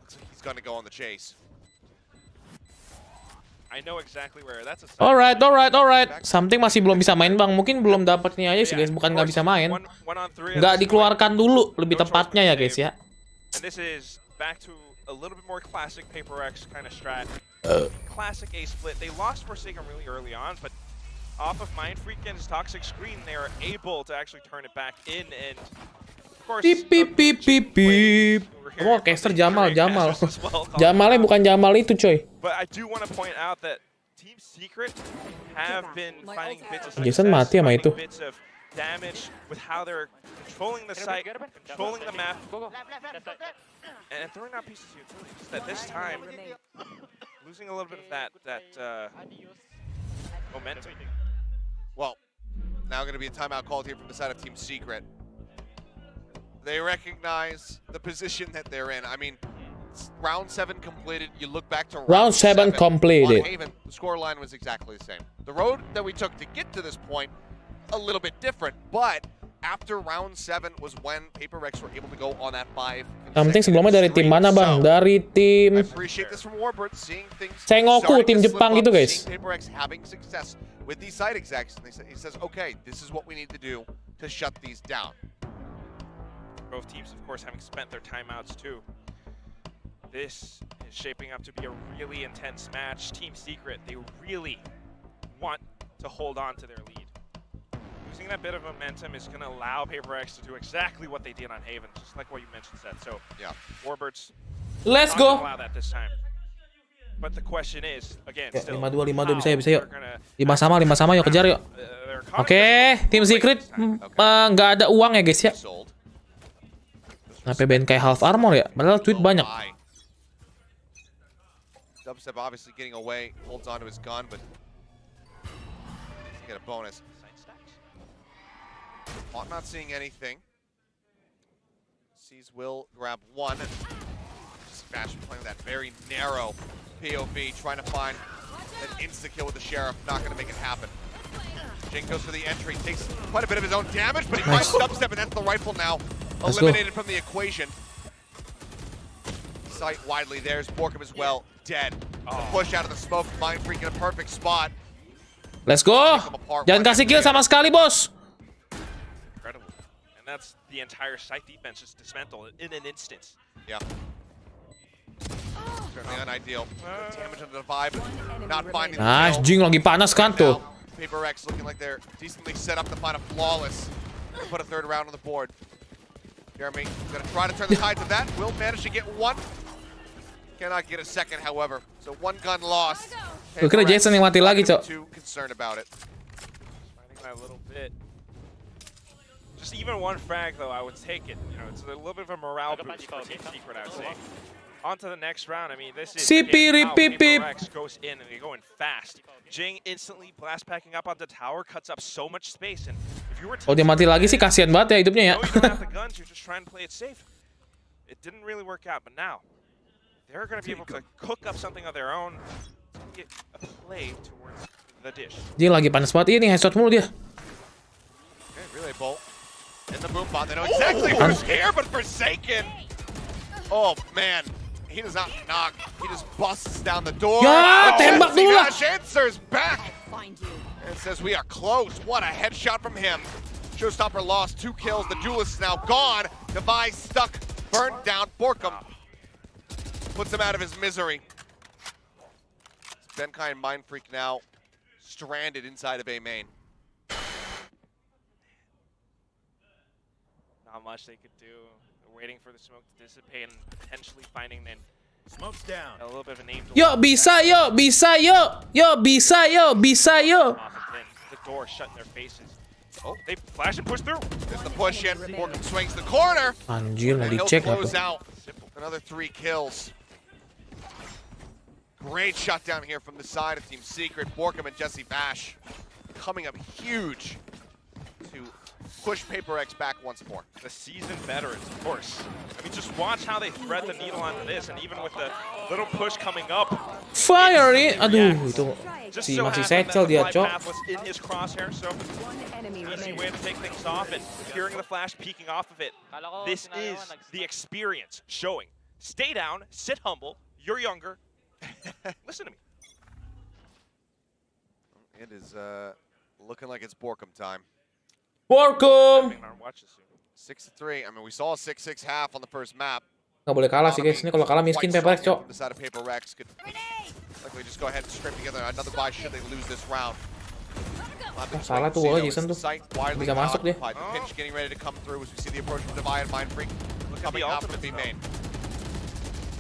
Looks like he's gonna go on the chase. I know exactly where. That's a Alright. Something masih belum bisa main, Bang. Mungkin belum dapatnya aja sih, guys. Bukan nggak bisa main. Nggak dikeluarkan dulu, lebih tepatnya ya, guys ya. And this is back to a little bit more classic Paperrex kind of strat. Classic A split. They lost Forsaken really early on, but off of Mindfreak and his toxic screen, they are able to actually turn it back in, and of course. Beep. Oh, caster Jamal. Jamalnya bukan Jamal itu, coy. But I do want to point out that Team Secret have been finding bits of Jason mati sama itu. bits of damage with how they're controlling the site, controlling the map, and throwing out pieces of utility. Just that this time, losing a little bit of that momentum. Well, now going to be a timeout called here from the side of Team Secret. They recognize the position that they're in. I mean, round 7 completed. You look back to round 7 completed. On Haven, the scoreline was exactly the same. The road that we took to get to this point, a little bit different, but after round 7 was when Paperrex were able to go on that 5. Penting sebelumnya dari tim mana, Bang? Dari tim I appreciate this from Warbird, seeing things Sengoku, tim Jepang gitu, guys. seeing Paperrex having success with these site execs. And he says, okay, this is what we need to do to shut these down. Both teams, of course, having spent their timeouts too. This is shaping up to be a really intense match. Team Secret, they really want to hold on to their lead. Losing that bit of momentum is going to allow Paperrex to do exactly what they did on Haven, just like what you mentioned, Seth. So, yeah, Warbirds Let's not go. gonna allow that this time. But the question is, again, Ya, still 5-2 bisa yuk. gonna 5 sama yuk kejar yuk. Oke, tim Secret nggak ada uang ya, guys ya. Kenapa BN kayak half armor ya? Padahal tweet banyak. Dubstep obviously getting away, holds onto his gun, but doesn't get a bonus. Hawk not seeing anything. Sees Will grab one. Smash playing with that very narrow POV, trying to find an insta-kill with the Sheriff. Not going to make it happen. Jing goes for the entry, takes quite a bit of his own damage, but he finds Dubstep, and that's the rifle now. Eliminated from the equation. Sight widely. There's Borkum as well. Dead. The push out of the smoke. Mindfreak in a perfect spot. Let's go. Jangan kasih kill sama sekali, bos. Incredible. And that's the entire site defense just dismantled in an instant. Yeah. Certainly unideal. Damage on the vibe, not finding the Nice, kill. Jing lagi panas kan tuh. Paperrex looking like they're decently set up to find a flawless. Put a third round on the board. Jeremy gonna try to turn the tides of that. Will manage to get one. Cannot get a second, however. So one gun lost. Gue kira Jason yang mati lagi, Cok. Too concerned about it. Finding that a little bit. Just even one frag, though, I would take it. You know, it's a little bit of a morale boost for Team Secret, I would say. On to the next round. I mean, this is Sipiri again how pipip. Paperrex goes in and they're going fast. Jing instantly blast packing up onto tower, cuts up so much space. And if you were Oh dia mati lagi sih kasihan banget ya hidupnya ya. you don't have the guns, you're just trying to play it safe. It didn't really work out, but now they're going to be able to cook up something of their own to get a play towards the dish. Dia lagi panas banget ini headshot mulu dia. Okay, relay bolt. In the boom bot. They know exactly who's here, but Forsaken. Oh, man. He does not knock. He just busts down the door. Ya, tembak dulu lah. Dash answers back. Find you. And says we are close. What a headshot from him. Showstopper lost 2 kills. The duelist is now gone. Device stuck, burned down. Borkum puts him out of his misery. Benkai and Mindfreak now stranded inside of A main. Not much they could do. They're waiting for the smoke to dissipate and potentially finding then Smoke's down. a little bit of a name to Yo bisa yo, bisa yo. Yo bisa yo, bisa yo. off and then the door shut in their faces. Oh, they flash and push through. There's the push in. Borkum swings the corner. Anjir mau And he'll dicek lah close tuh. out. Another 3 kills. Great shutdown here from the side of Team Secret. Borkum and Jesse Bash coming up huge to push Paperrex back once more. The seasoned veterans, of course. I mean, just watch how they thread the needle onto this, and even with the little push coming up, Fiery. Aduh itu just si so masih happened secel that the dia, flight Cok. path was in his crosshair, so One enemy easy remaining. way to take things off, and hearing the flash peeking off of it. This is the experience showing. Stay down, sit humble, you're younger. Listen to me. It is looking like it's Borkum time. Borkum. Watch this soon. 6-3. I mean, we saw a 6-6 half on the first map. Nggak boleh kalah sih guys. Ini kalau kalah miskin Paperrex, Cok. The side of Paperrex could likely just go ahead and scrape together another buy should they lose this round. Salah tuh wall Jason tuh. Bisa masuk dia. The pinch getting ready to come through as we see the approach from Divide and Mindfreak coming out from the B main.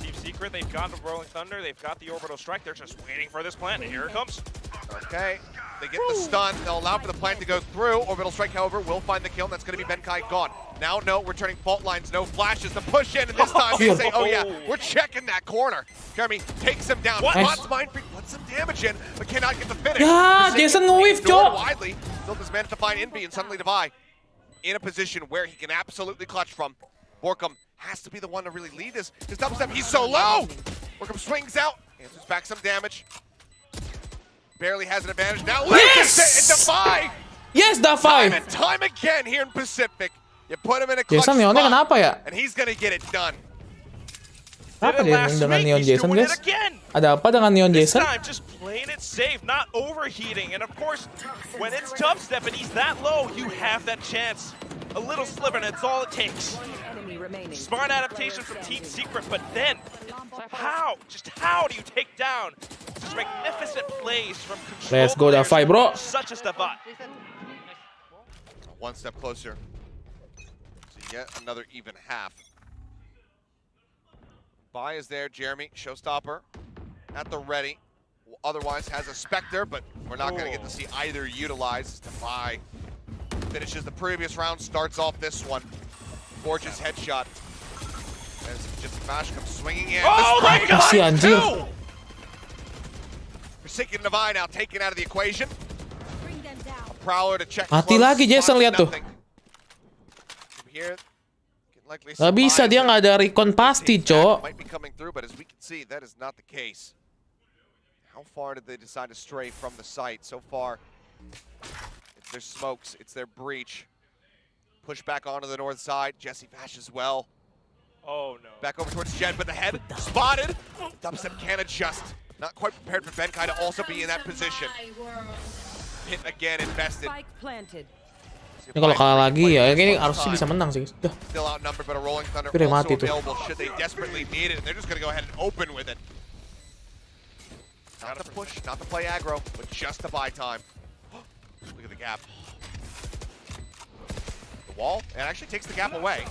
Team Secret, they've got the Rolling Thunder, they've got the Orbital Strike, they're just waiting for this plant, and here it comes. Okay, they get the stun. They'll allow for the plant to go through. Orbital Strike, however, will find the kill, and that's going to be Benkai gone. Now, no, returning fault lines, no flashes. The push in, and this time they say, oh yeah, we're checking that corner. Jeremy takes him down. Spots Mindfreak, puts some damage in, but cannot get the finish. Ya, Jason nge-whiff, Cok. Widely, still does manage to find Envy, and suddenly Divide in a position where he can absolutely clutch from. Borkum has to be the one to really lead this. His double step, he's so low! Borkum swings out, answers back some damage. Barely has an advantage. Now Yes! it and Divide! Yes, Time Davai. and time again here in Pacific. You put him in a clutch Jason Neonnya spot, kenapa ya? and he's gonna get it done. Apa dia dengan Neon He's Jason doing guys? it again. Ada apa dengan Neon This Jason? time, just playing it safe, not overheating. And of course, when it's dubstep and he's that low, you have that chance. A little sliver, and it's all it takes. Enemy remaining. Smart adaptation from Team Secret, but then, how do you take down such magnificent plays from control Let's go, players Dafai, bro. such as Dafai? One step closer to yet another even half. Bai is there, Jeremy, Showstopper at the ready. Otherwise has a Spectre, but we're not going to get to see either utilized. Bai finishes the previous round, starts off this one. Gorgeous headshot. As just Mash comes swinging in. Oh my God! Si anjir. Forsaken Divide now taken out of the equation. Bring them down. A Prowler to check Mati close, lagi Jason, spots lihat tuh. nothing. From here, can likely Gak bisa, dia nggak ada recon pasti, Cok. Might be coming through, but as we can see, that is not the case. How far did they decide to stray from the site? So far, it's their smokes, it's their breach. Push back onto the north side. Jesse Bash as well. Oh no. Back over towards Jed, but the head spotted. Dubstep can adjust. Not quite prepared for Benkai to also be in that position. Hit again, invested. Spike planted. Ini kalau kalah lagi ya, ini harusnya bisa menang sih. Dah. Still outnumbered, but a Rolling Thunder Udah also mati tuh. available should they desperately need it. And they're just going to go ahead and open with it. Not to push, not to play aggro, but just to buy time. Look at the gap. The wall, and actually takes the gap away.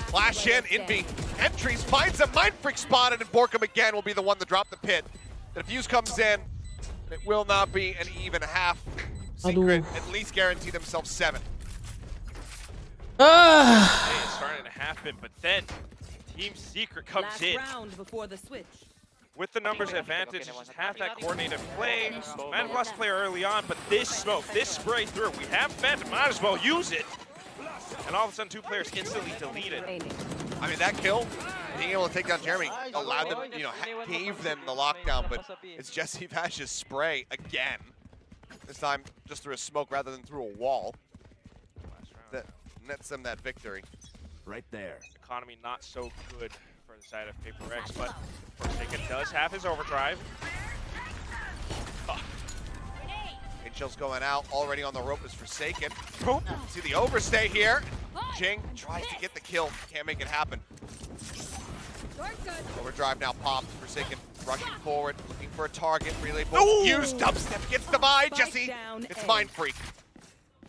Flash in, Envy entries, finds a Mindfreak spotted, and Borkum again will be the one to drop the pit. The defuse comes in, it will not be an even half. Secret Aduh. at least guarantee themselves 7. Ah. Hey, it's starting to happen, but then Team Secret comes Last in round before the switch. with the numbers advantage. Just have that coordinated play. Might have lost player early on, but this smoke, this spray through. We have Phantom, might as well use it. And all of a sudden, 2 players instantly deleted. I mean, that kill, being able to take down Jeremy, allowed them, gave them the lockdown, but it's Jesse Vash's spray again. This time, just through a smoke rather than through a wall. That nets them that victory. Right there. Economy not so good for the side of Paperrex, but Forsaken does have his overdrive. Shell's going out, already on the rope is Forsaken. See the overstay here. Jing tries to get the kill, can't make it happen. Overdrive now popped, Forsaken rushing forward, looking for a target, relay ball. Use dubstep, gets the buy, Jesse. It's Mind Freak.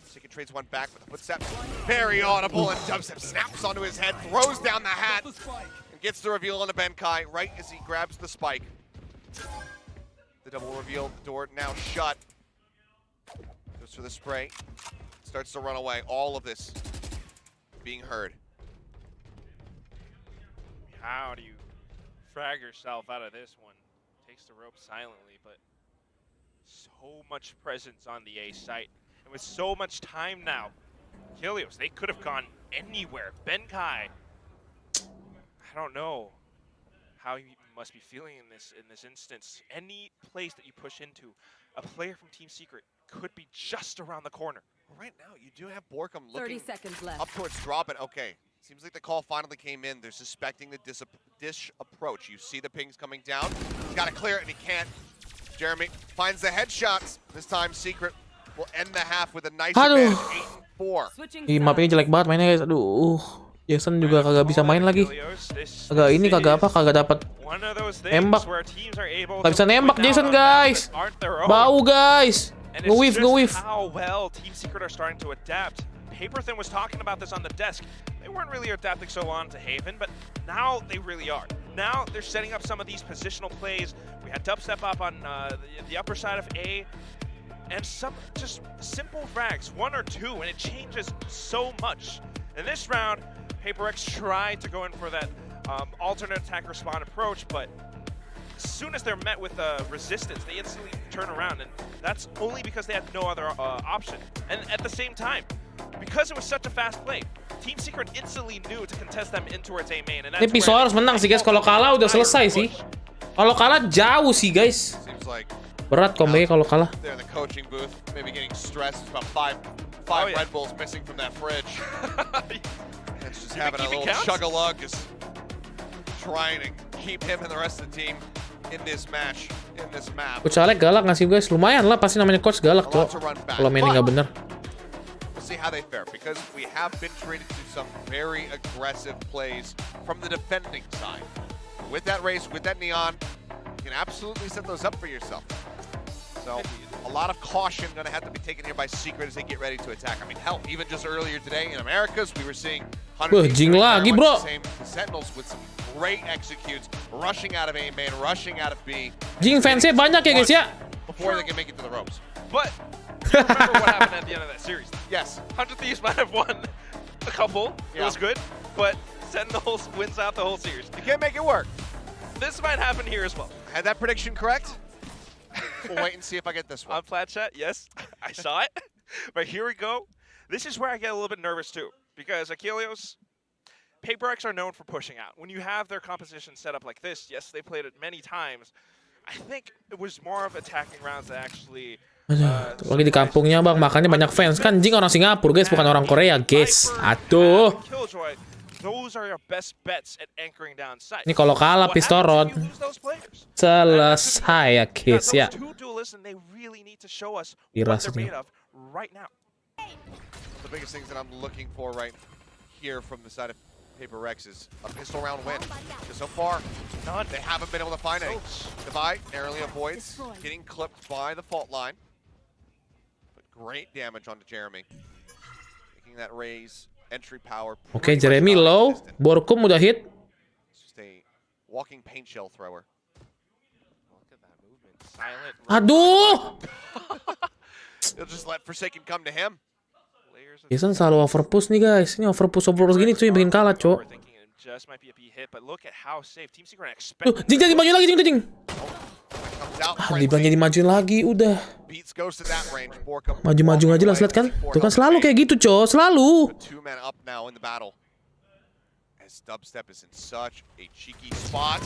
Forsaken trades one back with a footstep. Very audible, and dubstep snaps onto his head, throws down the hat, and gets the reveal on the Benkai right as he grabs the spike. The double reveal, door now shut. Goes for the spray, starts to run away. All of this being heard. How do you frag yourself out of this one? Takes the rope silently, but so much presence on the A site. And with so much time now, Kilios, they could have gone anywhere. Benkai, I don't know how you must be feeling in this instance. Any place that you push into, a player from Team Secret could be just around the corner. Well, right now, you do have Borkum 30 looking seconds left. up towards drop, and okay. Seems like the call finally came in. They're suspecting the dish approach. You see the pings coming down. He's got to clear it, and he can't. Jeremy finds the headshots. This time, Secret will end the half with a nice advantage, 8-4. Switching Ih, mapnya jelek banget mainnya guys. Aduh. Jason juga kagak bisa main lagi. Kagak dapat nembak. Gak bisa nembak Jason guys. Bau guys. Nge-whiff. How well Team Secret are starting to adapt. Paperthin was talking about this on the desk. They weren't really adapting so long to Haven, but now they really are. Now they're setting up some of these positional plays. We had dubstep up on the upper side of A, and some just simple frags, 1 or 2, and it changes so much. In this round, Paperrex tried to go in for that alternate attack respawn approach, but as soon as they're met with resistance, they instantly turn around, and that's only because they had no other option. And at the same time, because it was such a fast play, Team Secret instantly knew to contest them in towards A main. And that's Ini Piso harus menang sih guys. Kalau kalah udah selesai sih. Kalau kalah jauh sih guys. Seems like Berat comeback kalau kalah. they're in the coaching booth, maybe getting stressed. About five Red Bulls missing from that fridge. And just having a little chug-a-lug, just trying to keep him and the rest of the team in this match, in this map. Coach Alek galak ngasih guys. Lumayan lah pasti namanya coach galak cok. Kalau mainnya nggak bener. We'll see how they fare, because we have been treated to some very aggressive plays from the defending side. With that race, with that neon, you can absolutely set those up for yourself. So a lot of caution going to have to be taken here by Secret as they get ready to attack. I mean, hell, even just earlier today in Americas, we were seeing Jing lagi, bro. Sentinels with some great executes, rushing out of A main, rushing out of B. Jing fansnya banyak ya guys ya. Before they can make it to the ropes. But remember what happened at the end of that series? Yes. 100 Thieves might have won a couple. It was good, but Sentinels wins out the whole series. You can't make it work. This might happen here as well. Had that prediction correct? We'll wait and see if I get this one. On Flat Chat, yes, I saw it. But here we go. This is where I get a little bit nervous too, because Achilleos, Paperrex are known for pushing out. When you have their composition set up like this, yes, they played it many times. I think it was more of attacking rounds that actually. Lagi di kampungnya bang, makanya banyak fans kan. Jing orang Singapura guys, bukan orang Korea guys. Aduh. Those are your best bets at anchoring down sight. Ini kalau kalah Pistorod selesai ya guys ya. Iras nih. The biggest things that I'm looking for right here from the side of Paperrex is a pistol round win. Because so far, none. They haven't been able to find any. Divide narrowly avoids getting clipped by the fault line. But great damage onto Jeremy. Making that raise. Entry power. Oke, Jeremy low. Borkum udah hit. Just a walking paint shell thrower. Look at that movement. Silent. Aduh. He'll just let Forsaken come to him. Jason selalu overpush nih guys. Ini overpush gini cuy bikin kalah cok. just might be a B hit, but look at how safe Team Secret Tuh, expect. Jing jadi maju lagi, Jing. Comes out. Dibilang jadi maju lagi, udah. Beats goes to that range. Borkum Maju-maju nggak jelas, lihat kan? Tuh kan selalu kayak gitu, Co. Selalu. Two men up now in the battle. As Dubstep is in such a cheeky spot.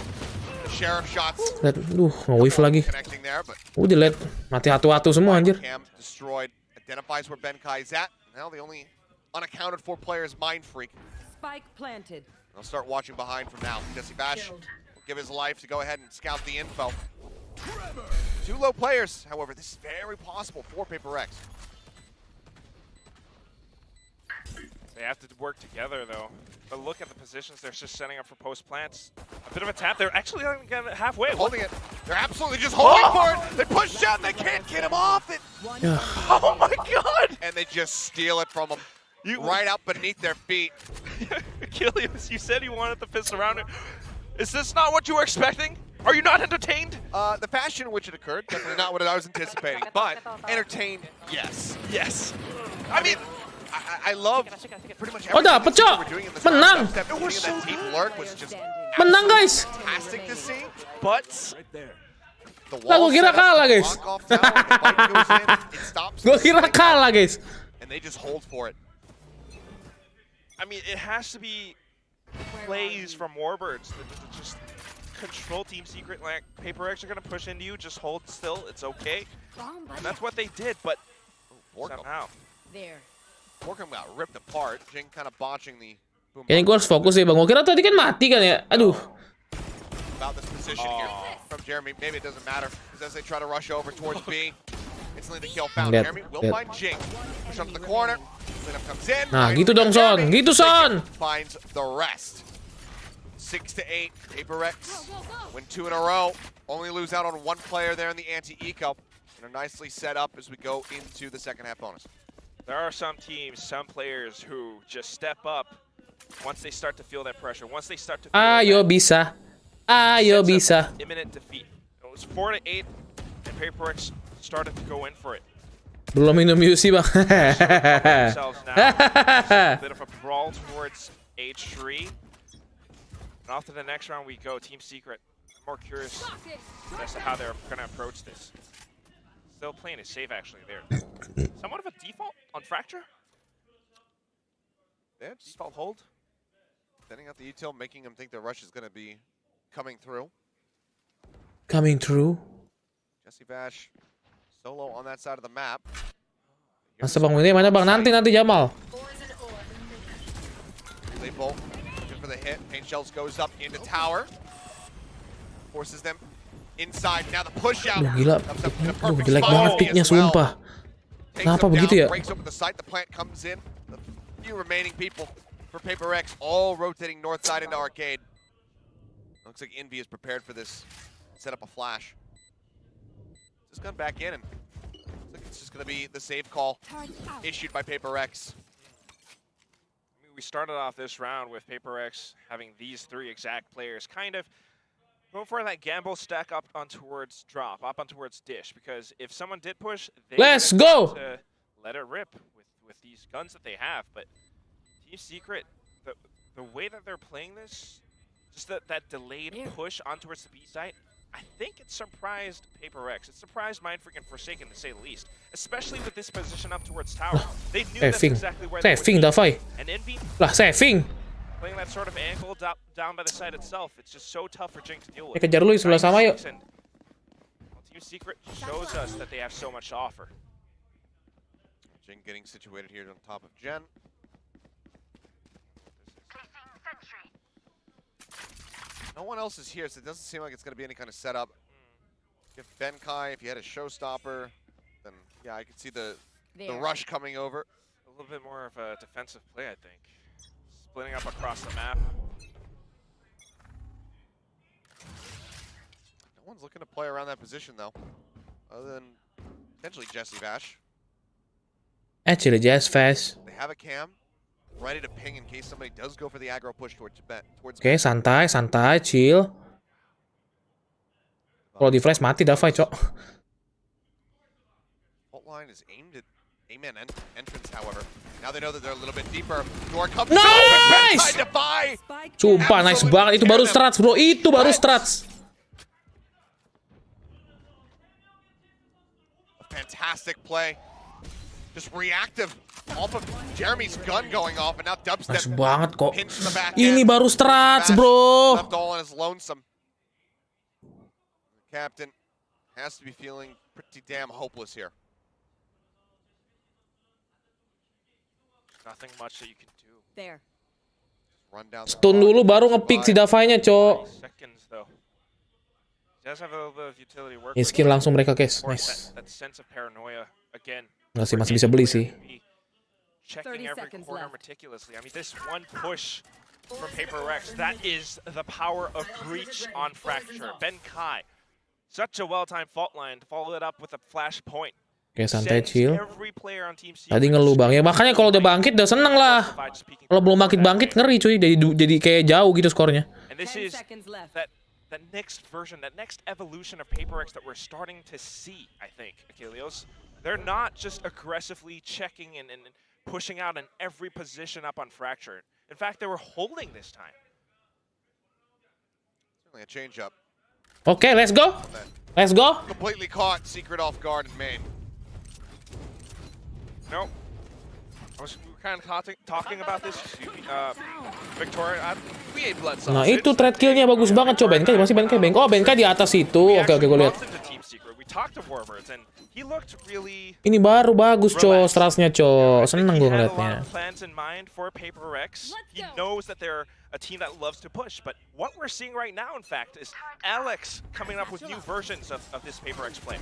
The sheriff shots. Lihat, nge-wave lagi. Connecting there, but Udah lihat, mati hatu-hatu semua anjir. Cam destroyed. Identifies where Benkai is at. Now the only unaccounted for player is Mind Freak. Spike planted. I'll start watching behind from now. Jesse Bash will give his life to go ahead and scout the info. Two low players, however, this is very possible for Paperrex. They have to work together, though. But look at the positions they're just setting up for post plants. A bit of a tap. They're actually not even halfway. Holding it. They're absolutely just holding for it. They push down. They can't get him off it. Yeah. Oh my god! And they just steal it from him. Right out beneath their feet. Achilles, you said you wanted the fist around it. Is this not what you were expecting? Are you not entertained? The fashion in which it occurred, definitely not what I was anticipating. But entertained, yes. Yes. I mean, I love pretty much Oh, dapat, everything Cok. we're doing in this Menang. round. It was so deep lurk was just Menang, guys. fantastic to see. But The Lah, gua kira set up, kalah, the guys. block off tower, the fight goes in, it stops. Gue kira kalah, guys. And they just hold for it. I mean, it has to be plays from Warbirds that just control Team Secret. Like Paperrex are gonna push into you, just hold still. It's okay. And that's what they did, but somehow. There. Borkum got ripped apart. Jing kind of botching the boom. Kayaknya gue harus fokus deh, Bang. Gue kira tadi kan mati kan ya. Aduh. About this position here from Jeremy. Maybe it doesn't matter because as they try to rush over towards B, instantly the kill found. Lihat, Jeremy will lihat. find Jing. Push up to the corner. Cleanup comes in. Nah, gitu dong, Son. Gitu, Son. Finds the rest. 6 to 8. Paperrex win 2 in a row. Only lose out on one player there in the anti-eco. And are nicely set up as we go into the second half bonus. There are some teams, some players who just step up once they start to feel that pressure. Once they start to feel Ayo that bisa. Ayo sense of bisa. imminent defeat. It was 4 to 8, and Paperrex started to go in for it. Belum minum UC, Bang. Themselves now. A bit of a brawl towards H3. And off to the next round we go. Team Secret. I'm more curious as to how they're going to approach this. Still playing it safe, actually, there. Somewhat of a default on Fracture. Yeah, just Default hold. sending out the util, making them think their rush is going to be coming through. Coming through. Jesse Bash solo on that side of the map. Masa Bang ini mana Bang? Nanti Jamal. They bolt looking for the hit. Paint shells goes up into tower. Forces them inside. Now the push out. Gila. Jelek banget picknya, sumpah. Kenapa begitu ya? Breaks open the site. The plant comes in. The few remaining people for Paperrex all rotating north side into arcade. Looks like Envy is prepared for this. Set up a flash. Just gone back in and looks like it's just going to be the save call issued by Paperrex. I mean, we started off this round with Paperrex having these 3 exact players kind of going for that gamble stack up on towards drop, up on towards dish, because if someone did push, they Let's would have go! to let it rip with these guns that they have. But Team Secret, the way that they're playing this, just that delayed push on towards the B site, I think it surprised Paperrex. It surprised Mindfreak and Forsaken, to say the least, especially with this position up towards tower. They knew that's exactly where they would Saving be. Davai. And Envy Lah, saving. playing that sort of angle down by the side itself, it's just so tough for Jing to deal with. Kejar dulu sebelah sama yuk. And, well, Team Secret shows us that they have so much to offer. Jing getting situated here on top of Jen. No one else is here, so it doesn't seem like it's going to be any kind of setup. If Benkai, if you had a showstopper, then yeah, I could see the rush coming over. A little bit more of a defensive play, I think. Splitting up across the map. No one's looking to play around that position, though, other than potentially Jesse Bash. Actually, just fast. They have a cam ready to ping in case somebody does go for the aggro push towards Oke, santai, chill. Kalau di flash mati Davai, Cok. Fault line is Amen entrance, however. Now they know that they're a little bit deeper. Door comes Nice! out. Spike Sumpah nice banget, itu baru strats bro, itu baru strats. Fantastic play. Just reactive off of Jeremy's gun going off, and now Dubstep Nice banget kok. hits the back Ini end. baru strats Bash bro. left all on his lonesome. The captain has to be feeling pretty damn hopeless here. Nothing much that you can do. there. Run down. Stun dulu baru nge-pick si Davai-nya, cok. Seconds though. He does have a little bit of utility work. Ya skin langsung mereka guys, Of course, nice. that sense of paranoia again. Nggak sih, masih bisa beli sih. Checking 30 every seconds corner left. meticulously. I mean, this one push from Paperrex, that is the power of breach on Fracture. Ben Kai, such a well-timed fault line to follow it up with a flash point. Oke, santai chill. Every player on Team Tadi ngeluh bang ya, makanya kalau udah bangkit udah seneng lah. Kalau belum bangkit ngeri cuy, jadi kayak jauh gitu skornya. And this 10 is seconds left. that next version, that next evolution of Paperrex that we're starting to see, I think, Achilleos. They're not just aggressively checking and pushing out in every position up on Fracture. In fact, they were holding this time. Certainly a change up. Oke, let's go. Let's go. Completely caught Secret off guard in main. No. We were kind of talking about this, Victoria. We ate blood Nah sausage. itu trade killnya bagus banget coba. Benkai masih Benkai. Oh Benkai di atas itu. Oke gue lihat. We talked to Warbirds and he looked really. Ini baru bagus co, stratsnya co. Seneng gue He had a lot ngeliatnya. of plans in mind for Paperrex. He knows that they're a team that loves to push, but what we're seeing right now, in fact, is Alex coming up with new versions of this Paperrex play.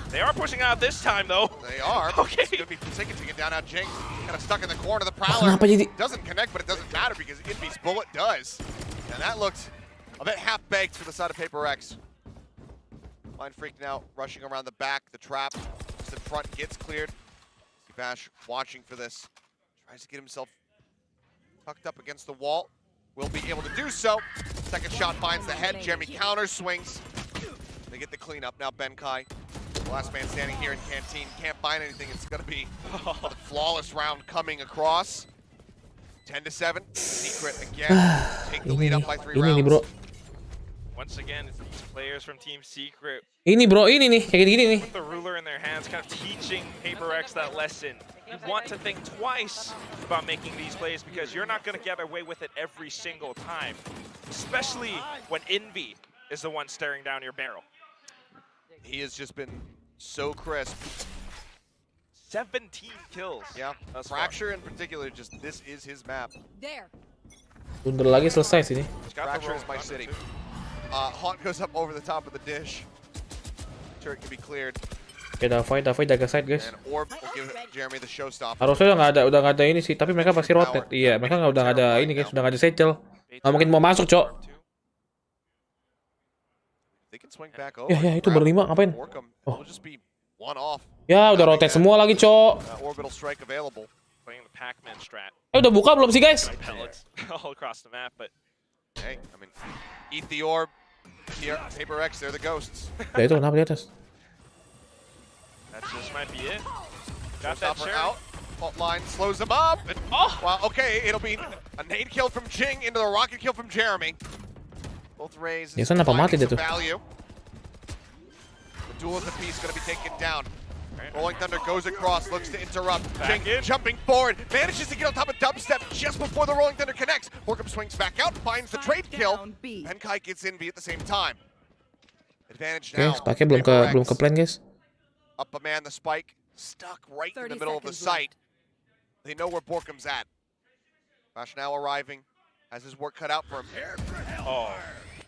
They are pushing out this time, though. They are. Okay. It's going to be Forsaken taking down out Jing. Kind of stuck in the corner. The Prowler Kenapa jadi? doesn't connect, but it doesn't matter because Invy's bullet does. And that looked a bit half-baked for the side of Paperrex. Mind Freak now rushing around the back. The trap just in front gets cleared. Bash watching for this. Tries to get himself tucked up against the wall. Will be able to do so. Second shot finds the head. Jeremy counter swings. They get the cleanup. Now Benkai, the last man standing here in Canteen, can't find anything. It's going to be a flawless round coming across. 10-7. Secret again. Take the lead up by 3 rounds. Ini nih bro. Once again, it's these players from Team Secret Ini bro, ini nih kayak gini nih. with the ruler in their hands, kind of teaching Paperrex that lesson. You want to think twice about making these plays because you're not going to get away with it every single time, especially when Envy is the one staring down your barrel. He has just been so crisp. 17 kills. Yeah, thus far. Fracture in particular, just this is his map. There. Bentar lagi selesai sini. He's got the Fracture is roll my under city. too. Haunt goes up over the top of the dish. Turret can be cleared. Oke, Davai jaga side guys. And Orb will give Jeremy the showstopper. Harusnya udah nggak ada ini sih, tapi mereka pasti rotate. Iya, mereka udah nggak ada ini guys, udah nggak ada Satchel. Nggak mungkin mau masuk cok. They can swing back over. Ya itu berlima ngapain? Borkum Oh. will just be one off. Ya udah rotate semua lagi cok. Orbital strike available. Playing the Pac-Man strat. Udah buka belum sih guys? Pellets all across the map, but Hey, I mean, eat the orb. Here, Paperrex, they're the ghosts. Udah itu kenapa di atas? that just might be it. Got that Showstopper cherry. out. Fault line slows him up. And, well, okay, it'll be a nade kill from Jing into the rocket kill from Jeremy. Both rays. Ya sana apa mati dia tuh? Value. The duel of the piece going to be taken down. Rolling Thunder goes across, looks to interrupt. Back Jing in. jumping forward, manages to get on top of Dubstep just before the Rolling Thunder connects. Borkum swings back out, finds the trade kill. Down B. Benkai gets in B at the same time. Advantage Oke, now. Spaknya belum ke plan guys. Up a man, the spike stuck right in the 30 middle of the seconds site. They know where Borkum's at. Bash now arriving, has his work cut out for him. Oh,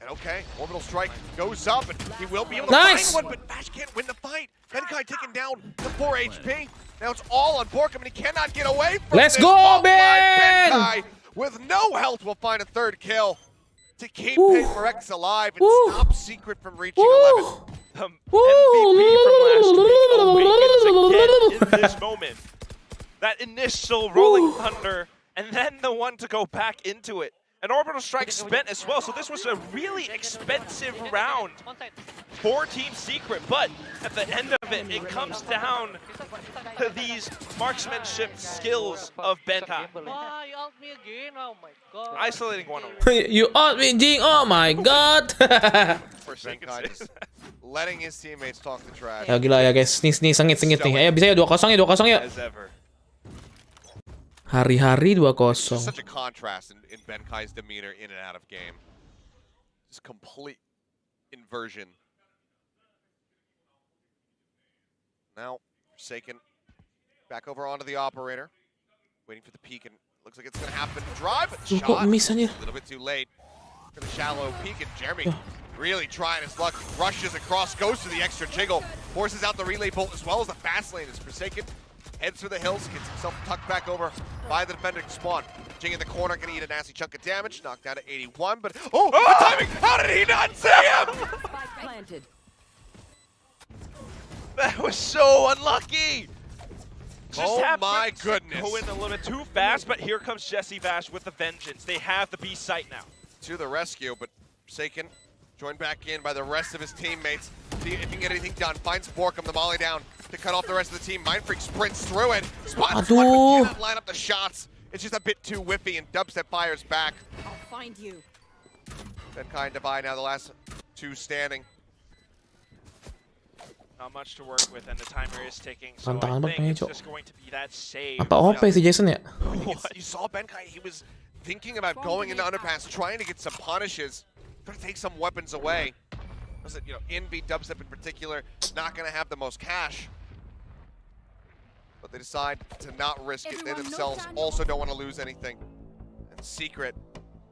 And okay, orbital strike goes up, and he will be able to Nice! find one, but Bash can't win the fight. Benkai taken down to 4 HP. Now it's all on Borkum, and he cannot get away from Let's this. go, Fault line. Ben! Benkai, with no health, will find a third kill to keep Woo. Paperrex alive and Woo. stop Secret from reaching Woo! 11. the Woo! MVP from last week awakens again in this moment. That initial rolling thunder, and then the one to go back into it. An orbital strike spent as well, so this was a really expensive round for Team Secret, but at the end of it, it comes down to these marksmanship skills of Benkai. Isolating one over. You out me, Jing. Oh my god. Benkai just letting his teammates talk the trash. Ya gila ya guys. Nih sengit nih. Ayo bisa ya 2-0 ya 2-0 ya. As ever. Hari-hari It's just 2-0. such a contrast in Benkai's demeanor in and out of game. Just complete inversion. Now, Forsaken back over onto the operator. Waiting for the peek, and looks like it's going to happen. Drive, but Kok shot miss a anjir? little bit too late. For the shallow peek, and Jeremy really trying his luck. Rushes across, goes to the extra jiggle. Forces out the relay bolt as well as the fast lane as Forsaken heads for the hills, gets himself tucked back over by the defender spawn. Jing in the corner, gonna eat a nasty chunk of damage, knocked down to 81, but the timing! How did he not see him? Spike planted. That was so unlucky! Oh happened my to goodness. Go in a little bit too fast, but here comes Jesse Vash with the vengeance. They have the B site now. To the rescue, but Forsaken joined back in by the rest of his teammates. See if he can get anything done. Finds Borkum, the molly down to cut off the rest of the team. Mindfreak sprints through it. Spots one, but cannot line up the shots. It's just a bit too whiffy, and Dubstep fires back. I'll find you. Benkai and Divide now the last two standing. Not much to work with, and the timer is ticking, so Tantangan I think it's Cok. just going to be that save. Apa OP si Jason ya? You saw Benkai, he was thinking about going into underpass, trying to get some punishes, trying to take some weapons away. Was it, Envy, Dubstep in particular, not going to have the most cash. But they decide to not risk it. They themselves also don't want to lose anything. And Secret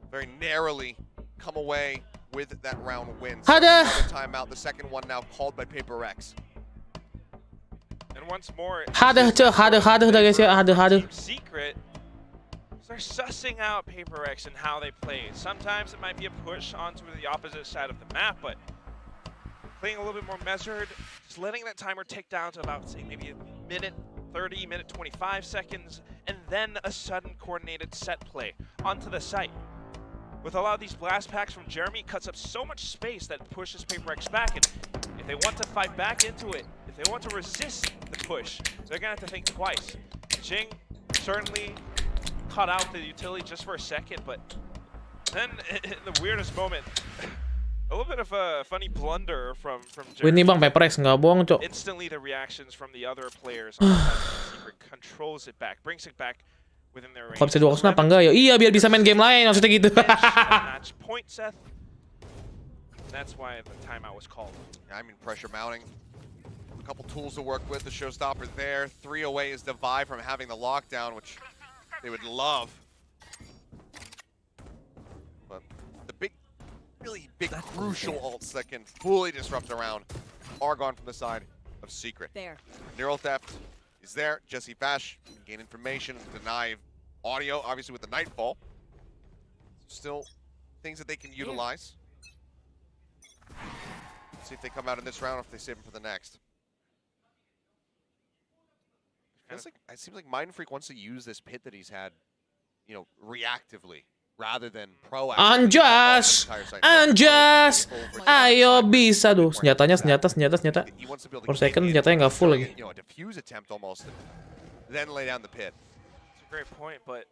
very narrowly come away with that round win. So Ada. another timeout, the second one now called by Paperrex. And once more, Haduh dah guys ya. Haduh. Team Secret, they're sussing out Paperrex and how they play. Sometimes it might be a push onto the opposite side of the map, but playing a little bit more measured, just letting that timer tick down to about, say, maybe a minute 30, minute 25 seconds, and then a sudden coordinated set play onto the site. With a lot of these blast packs from Jeremy, it cuts up so much space that pushes Paperrex back, and if they want to fight back into it, if they want to resist the push, they're gonna have to think twice. Jing certainly caught out the utility just for a second, but then in the weirdest moment, a little bit of a funny blunder from Win nih Jeremy. bang, Paperrex nggak bohong cok. Instantly, the reactions from the other players on the side of Secret controls it back, brings it back within their range. Kok bisa 2-0 apa enggak ya? Iya biar bisa main game lain maksudnya gitu. Match point, Seth. That's why the timeout was called. Yeah, I mean, pressure mounting. A couple tools to work with. The showstopper there. 3 away is Divide from having the lockdown, which they would love. But the big, really big, crucial ults that can fully disrupt the round are gone from the side of Secret. There. Neural Theft is there. Jesse Vash can gain information, deny audio, obviously with the Nightfall. Still things that they can utilize. See if they come out in this round or if they save them for the next. It seems like Mindfreak wants to use this pit that he's had, reactively rather than proactively. Anjas, ayo bisa tuh. Senjata. He wants to be able to For second, get in, senjatanya nggak full lagi. a defuse attempt almost, and then lay down the pit. It's a great point, but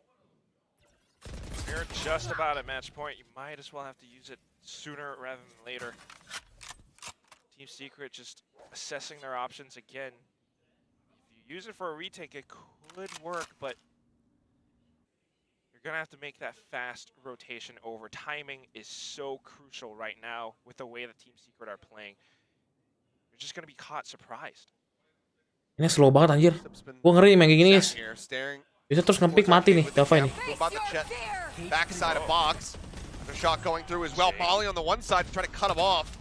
if you're just about at match point, you might as well have to use it sooner rather than later. Team Secret just assessing their options again. If you use it for a retake, it could work, but you're gonna have to make that fast rotation over. Timing is so crucial right now with the way the Team Secret are playing. You're just gonna be caught surprised. Ini slow banget anjir. Gua ngeri main kayak gini guys. Bisa terus nge-pick mati nih, Dava ini. Backside of box. The shot going through as well. Molly on the one side to try to cut him off.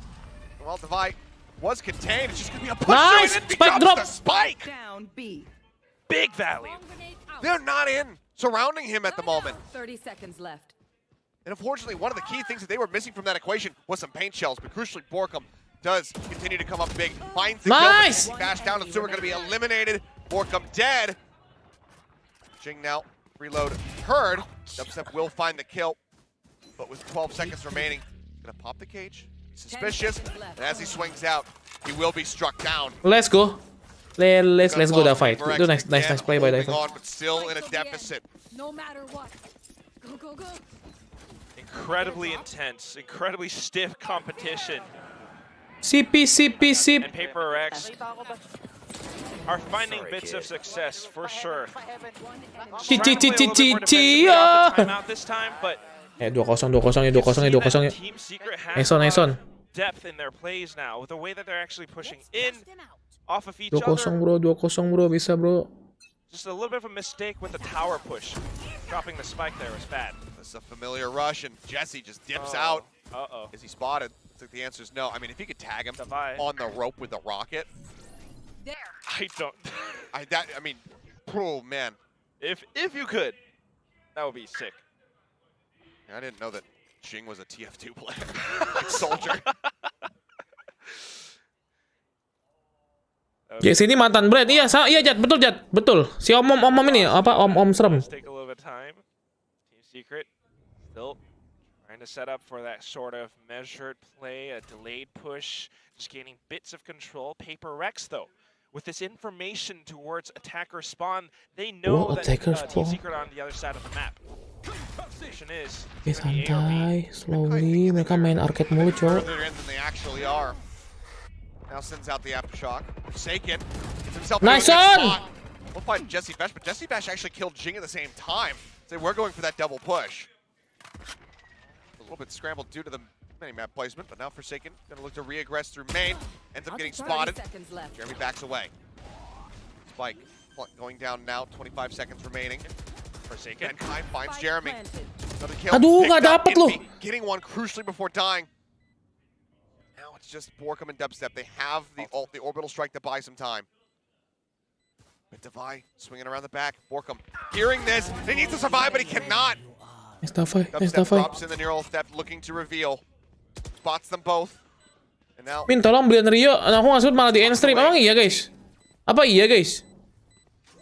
Well, Divide was contained. It's just gonna be a push. Nice! Spike drop! Spike! Down B. Big value. They're not in, surrounding him at the moment. 30 seconds left. And unfortunately, one of the key things that they were missing from that equation was some paint shells. But crucially, Borkum does continue to come up big. Finds the Nice! kill, bash down, and so we're going to be eliminated. Borkum dead. Jing now, reload heard. Dubstep will find the kill. but with 12 seconds remaining, gonna pop the cage. Suspicious, and as he swings out, he will be struck down. Let's go. Let's go the fight. Itu nice play by Diver. On, but still in a deficit. No matter what. Go. Incredibly intense, incredibly stiff competition. CP. And Paperrex are finding bits of success for sure. Timeout this time, but 2-0 ya. Team Secret Nice has on. depth in their plays now with the way that they're actually pushing in off of each 2-0 other. bro, 2-0 bro, bisa bro. Just a little bit of a mistake with the tower push. Dropping the spike there was bad. This is a familiar rush, and Jesse just dips out. Uh-oh. Is he spotted? I think the answer is no. I mean, if he could tag him ZOWIE. on the rope with the rocket, I don't. I mean, oh man. If you could, that would be sick. I didn't know that Jing was a TF2 player. Like Soldier. Sini mantan Brad. Iya, Jat, betul. Si om ini apa om serem. Let's take a little bit of time. Team Secret still trying to set up for that sort of measured play, a delayed push, just gaining bits of control. Paperrex though, with this information towards attacker spawn, they know that Team Secret are on the other side of the map. Question is, Santai, slowly. Mereka main arcade mulu, cowok. Further in than they actually are. Now sends out the aftershock. Forsaken. Gets himself Nice into a good on! spot. We'll find Jesse Bash, but Jesse Bash actually killed Jing at the same time. So we're going for that double push. A little bit scrambled due to the mini-map placement, but now Forsaken gonna look to re-aggress through main. Ends up getting spotted. Jeremy backs away. Spike going down now, 25 seconds remaining. Forsaken. Kai finds Jeremy. Another kill. Aduh, Picked nggak up dapet loh. Envy, getting one crucially before dying. Now it's just Borkum and Dubstep. They have the orbital strike to buy some time. But ZOWIE swinging around the back. Borkum hearing this. He needs to survive, but he cannot. Dubstep drops in the neural step, looking to reveal. Spots them both. And now Min, tolong beliin Rio. Aku nggak sebut malah di end stream. Emang iya, guys? Apa iya, guys?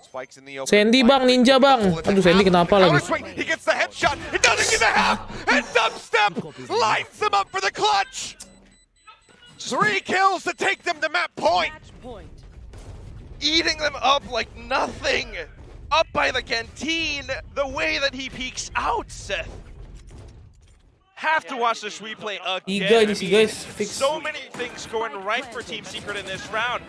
Spikes in the open. Sandy bang, ninja bang. Aduh, Sandy kenapa lagi? He gets the headshot. It doesn't get the half. And Dubstep lights him up for the clutch. 3 kills to take them to map point. Eating them up like nothing. Up by the canteen. The way that he peeks out, Seth. Have to watch this replay again. So many things going right for Team Secret in this round.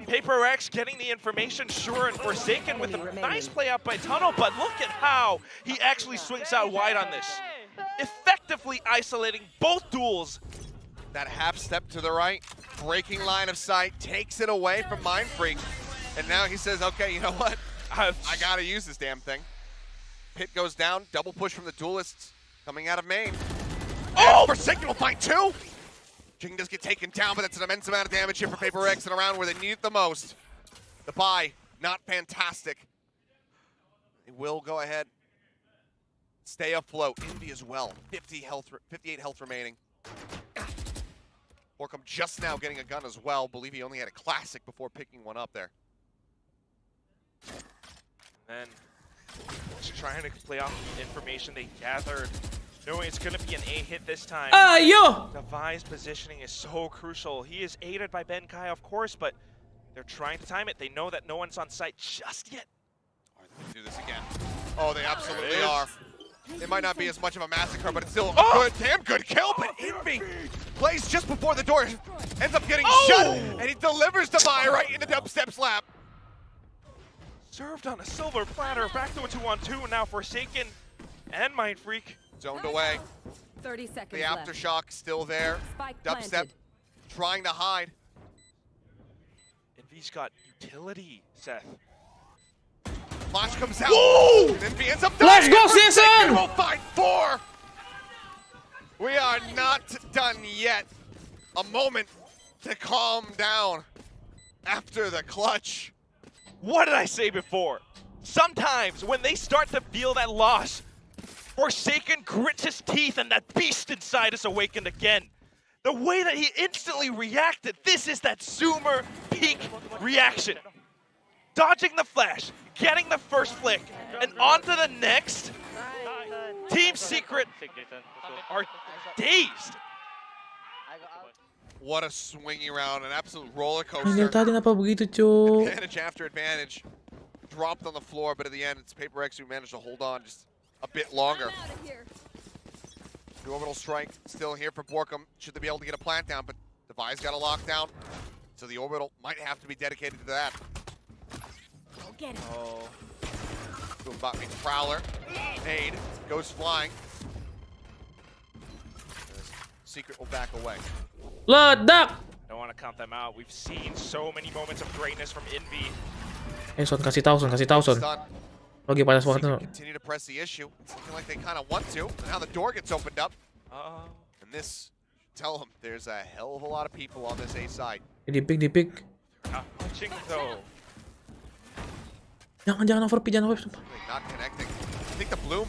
Paperrex getting the information, sure, and Forsaken with a nice play out by Tunnel, but look at how he actually swings out wide on this. Effectively isolating both duels. That half step to the right, breaking line of sight, takes it away from Mindfreak. And now he says, okay, you know what? I gotta use this damn thing. Pit goes down, double push from the duelists coming out of main. Oh! Forsaken will find 2! Jing does get taken down, but that's an immense amount of damage here for Paperrex and around where they need it the most. The buy, not fantastic. They will go ahead, stay afloat. Envy as well, 58 health remaining. Borkum just now getting a gun as well. Believe he only had a classic before picking one up there. And just trying to play off the information they gathered, knowing it's going to be an A hit this time. ZOWIE's positioning is so crucial. He is aided by Ben Kai, of course, but they're trying to time it. They know that no one's on site just yet. Are they going to do this again? Oh, they absolutely are. It might not be as much of a massacre, but it's still a good, damn good kill. But Envy plays just before the door, ends up getting shut, and he delivers ZOWIE right into Dubstep's lap. Served on a silver platter, back to a 2-on-2, now Forsaken and Mindfreak. Zoned away. 30 seconds The aftershock still there. Dubstep trying to hide. Envy's got utility, Seth. Flash comes out. Woo! And Envy ends up Let's dying. go, Season! We'll find 4. We are not done yet. A moment to calm down after the clutch. What did I say before? Sometimes when they start to feel that loss, Forsaken grits his teeth and that beast inside is awakened again. The way that he instantly reacted, this is that zoomer peak reaction. Dodging the flash, getting the first flick, and on to the next. Team Secret are dazed. What a swingy round, an absolute roller Ay, coaster. tadi na pa begitu, Cok. Advantage after advantage. Dropped on the floor, but at the end, it's Paperrex who managed to hold on just a bit longer. I'm out of here. The orbital strike still here for Borkum. Should they be able to get a plant down, but Devi's got a lockdown. So the orbital might have to be dedicated to that. Go get it. Oh. Boombot meets Prowler. Nade goes flying. Secret will back away. Ledak! Don't want to count them out. We've seen so many moments of greatness from Envy. Son, kasih tahu, Son. Stun. Lagi panas banget Secret tuh. continue to press the issue. It's looking like they kind of want to. And now the door gets opened up. Uh-oh. And this, tell them, there's a hell of a lot of people on this A side. Di pick. Not punching though. Jangan overpick, jangan overpick. Not connecting. I think the Bloom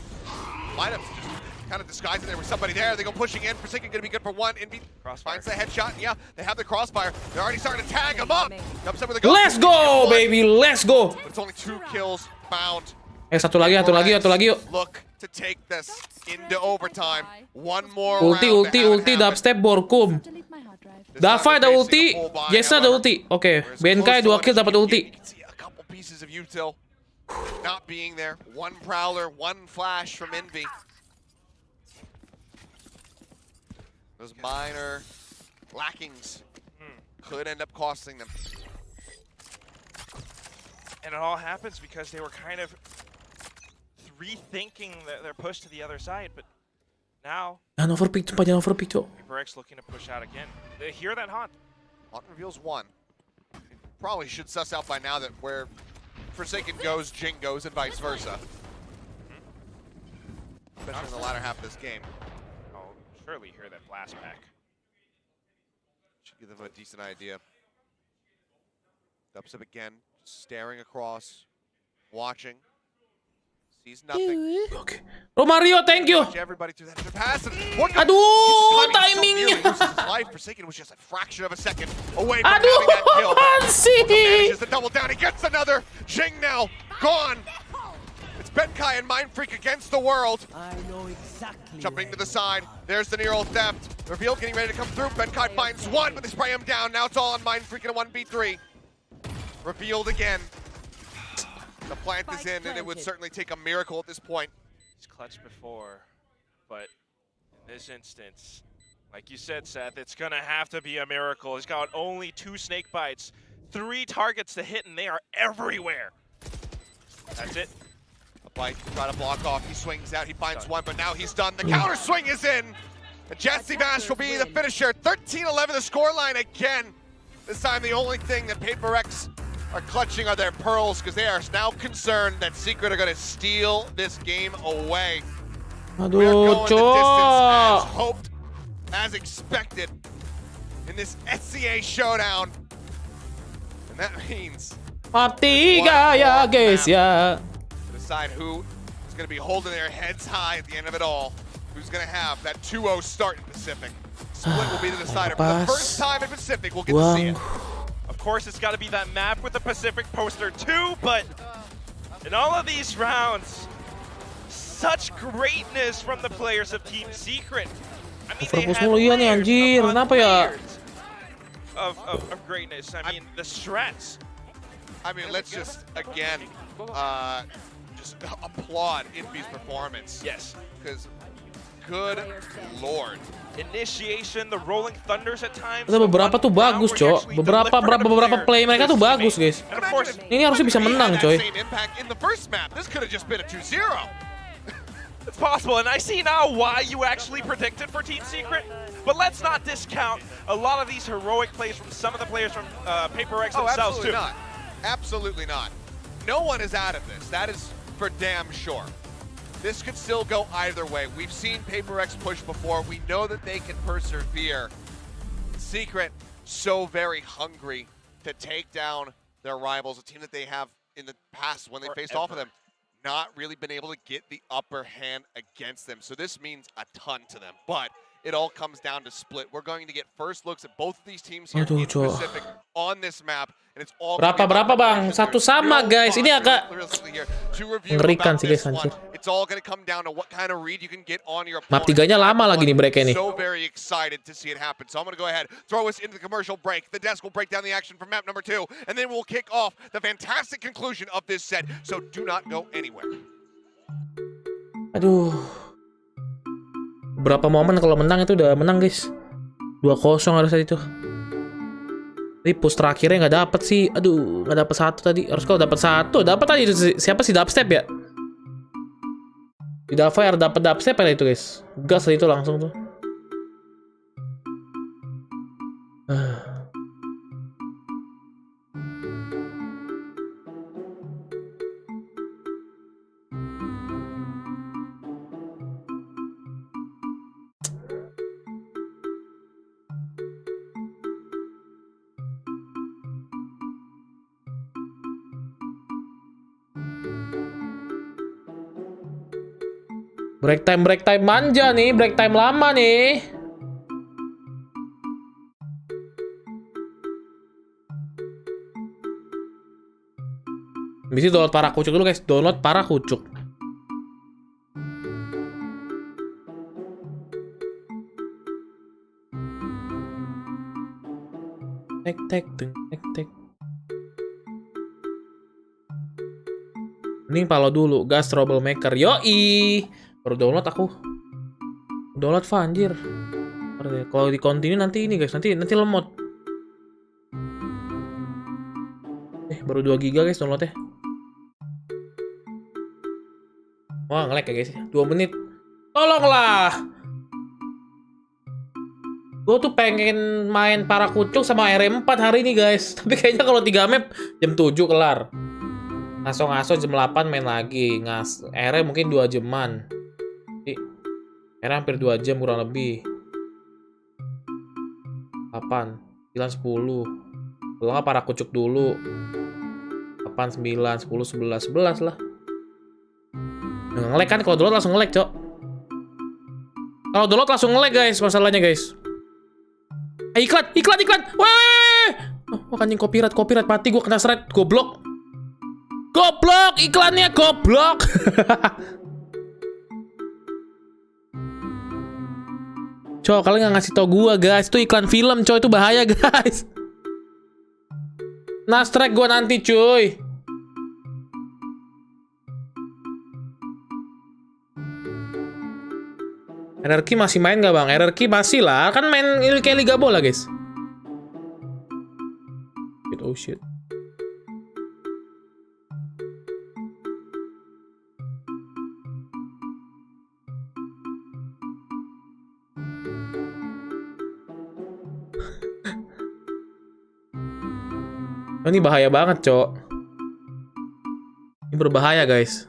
might have just kind of disguised it. There was somebody there. They go pushing in. Forsaken going to be good for one. Envy Crossfire. finds the headshot. And yeah, they have the crossfire. They're already starting to tag him up. Comes up with a go. Let's go, baby, let's go. But it's only 2 kills found. Satu lagi yuk. Look to take this into overtime. One more Ulti, round to have it happen. dubstep, Borkum. Delete my hard drive. This time Dava ada they're ulti, facing a full buy, Jessa ada however. ulti. Oke, Whereas BNK close to 2 one kill is dapat you ulti. can see a couple pieces of util not being there. One Prowler, one flash from Envy. Those minor lackings could end up costing them. And it all happens because they were kind of rethinking their push to the other side, but now Jangan overpick, Cok. Paperrex looking to push out again. They hear that haunt. Haunt reveals one. Probably should suss out by now that where Forsaken goes, Jing goes, and vice versa. Especially in the latter half of this game. Oh, surely hear that blast pack. Should give them a decent idea. Dubstep again, staring across, watching. Sees nothing. Oke. Romario, thank you. Watch everybody through that pass. And Borkum Aduh, gets the timing so timingnya. nearly loses his life. Forsaken was just a fraction of a second away from Aduh, having that kill. But apaan sih? manages to double down. He gets another. Jing now gone. It's Benkai and Mind Freak against the world. I know exactly. Jumping to the side. There's the neural theft. Reveal getting ready to come through. Benkai finds one, but they spray him down. Now it's all on Mind Freak in a 1v3. Revealed again. The plant is in, and it would certainly take a miracle at this point. He's clutched before, but in this instance, like you said, Seth, it's gonna have to be a miracle. He's got only 2 snake bites, 3 targets to hit, and they are everywhere. That's it. A bite, try to block off. He swings out, he finds one, but now he's done. The counter swing is in. The Jesse Bash will be the finisher. 13-11 the scoreline again. This time the only thing that Paperrex are clutching are their pearls, because they are now concerned that Secret are going to steal this game away. We're Aduh, going the distance as Cok. hoped, as expected in this SCA showdown. And that means Map 3 ya, guys, ya. to decide who is going to be holding their heads high at the end of it all. Who's going to have that 2-0 start in Pacific. Split will be the decider. For the first time in Pacific, we'll get to see it. Of course, it's got to be that map with the Pacific poster too, but in all of these rounds, such greatness from the players of Team Secret. I mean, they Fokus had mulu iya nih, layers anjir. upon Kenapa ya? layers of greatness. I mean, the strats. I mean, let's just, again, just applaud Envy's performance. Yes. Because, good lord. Initiation, the rolling thunders at times. Ada beberapa tuh bagus, Cok. Beberapa play mereka tuh bagus, guys. And of course, Ini harusnya bisa menang, coy. Same impact in the first map. This could have just been a 2-0. it's possible, and I see now why you actually predicted for Team Secret. But let's not discount a lot of these heroic plays from some of the players from Paperrex themselves absolutely too. not. Absolutely not. No one is out of this. That is for damn sure. This could still go either way. We've seen Paperrex push before. We know that they can persevere. Secret, so very hungry to take down their rivals, a team that they have in the past when they faced off of them, not really been able to get the upper hand against them. So this means a ton to them. But it all comes down to split. We're going to get first looks at both of these teams here in Pacific on this map, and it's all berapa bang? Satu sama guys. Ini agak mengerikan sih guys, anjir. It's all going to come down to what kind of read you can get on your Map 3-nya lama lagi nih breaknya nih. So very excited to see it happen. So I'm going to go ahead, throw us into the commercial break. The desk will break down the action for map number 2, and then we'll kick off the fantastic conclusion of this set. So do not go anywhere. Aduh. Berapa momen kalau menang itu udah menang guys. 2-0 harusnya itu. Tapi push terakhirnya nggak dapet sih. Aduh, nggak dapet satu tadi. Harus kalau dapet satu, dapet tadi itu siapa sih dubstep ya? Di Wifi dapet dubstep ya itu guys. Gas itu langsung tuh. Break time manja nih, break time lama nih. Bisa download Barracuda dulu guys, download Barracuda. Tek. Mending palo dulu, gas troublemaker. Yoi. Baru download aku. Download anjir. Kalau di continue nanti ini guys, nanti lemot. Baru 2 GB guys downloadnya. Wah, nge-lag ya guys. 2 menit. Tolonglah. Gue tuh pengen main Barracuda sama RM4 hari ini guys. Tapi kayaknya kalau 3 map jam 7 kelar. Ngaso jam 8 main lagi. RM mungkin 2 jaman. RM hampir 2 jam kurang lebih. 8, 9, 10. Kalau nggak Barracuda dulu. 8, 9, 10, 11 lah. Nge-lag kan, kalau download langsung nge-lag, Cok. Kalau download langsung nge-lag, guys, masalahnya, guys. Iklan. Weh. Oh, anjing copyright mati gua kena thread, goblok. Goblok, iklannya goblok. Cok, kalian nggak ngasih tau gua, guys. Itu iklan film, Cok, itu bahaya, guys. Nah, strike gua nanti, cuy. RRQ masih main nggak bang? RRQ masih lah, kan main kayak liga bola guys. Oh shit. Oh, ini bahaya banget, Cok. Ini berbahaya, guys.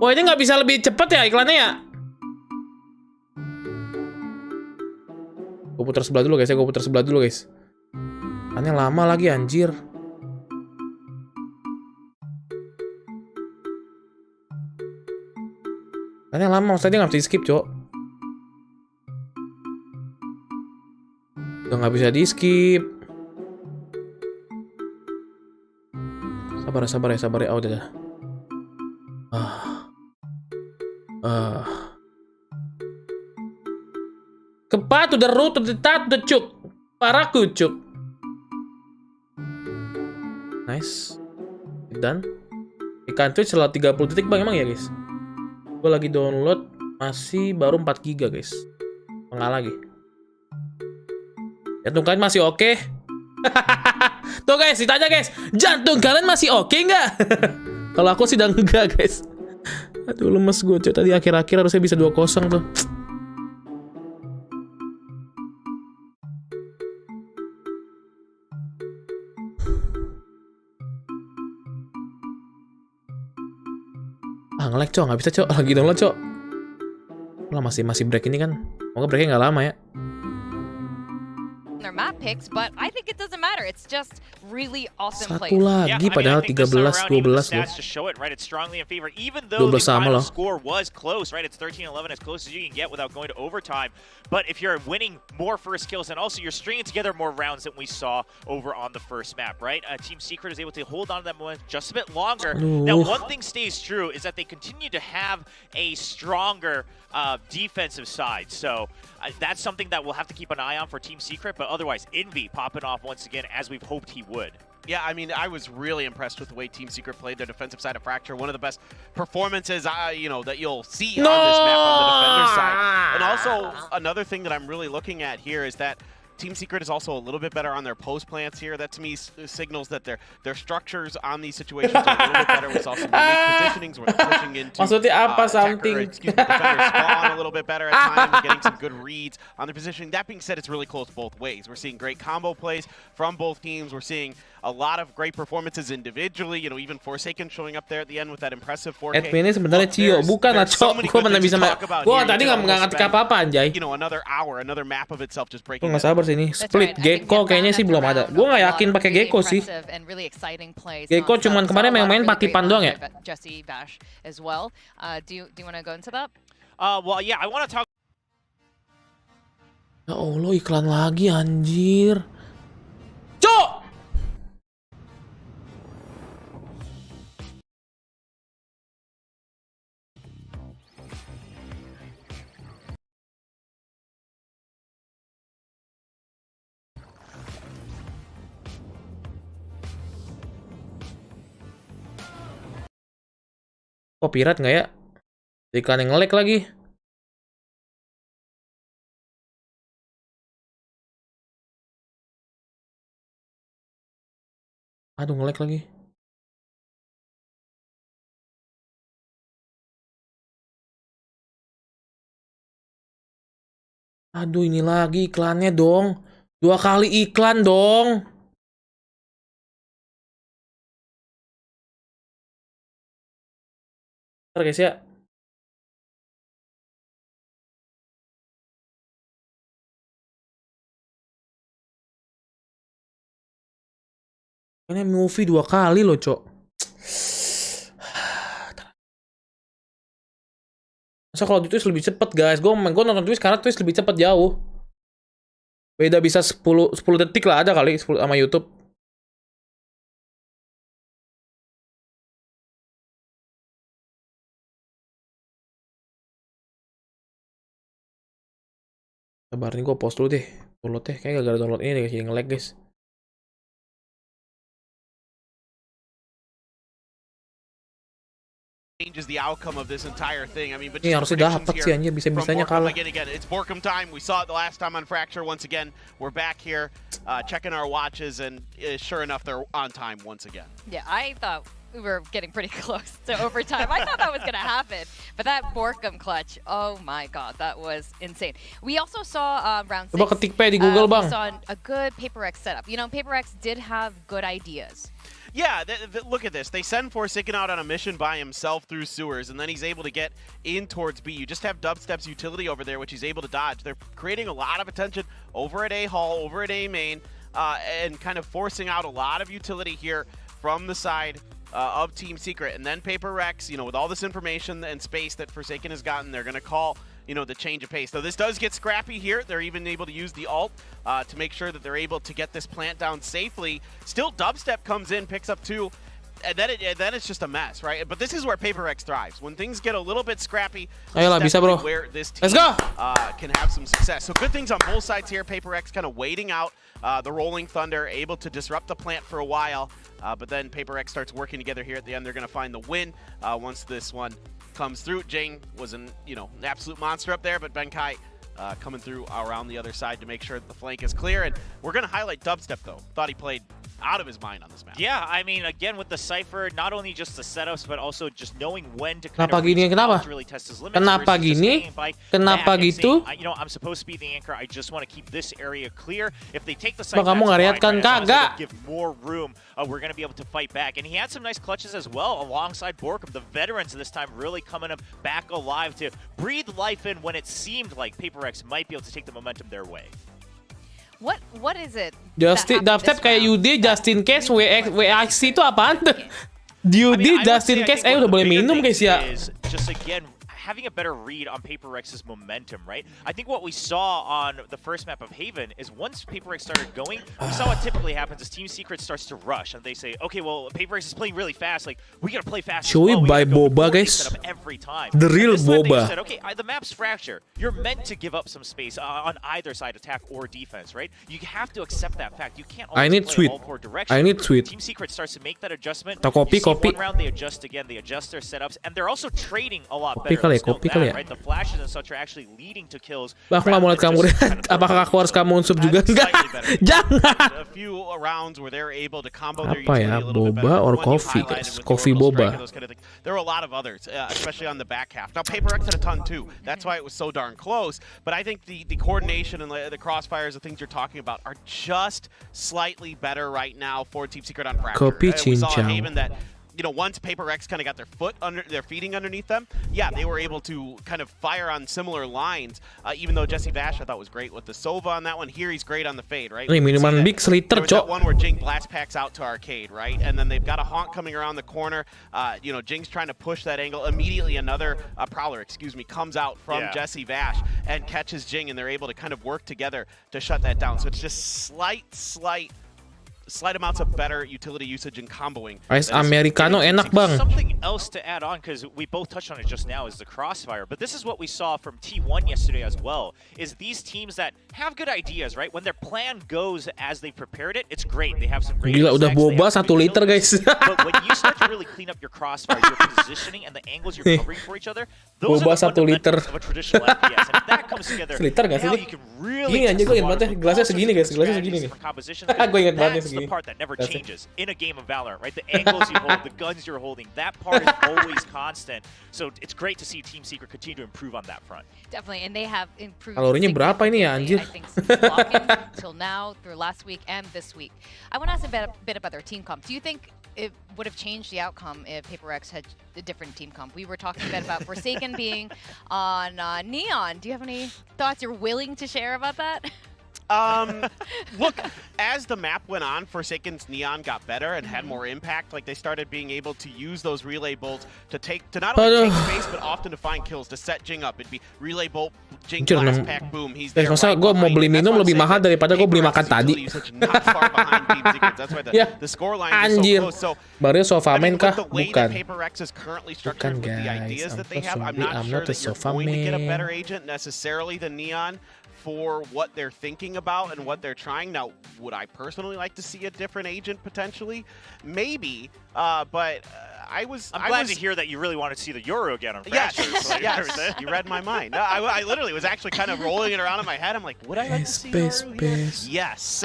Oh, ini nggak bisa lebih cepet ya iklannya ya? Gue putar sebelah dulu guys ya, Iklannya lama lagi anjir. Iklannya lama, maksudnya nggak bisa di skip, Cok. Udah nggak bisa di skip. Sabar ya. Oh, udah. Kepat to the root to the tat the cuk. Barracuda. Nice. Dan ikan Twitch setelah 30 detik bang emang ya guys. Gue lagi download masih baru 4 GB guys. Enggak lagi. Jantung kalian masih oke? Tuh guys, ditanya guys, jantung kalian masih oke nggak? Kalau aku sih udah enggak guys. Aduh lemes gue, tadi akhir-akhir harusnya bisa 2-0 tuh. Ah nge-lag Cok, nggak bisa Cok, lagi download Cok. Lah masih break ini kan, moga breaknya nggak lama ya. Their map picks, but I think it doesn't matter. It's just really awesome Satu plays. lagi padahal 13-12 loh. To show it, right? It's strongly in favor, even though the final score was close, right? It's 13-11, as close as you can get without going to overtime. But if you're winning more first kills, and also you're stringing together more rounds than we saw over on the first map, right? Team Secret is able to hold on to that moment just a bit longer. Now, one thing stays true is that they continue to have a stronger defensive side. So that's something that we'll have to keep an eye on for Team Secret. But otherwise, Envy popping off once again, as we've hoped he would. Yeah, I mean, I was really impressed with the way Team Secret played their defensive side of Fracture. One of the best performances, you know, that you'll see on this map on the defender side. And also, another thing that I'm really looking at here is that Team Secret is also a little bit better on their post plants here. That to me signals that their structures on these situations are a little bit better. We saw some unique positionings where they're pushing into Maksudnya apa something? Defender spawn a little bit better at times, getting some good reads on their positioning. That being said, it's really close both ways. We're seeing great combo plays from both teams. We're seeing a lot of great performances individually. You know, even Forsaken showing up there at the end with that impressive 4K. Adminnya sebenarnya Cio, bukan lah Cok. Gue mana bisa Gue tadi nggak ngerti apa-apa anjay. You know, another hour, another map of itself just breaking. Gue nggak sabar sini. Split Gecko kayaknya sih belum ada. Gue nggak yakin pakai Gecko sih. Gecko cuman kemarin main patipan doang ya. Jesse Bash as well. Do you want to go into that? Well, yeah, I want to talk. Ya Allah, iklan lagi anjir. Cok! Copyright nggak ya? Iklan yang nge-lag lagi. Aduh, nge-lag lagi. Aduh, ini lagi iklannya dong. 2 kali iklan dong. Ntar guys ya. Ini movie 2 kali loh, Cok. Masa kalau di Twitch lebih cepet, guys? Gue nonton Twitch karena Twitch lebih cepet jauh. Beda bisa 10 detik lah ada kali 10 sama YouTube. Sabar nih, gue pause dulu deh. Download deh, kayaknya gara-gara download ini deh, nge-lag guys. Changes the outcome of this entire thing. I mean, but ini harusnya dapat sih anjir, bisa-bisanya kalah. Again, it's Borkum time. We saw it the last time on Fracture. Once again, we're back here checking our watches, and sure enough, they're on time once again. Yeah, I thought we were getting pretty close to overtime. I thought that was going to happen. But that Borkum clutch, oh my god, that was insane. We also saw round 6. Coba ketik P di Google, Bang. We saw a good Paperrex setup. You know, Paperrex did have good ideas. Yeah, look at this. They send Forsaken out on a mission by himself through sewers, and then he's able to get in towards B. You just have Dubstep's utility over there, which he's able to dodge. They're creating a lot of attention over at A Hall, over at A main, and kind of forcing out a lot of utility here from the side of Team Secret. And then Paperrex, you know, with all this information and space that Forsaken has gotten, they're going to call, you know, the change of pace. So this does get scrappy here. They're even able to use the ult to make sure that they're able to get this plant down safely. Still, Dubstep comes in, picks up 2, and then it's just a mess, right? But this is where Paperrex thrives. When things get a little bit scrappy, ayolah, bisa, bro. Where this team can have some success. So good things on both sides here. Paperrex kind of waiting out the Rolling Thunder, able to disrupt the plant for a while, but then Paperrex starts working together here at the end. They're going to find the win once this one comes through. Jane was an absolute monster up there, but Benkai coming through around the other side to make sure that the flank is clear. And we're going to highlight Dubstep, though. Thought he played out of his mind on this map. Yeah, I mean, again, with the Cypher, not only just the setups, but also just knowing when to kind of really test his limits. Kenapa gini? Kenapa gitu? You know, I'm supposed to be the anchor. I just want to keep this area clear. If they take the Cypher, kamu ngeliat kan kagak? Give more room. We're going to be able to fight back. And he had some nice clutches as well alongside Borkum. The veterans this time really coming up back alive to breathe life in when it seemed like Paperrex might be able to take the momentum their way. What is it? Justin dubstep kayak Yudi, Justin Case, WXC itu apaan tuh? Yudi, Justin Case, udah boleh minum guys ya. Just again, having a better read on Paperrex's momentum, right? I think what we saw on the first map of Haven is once Paperrex started going, we saw what typically happens is Team Secret starts to rush, and they say, okay, well, Paperrex is playing really fast, like, we gotta play fast as well. Should we buy Boba, guys? Every time. The real Boba. Said, okay, the map's fracture. You're meant to give up some space on either side, attack or defense, right? You have to accept that fact. You can't always play all four directions. I need sweet. Team Secret starts to make that adjustment. Copy. One round, they adjust again, they adjust their setups, and they're also trading a lot better. Kopi kali ya. Right? The flashes and such are actually leading to kills. Aku nggak mau lihat kamu. Apakah aku harus kamu unsub juga? Enggak. Jangan. A few rounds where they're able to combo their Apa ya? Boba or coffee, guys? Coffee boba. There were a lot of others, especially on the back half. Now Paperrex had a ton too. That's why it was so darn close. But I think the coordination and the crossfires, the things you're talking about, are just slightly better right now for Team Secret on Fracture. Kopi We saw cincang. Haven that, you know, once Paperrex kind of got their feeding underneath them, yeah, they were able to kind of fire on similar lines. Even though Jesse Vash I thought was great with the Sova on that one. Here he's great on the fade, right? Ini minuman big sliter, There was that one where Jing blast packs out to Arcade, right? And then they've got a honk coming around the corner. You know, Jing's trying to push that angle. Immediately another Prowler, comes out from Jesse Vash and catches Jing, and they're able to kind of work together to shut that down. So it's just slight amounts of better utility usage and comboing. Ice Americano enak bang. Something else to add on, because we both touched on it just now, is the crossfire. But this is what we saw from T1 yesterday as well, is these teams that have good ideas, right? When their plan goes as they prepared it, it's great. They have some great Gila, udah boba 1 liter guys. But when you start to really clean up your crossfire, your positioning and the angles you're covering for each other, those boba are the 1 liter. fundamentals of a traditional FPS. And if that comes together, Liter gak sih? now you can really Ini anjir gue ingat banget ya, gelasnya segini guys, gelasnya segini nih. Gue ingat banget That's segini. the part that never changes in a game of Valorant, right? The angles you hold, the guns you're holding, that part is always constant. So it's great to see Team Secret continue to improve on that front. Definitely, and they have improved. Kalorinya berapa ini ya, anjir? I think since lock-in till now, through last week and this week. I want to ask a bit about their team comp. Do you think it would have changed the outcome if Paperrex had a different team comp? We were talking a bit about Forsaken being on Neon. Do you have any thoughts you're willing to share about that? Look, as the map went on, Forsaken's Neon got better and had more impact. Like, they started being able to use those relay bolts to not only take space, but often to find kills, to set Jing up. It'd be relay bolt, Jing blast pack, boom, he's there. Masa gue mau beli minum lebih mahal daripada gue beli makan tadi. Not far behind Team Secret. That's why the score line is so close. So, baru sofa main kah? the way that Bukan. Paperrex is currently structured with the ideas guys. that they have, I'm not sure that you're going to get a better agent necessarily than Neon for what they're thinking about and what they're trying. Now, would I personally like to see a different agent potentially? Maybe, but I'm glad to hear that you really wanted to see the Euro again on Yes, Fracture. yes, you read my mind. No, I literally was actually kind of rolling it around in my head. I'm like, would I like to see Euro again? Yes.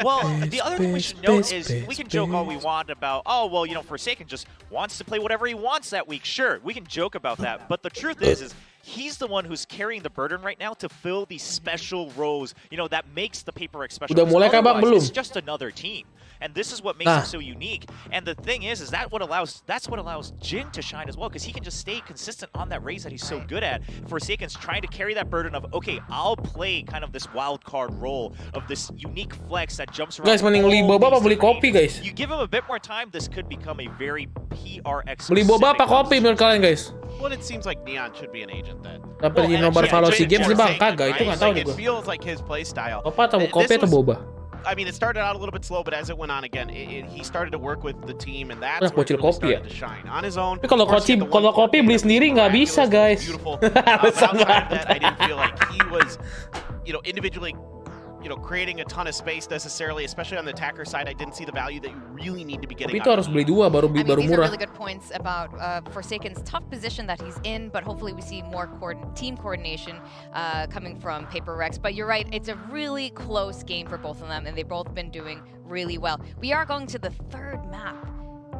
Well, the other thing we should note is we can joke all we want about, oh, well, you know, Forsaken just wants to play whatever he wants that week. Sure, we can joke about that. But the truth is he's the one who's carrying the burden right now to fill these special roles, you know, that makes the Paperrex special. Udah mulai kah bang? Belum. It's just another team. And this is what makes him so unique. And the thing is that's what allows Jin to shine as well, because he can just stay consistent on that raise that he's so good at. Forsaken's trying to carry that burden of, okay, I'll play kind of this wild card role of this unique flex that jumps around. Guys, mending beli boba apa beli kopi guys? You give him a bit more time, this could become a very PRX. Beli boba apa kopi menurut kalian guys? Well, it seems like Neon should be an agent then. Dapat di nomor follow SEA Games nih bang, kagak itu nggak tahu nih It gue. feels like his play style. Kopi atau kopi atau boba? I mean, it started out a little bit slow, but as it went on again, he started to work with the team, and that's where bocil he really kopi started to shine on his own. Tapi kalau kopi beli sendiri nggak bisa guys. Beautiful. Outside of that, I didn't feel like he was, you know, individually, you know, creating a ton of space necessarily, especially on the attacker side. I didn't see the value that you really need to be getting. Tapi itu harus beli dua baru these murah. are really good points about Forsaken's tough position that he's in, but hopefully we see more team coordination coming from Paperrex. But you're right, it's a really close game for both of them, and they've both been doing really well. We are going to the third map.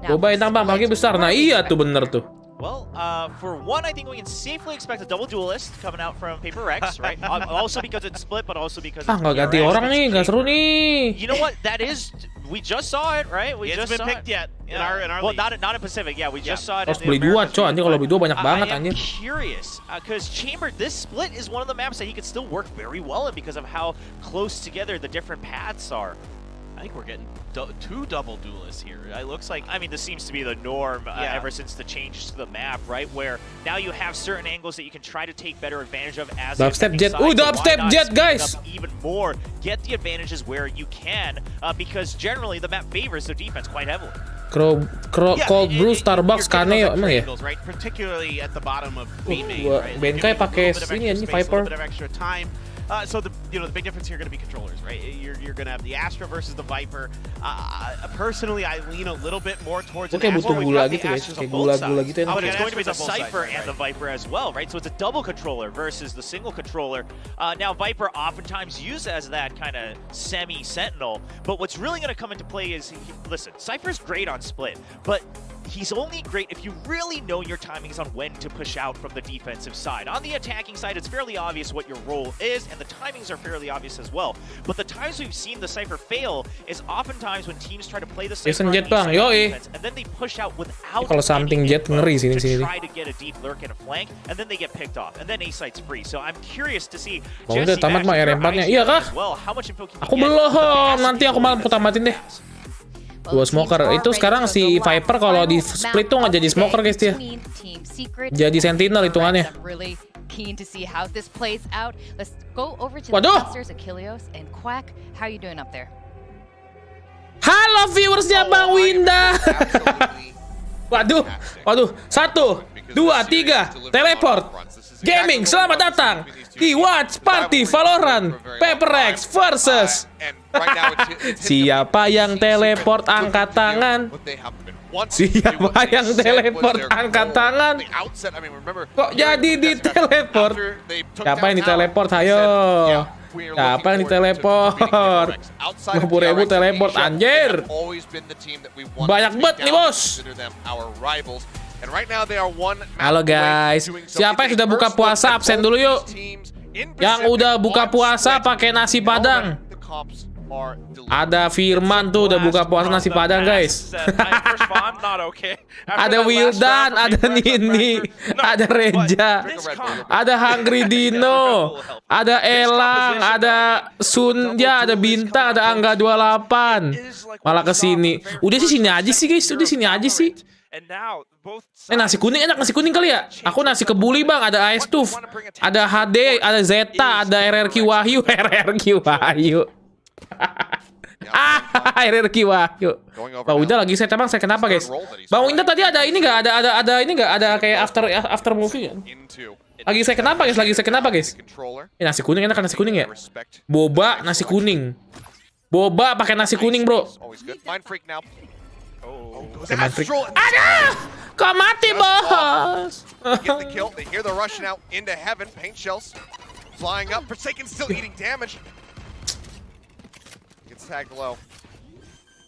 Now, Boba enak bang, bagi besar. Nah iya tuh bener tuh. Well, for one, I think we can safely expect a double duelist coming out from Paperrex, right? Also because it's split, but also because it's nggak ganti orang nih, nggak seru nih. You know what? That is, we just saw it, right? We It's just been saw picked it. yet in our Well, league. not in Pacific. Yeah, we just saw it. Harus beli dua, coy. Anjir kalau beli dua banyak banget I am anjir. curious because Chamber, this split is one of the maps that he could still work very well in because of how close together the different paths are. I think we're getting two double duelists here. It looks like. I mean, this seems to be the norm ever since the change to the map, right? Where now you have certain angles that you can try to take better advantage of as a Dubstep defending jet. side. Ooh, So dubstep why not jet, speed guys! up even more, get the advantages where you can, because generally the map favors the defense quite heavily. Cold Brew, Starbucks, Kaneo, emang ya? Right? Particularly at the bottom of B main, right? Benkai pakai ini anjing Viper. A bit of extra time. So the big difference here going to be controllers, right? You're going to have the Astra versus the Viper. Personally, I lean a little bit more towards. Oke, butuh gula gitu guys, kayak gula-gula gitu But enak. it's going to be the Both sides, Cypher right? and the Viper as well, right? So it's a double controller versus the single controller. Now Viper oftentimes used as that kind of semi-sentinel, but what's really going to come into play is, listen, Cypher's great on split, but he's only great if you really know your timings on when to push out from the defensive side. On the attacking side, it's fairly obvious what your role is, and the timings are fairly obvious as well. But the times we've seen the Cypher fail is oftentimes when teams try to play the Cypher on Jet the bang, side of yoi. defense, and then they push out without Kalau something any jet info ngeri sini to sini. try to get a deep lurk and a flank, and then they get picked off, and then A site's free. So I'm curious to see. Mau udah tamat mah R4-nya. Iya kah? Well, how much info can you Aku get? belum, nanti aku malam tamatin deh. Dua smoker. Itu sekarang si Viper kalau di split tuh nggak jadi smoker guys dia. Jadi sentinel hitungannya. Keen to see how this plays out. Let's go over to Waduh. the casters, Achilleos and Quack. How are you doing up there? Halo viewersnya Bang Winda. Waduh, 1, 2, 3, teleport. Gaming, selamat datang di Watch Party Valorant Paperrex versus siapa yang teleport angkat tangan? Siapa yang teleport angkat tangan? Kok jadi di teleport? Siapa yang di teleport? Ayo. Siapa yang di teleport? 50.000 teleport anjir. Banyak banget nih bos. Halo guys, siapa yang sudah buka puasa absen dulu yuk. Yang udah buka puasa pakai nasi padang. Ada Firman tuh udah buka puasa nasi padang guys. Ada Wildan, ada Nini, ada Reja, ada Hungry Dino, ada Elang, ada Sunja, ada Bintang, ada Angga 28. Malah kesini. Udah sih sini aja sih guys, udah sini aja sih. Nasi kuning enak, nasi kuning kali ya. Aku nasi kebuli bang, ada AS Tuf, ada HD, ada Zeta, ada RRQ Wahyu, RRQ Wahyu. RRQ Wahyu. Bang Winda lagi set, emang saya kenapa guys? Bang Winda tadi ada ini nggak? Ada ini nggak? Ada kayak after movie kan? Lagi saya kenapa guys? Lagi saya kenapa guys? Nasi kuning enak kan nasi kuning ya? Boba nasi kuning. Boba pakai nasi kuning bro. Aduh! Kok mati bos? Tagged low.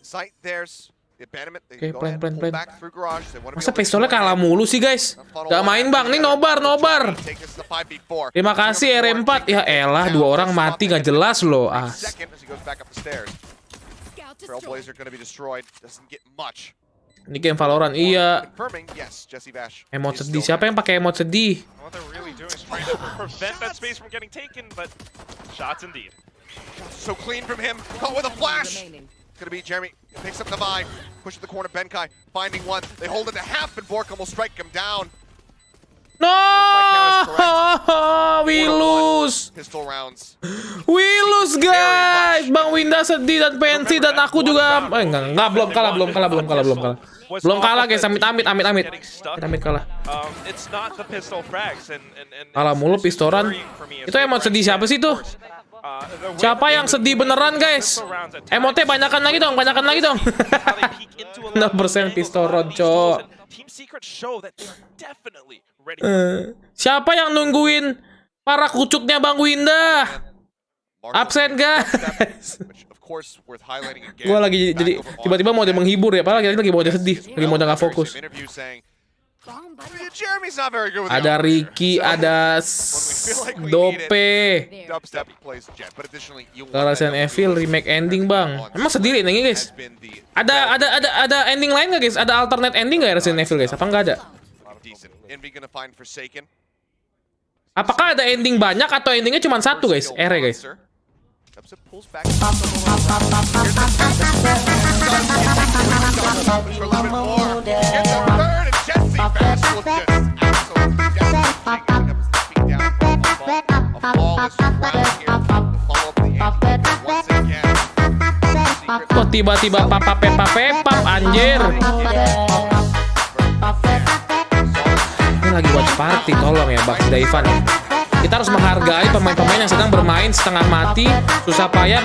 Sight theirs. The abandonment. Oke, plan. Back through garage. Masa pistolnya kalah mulu sih guys? Gak main bang, nih nobar. Terima kasih R4. Ya elah, 2 orang mati gak jelas loh. Ini game Valorant, iya. Emot sedih, siapa yang pakai emot sedih? So clean from him, caught with a flash. Gonna be Jeremy, picks up the Vine, pushes the corner, Benkai, finding one. They hold it to half, and Borkham will strike him down. No, we lose. Pistol rounds. We lose guys. Bang Winda sedih dan pensi dan aku juga. Enggak, belum kalah. Belum kalah guys, amit kalah. Kalah mulu pistoran. Itu emot sedih siapa sih tuh? Siapa yang sedih beneran guys? Emotnya banyakan lagi dong. 6% pistoran cok. Siapa yang nungguin para kucuknya Bang Winda? Absen guys. Gue lagi jadi tiba-tiba mode menghibur ya, padahal lagi mode sedih, lagi mode gak fokus. Bomb buddy. Jeremy's not very good with the Ada operator. Ricky, So, ada Dope. There. Dubstep plays Jet, but additionally you want Resident that Evil remake ending bang. Emang sendiri endingnya guys? has been the Ada ending lain nggak guys? Ada alternate ending nggak Resident Evil guys? Apa nggak ada? decent. Envy gonna find Forsaken. Apakah ada ending banyak atau endingnya cuma satu guys? R guys. Dubstep pulls back. Kok tiba-tiba papa-pepap anjir. Ini lagi watch party, tolong ya Bang Daivan ya. Kita harus menghargai pemain-pemain yang sedang bermain setengah mati, susah payah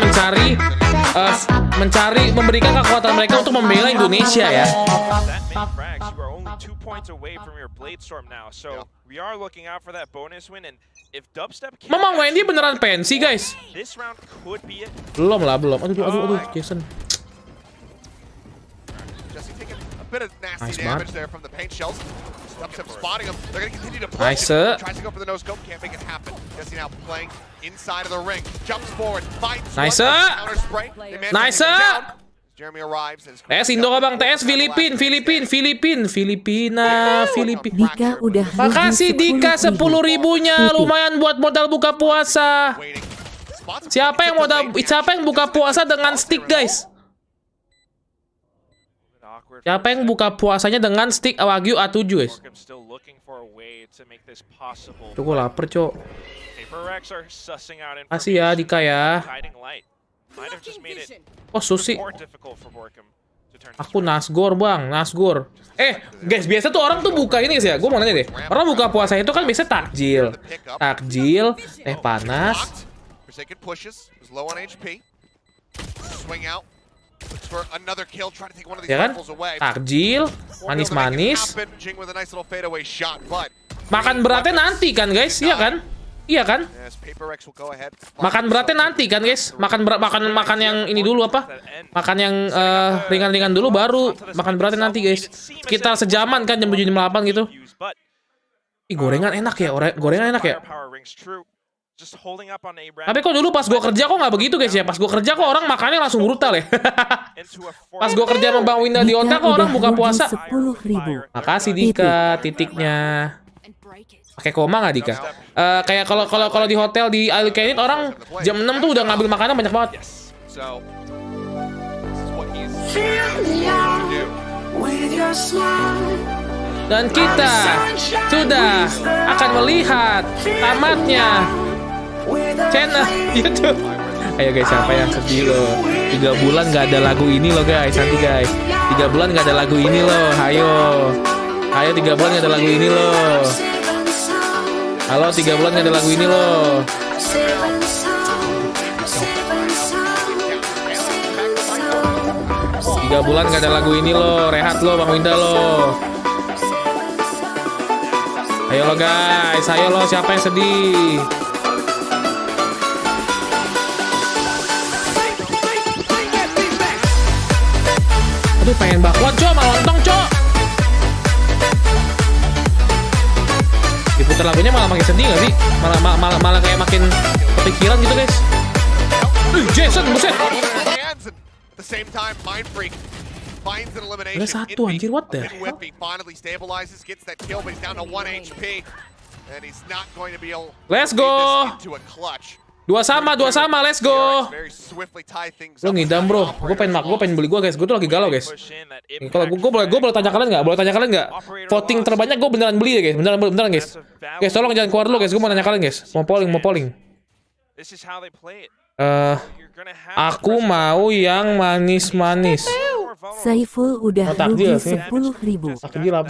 memberikan kekuatan mereka untuk membela Indonesia ya. Memang Wendy beneran pensi guys? Belum lah, belum. Aduh, Jason. Nice banget. Nice. Nice. Nice. TS Indo bang, TS Filipina. Dika udah. Makasih Dika 10 ribunya, lumayan buat modal buka puasa. Siapa yang buka puasa dengan stick guys? Siapa yang buka puasanya dengan stick Wagyu A7 guys? Tuh gue lapar cok. Kasih ya Dika ya. Oh Susi. Aku Nasgor bang, Nasgor. Guys biasa tuh orang tuh buka ini guys ya. Gue mau nanya deh. Orang buka puasa itu kan biasa takjil, teh panas. Ya kan? Takjil, manis-manis. Makan beratnya nanti kan guys, iya kan? Iya kan? Makan beratnya nanti kan guys? Makan yang ini dulu apa? Makan yang ringan-ringan dulu baru makan beratnya nanti guys. Sekitar sejaman kan jam 7 jam 8 gitu. Ih gorengan enak ya, gorengan enak ya. Tapi kok dulu pas gue kerja kok nggak begitu guys ya? Pas gue kerja kok orang makannya langsung brutal ya. Pas gue kerja sama Bang Winda di Otak kok orang buka puasa. 10.000. Makasih Dika, titiknya. Pakai koma nggak Dika? Kayak kalau di hotel di Al Kainit orang jam 6 tuh udah ngambil makanan banyak banget. Dan kita sudah akan melihat tamatnya channel YouTube. Ayo guys, siapa yang sedih loh? 3 bulan gak ada lagu ini loh guys, nanti guys. 3 bulan gak ada lagu ini loh, ayo 3 bulan gak ada lagu ini loh. Halo, 3 bulan gak ada lagu ini loh. 3 bulan gak ada lagu ini loh, rehat loh Bang Winda loh. Ayo lo guys, ayo lo siapa yang sedih? Aduh pengen bakwan cok, malah lontong cok. Diputar lagunya malah makin sedih gak sih? Malah kayak makin kepikiran gitu guys. Jason, buset. Ada satu anjir, what the hell? Let's go. Dua sama, let's go. Lo ngidam bro, gue pengen beli gue guys, gue tuh lagi galau guys. Kalau gue boleh tanya kalian nggak? Voting terbanyak gue beneran beli ya guys, beneran guys. Guys tolong jangan keluar dulu guys, gue mau tanya kalian guys, mau polling. Aku mau yang manis. Saiful udah rugi 10.000.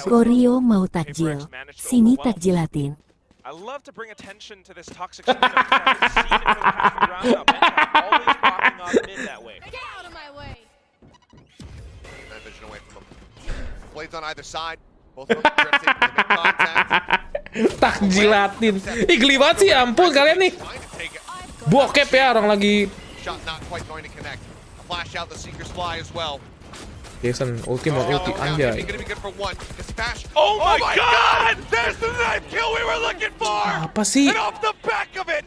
Koryo mau takjil, sini takjilatin. I love to bring attention to this toxic scene because I've seen it for the past few rounds now. Benta always popping up mid that way. Get out of my way. Vision away from them. Blades on either side. Both of them drifting to make contact. Takjilatin. Ih geli banget sih, ampun kalian nih. Bokep ya orang lagi. Shot not quite going to connect. Flash out the Seeker's Fly as well. Jason, ulti anjay. Oh my god! There's the knife kill we were looking for! Apa sih? And off the back of it,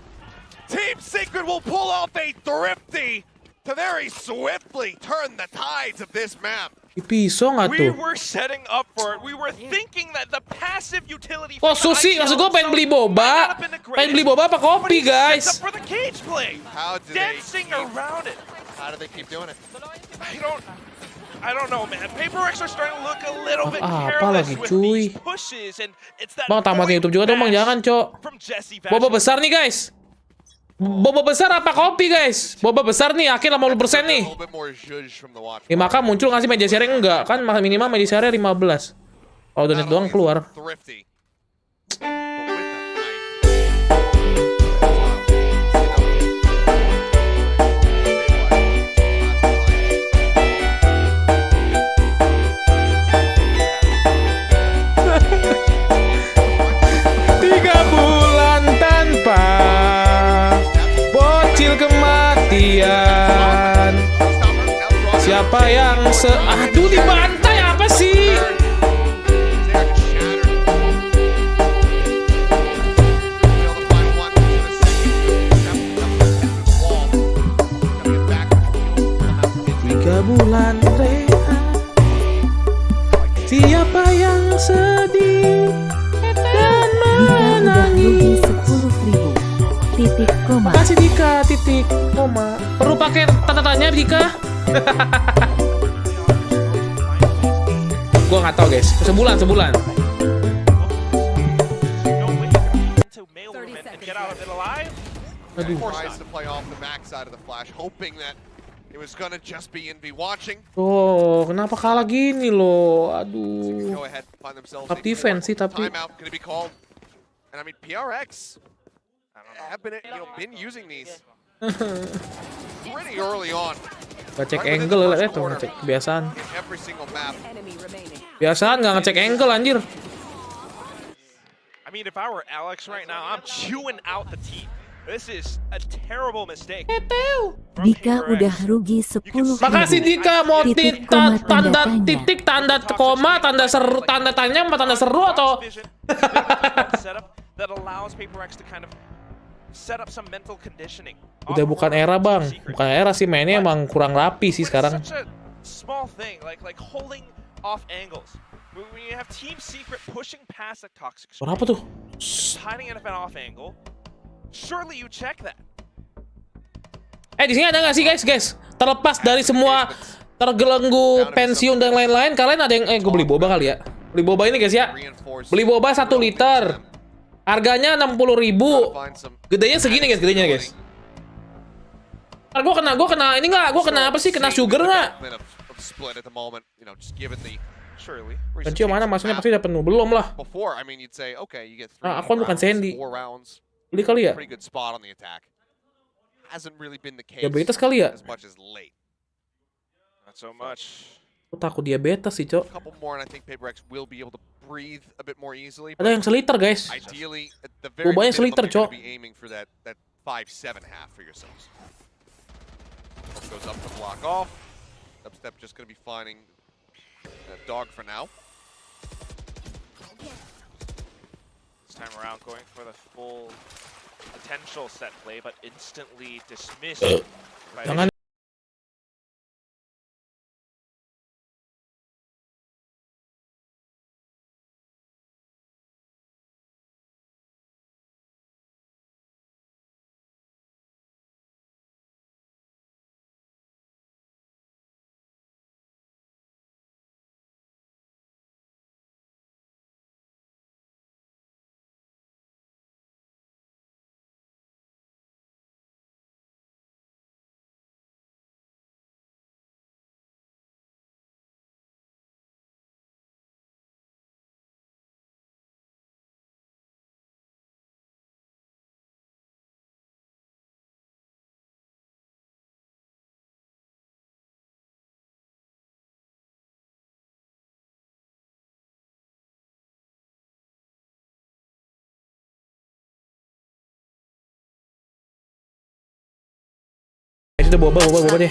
Team Secret will pull off a thrifty to very swiftly turn the tides of this map. Pisau nggak We tuh? were setting up for it. We were thinking that the passive utility. Oh Susi, maksud gue pengen beli boba. Pengen beli boba apa kopi guys? For the cage play. How do Dancing around it. How do they keep doing it? I don't know, man. Paperrex are starting to look a little bit Apa careless lagi, with cuy? these pushes, and it's that. Bang, tamatin YouTube juga dong bang, jangan cok. From Jesse Boba besar nih guys. Boba besar apa kopi guys? Boba besar nih, yakin 50% nih. Ya maka muncul nggak sih media share enggak? Kan minimal media share 15. Kalau donat doang keluar. Kematian. Siapa yang aduh dibantai apa sih? Tiga bulan rehat. Siapa yang sedih dan menangis? 10.000. Titik koma. Kasih Dika titik koma. Perlu pakai tanda tanya Dika? Gua nggak tahu guys. Sebulan. Aduh. Oh, kenapa kalah gini loh? Aduh. Top defense sih tapi. And I mean, PRX have been using these pretty early on. Ngecek angle lah itu, ngecek kebiasaan. Biasaan nggak ngecek angle anjir. I mean, if I were Alex right now, I'm chewing out the team. This is a terrible mistake. Dika udah rugi 10.000. Makasih Dika, mau Titik koma, tanda tanda titik, tanda koma, tanda seru, tanda tanya, apa tanda seru atau? That allows Paperrex to kind of set up some mental conditioning. Udah bukan era bang, bukan era sih, mainnya emang kurang rapi sih sekarang. Such a small thing, like holding off angles. When you have Team Secret pushing past the toxic screen, Apa tuh? hiding in an off angle, surely you check that. Di sini ada nggak sih guys? Terlepas dari semua tergelenggu pensiun dan lain-lain, kalian ada yang gue beli boba kali ya? Beli boba ini guys ya? Beli boba 1 liter. Harganya 60.000. Gedenya segini guys, gedenya guys. Gue kena ini nggak? Gue kena apa sih? Kena sugar nggak? Pencio mana masuknya pasti udah penuh. Belum lah. Nah, aku bukan Sandy. Beli kali ya? Diabetes kali ya? Not so much. Aku takut diabetes sih, Cok. Ada yang seliter, guys. Bobanya seliter, Cok. This time around going for the full potential set play, but instantly dismissed by Jangan. Itu boba deh.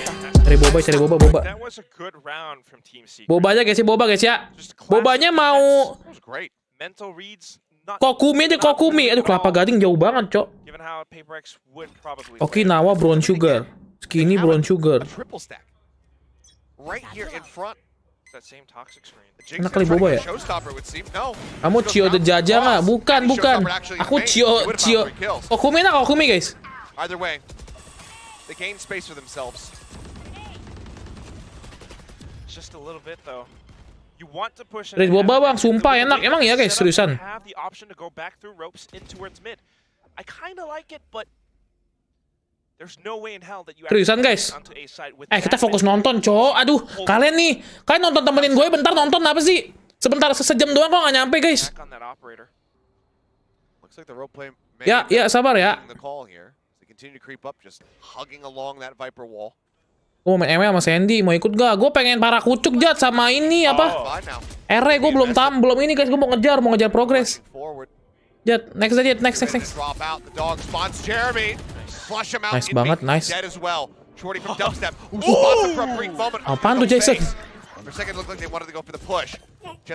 Cari boba. That was a good round from Team Secret. Boba aja guys ya. Bobanya mau That was great. Mental reads not Kokumi aja Kokumi. Aduh kelapa gading jauh banget, Cok. given how Paperrex would probably Okinawa brown sugar. Skinny brown sugar. A triple stack. Right here in front. that same toxic screen. Enak kali boba ya. Showstopper would seem. No. Kamu Cio Djaja nggak? Bukan. Aku Cio. Kokumi nak Kokumi guys. Either way, they gain space for themselves. Just a little bit though. You want to push Red boba bang, sumpah enak. Emang ya guys, seriusan. Have the option to go back through ropes in towards mid. I kind of like it, but there's no way in hell that you seriusan guys. Kita fokus nonton, Cok. Aduh, kalian nonton temenin gue bentar nonton apa sih? Sebentar sejam doang kok nggak nyampe guys. Ya, sabar ya. Oh, main ML sama Sandy, mau ikut gak? Gue pengen para kucuk Jat sama ini apa? RE gue belum ini guys, gue mau ngejar progres. Jat, next. Nice banget, nice. Apaan tuh Jason?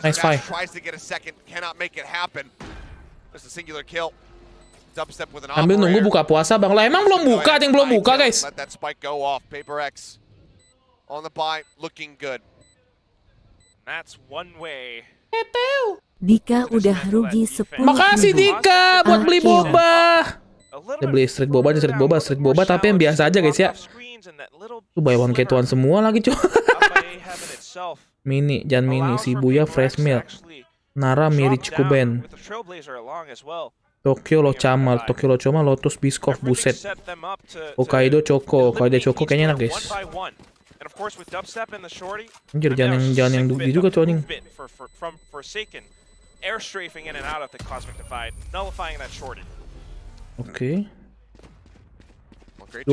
Nice fight. Ambil nunggu buka puasa bang. Lah emang belum buka, ada yang belum buka guys. On the buy, looking good. That's one way. Dika udah rugi 10.000. Makasih Dika buat beli boba. Udah beli street boba tapi yang biasa aja guys ya. Tuh buy one get one semua lagi cuy. Mini, Jan Mini, Shibuya Fresh Milk, Nara Mirich Kuben, Tokyo Lochama, Lotus Biscoff buset. Hokkaido Choco kayaknya enak guys. Anjir jangan yang dugi juga tuh anjing. Oke. 29.000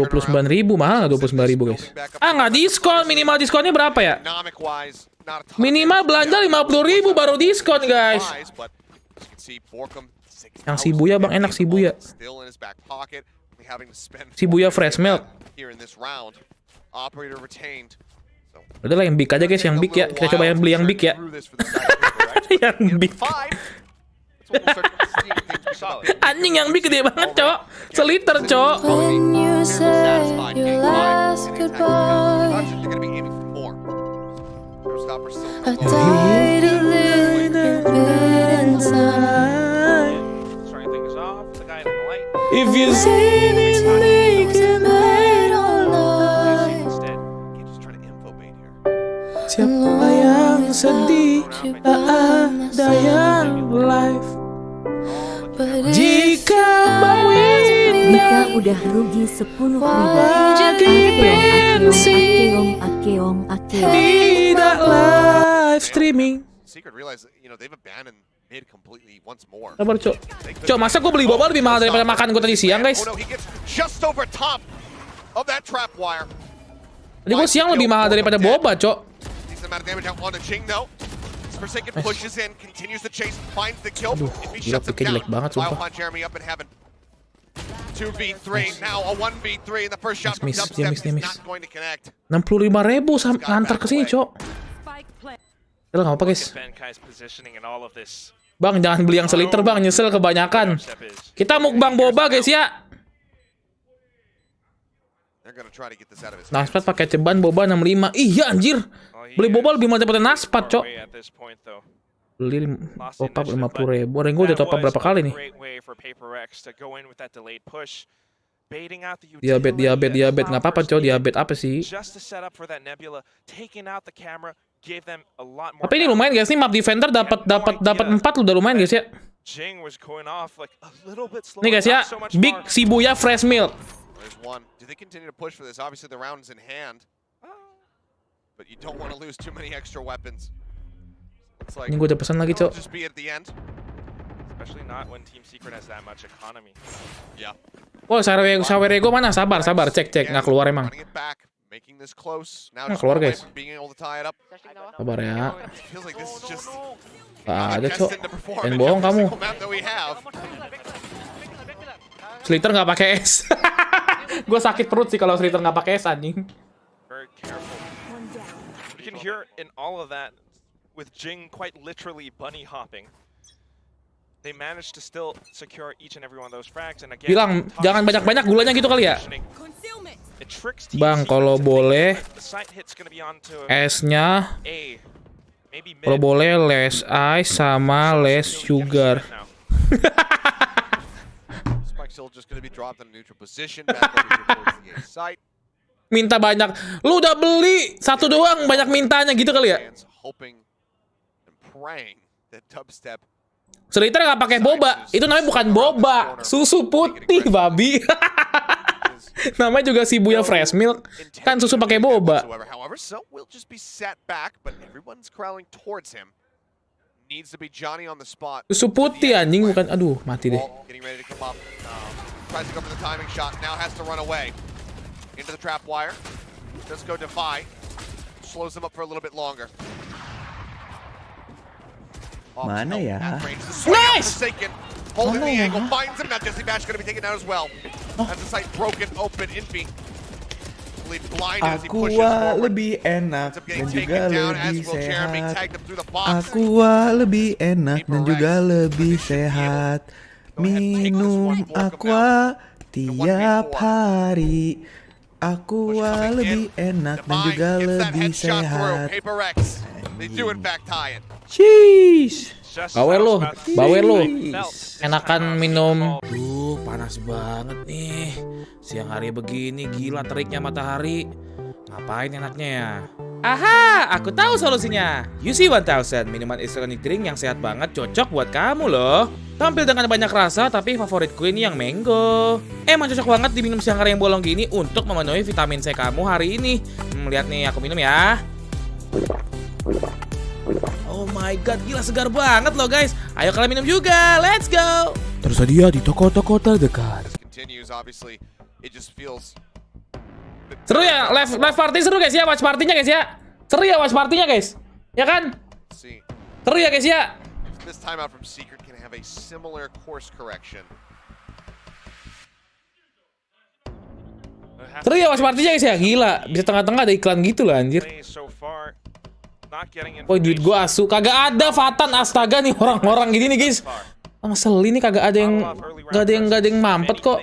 mahal nggak 29.000 guys? Nggak diskon, minimal diskonnya berapa ya? Minimal belanja 50.000 baru diskon guys. Yang Shibuya bang enak Shibuya. Shibuya Fresh Milk. Udah lah yang big aja guys, yang big ya. Kita coba yang beli yang big ya. Yang big. Anjing yang big gede banget, Cok. Seliter, Cok. When you say your last goodbye, I died a little bit inside. If you See me making bed all night. siapa yang sedih, tak ada yang live. Jika bawin Dika udah rugi 10.000. Akeong. tidak live streaming. Sabar Cok. Cok masa gue beli boba lebih mahal daripada makan gue tadi siang guys. Tadi gue siang lebih mahal daripada boba Cok. Aduh, gila pikir jelek banget sumpah. Miss. 65.000 ngantar ke sini Cok. Udah nggak apa guys. Bang jangan beli yang seliter bang, nyesel kebanyakan. Kita mukbang boba guys ya. Naspat pakai ceban boba 65. Iya anjir. Beli boba lebih mahal daripada naspat Cok. Beli top up 50.000. Orang gue udah top up berapa kali nih? Diabet nggak apa-apa Cok. Diabet apa sih? Tapi ini lumayan guys, nih map defender dapat 4 udah lumayan guys ya. Nih guys ya, big Shibuya Fresh Milk. Ini gue udah pesan lagi Cok. Oh sawer ego mana? Sabar cek nggak keluar emang. Nggak keluar guys. Sabar ya. Ada Cok. Jangan bohong kamu. Sliter nggak pakai es. Gue sakit perut sih kalau Sliter nggak pakai es anjing. here in all of that, with Jing quite literally bunny hopping, they managed to still secure each and every one of those frags. And again, Bilang jangan banyak-banyak gulanya gitu kali ya. it tricks Bang, TC kalau to think boleh that the side hit's gonna be onto esnya A, maybe mid. kalau boleh less ice sama less sugar. Spike's still just going to be dropped in a neutral position. Back over here towards the A site. Minta banyak. Lu udah beli satu doang banyak mintanya gitu kali ya. Fans hoping and praying that dubstep Seliter nggak pakai boba. Itu namanya bukan boba, susu putih babi. Namanya juga Shibuya Fresh Milk. Kan susu pakai boba. However, so will just be set back, but everyone's crowding towards him. Needs to be Johnny on the spot. Susu putih anjing bukan. Aduh, mati deh. Getting ready to come up. Tries to go for the timing shot. Now has to run away into the trap wire. Does go Defy. Slows him up for a little bit longer. Mana ya? Nice! Holding the angle, finds him. Now Jesse Bash going to be taken out as well. Has the site broken open. Infi blind as he pushes Aqua forward. lebih enak dan juga lebih sehat. Aqua lebih enak dan juga lebih sehat. Minum aqua tiap hari. Aqua lebih enak dan juga lebih sehat. Paperrex. They do in fact tie it. Cheese. Just Bawer how lu, about to bawer lu. felt. Enakan minum. Duh, panas banget nih. Siang hari begini gila teriknya matahari. Ngapain enaknya ya? Aha, aku tahu solusinya. UC 1000, minuman islamic drink yang sehat banget, cocok buat kamu loh. Tampil dengan banyak rasa, tapi favoritku ini yang mango. Emang cocok banget diminum siang hari yang bolong gini untuk memenuhi vitamin C kamu hari ini. Lihat nih, aku minum ya. Oh my god, gila segar banget loh guys. Ayo kalian minum juga, let's go. Tersedia di toko-toko terdekat. Seru ya, live party seru guys ya, watch partinya guys ya. Seru ya watch partinya guys, ya kan? Seru ya guys ya. This time out from Secret can have a similar course correction. Seru ya watch partinya guys ya, gila. Bisa tengah-tengah ada iklan gitu lah anjir. Woi duit gua asu, kagak ada Fatan, astaga nih orang-orang gini nih guys. Ngeselin nih, kagak ada yang mampet kok.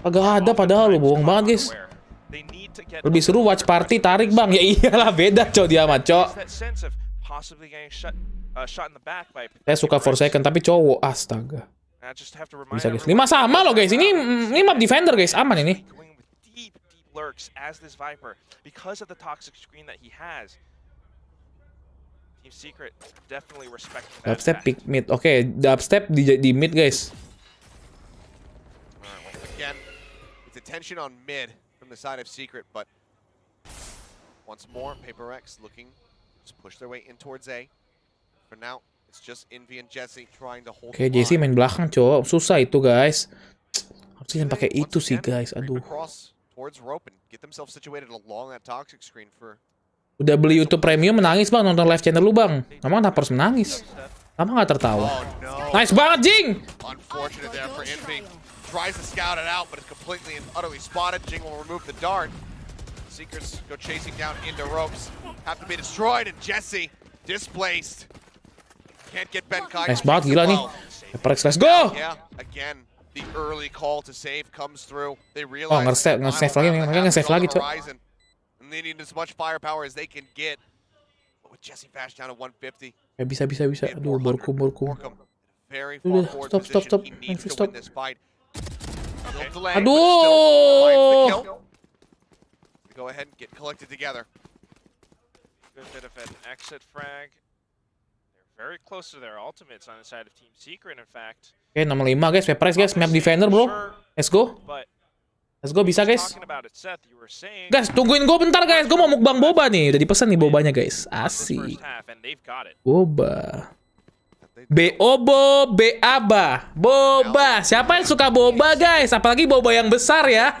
Kagak ada padahal lo, bohong banget guys. Lebih seru watch party tarik bang, ya iyalah beda cowok dia sama cowok. Saya suka 4 second tapi cowok, astaga. Bisa guys, 5 sama loh guys, ini map defender guys, aman ini. Lurks as this Viper because of the toxic screen that he has. Team Secret definitely respecting that. Dubstep pick mid. Oke, dubstep di mid guys. Again, it's attention on mid from the side of Secret, but once more Paperrex looking to push their way in towards A. For now, it's just Envy and Jesse trying to hold. Oke, Jesse main belakang, cowok. Susah itu guys. Harusnya pakai itu sih guys. Aduh. Udah beli YouTube Premium menangis bang, nonton live channel lu bang. Emang kenapa harus menangis? Kenapa nggak tertawa? Nice banget Jing. Nice banget gila nih. HyperX, let's go. The early call to save comes through. They Oh, realize nge-save lagi, mereka nge-save lagi, cok. and they need as much firepower as they can get. But with Jesse Bash down to 150. Ya bisa. Aduh, borku. Very Udah, far forward stop. position. He needs to Stop. win this fight. Aduh. Go ahead and get collected together. Good bit of an exit frag. They're very close to their ultimates on the side of Team Secret, in fact. Oke, nomor 5 guys, Paperrex guys, map defender bro. Let's go. Bisa guys. Guys, tungguin gue bentar guys, gue mau mukbang boba nih. Udah dipesan nih bobanya guys. Asik. Boba. B-obo, B-aba. Boba. Siapa yang suka boba guys? Apalagi boba yang besar ya.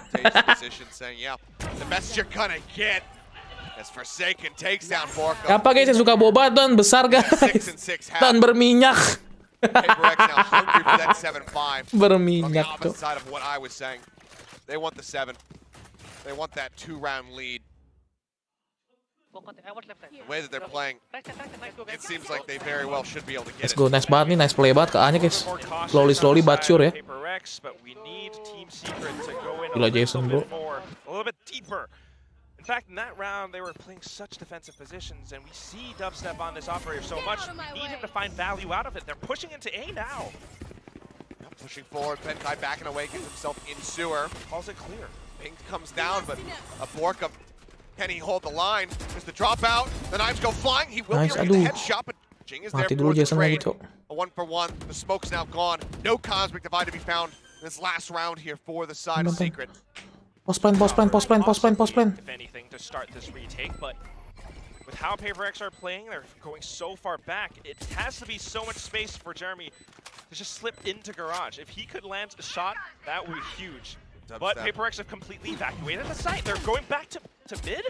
Siapa guys yang suka boba dan besar guys? Dan berminyak. Berminyak tuh. They want the 7. They want that 2-round lead. The way that they're playing, it seems like they very well should be able to get Let's go, nice banget nih, nice play banget ke A-nya guys. Slowly but sure ya. Gila Jason bro. A little bit deeper. In fact, in that round, they were playing such defensive positions, and we see Dubstep on this operator so much, we need him to find value out of it. They're pushing into A now. Pushing forward, Benkai backing away, gets himself in sewer. Calls it clear. Pink comes down, but a Borka, can he hold the line? There's the dropout, the knives go flying, he will Nice, be able to get the headshot, but Jing is there Mati for dulu the Jason trade. lagi, Cok. A 1-for-1, the smoke's now gone. No Cosmic Divide to be found in this last round here for the side of Secret. Post plan. If anything, to start this retake, but with how Paperrex are playing, they're going so far back. It has to be so much space for Jeremy to just slip into Garage. If he could land a shot, that would be huge. But Paperrex have completely evacuated the site. They're going back to mid.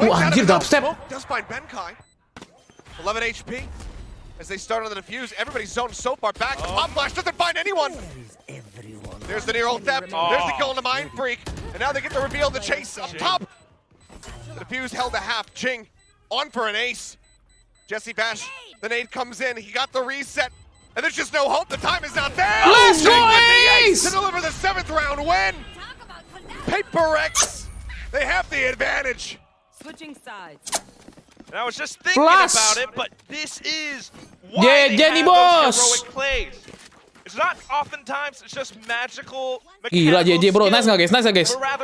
Anjir, Dubstep. Does find Benkai. 11 HP. As they start on the defuse, everybody's zoned so far back. The Pop Flash doesn't find anyone. There's the near ult theft. There's the kill on the Mind Freak. And now they get the reveal, the chase up top. The defuse held a half. Jing on for an ace. Jesse Bash, the nade comes in. He got the reset. And there's just no hope. The time is not there. Let's go, Jing with the Ace! to deliver the 7th round win. Paperrex, they have the advantage. Switching sides. And I was just thinking about it, but this is why they Jenny have boss. those heroic plays. It's not oftentimes, it's just magical. Gila JJ bro, nice nggak guys?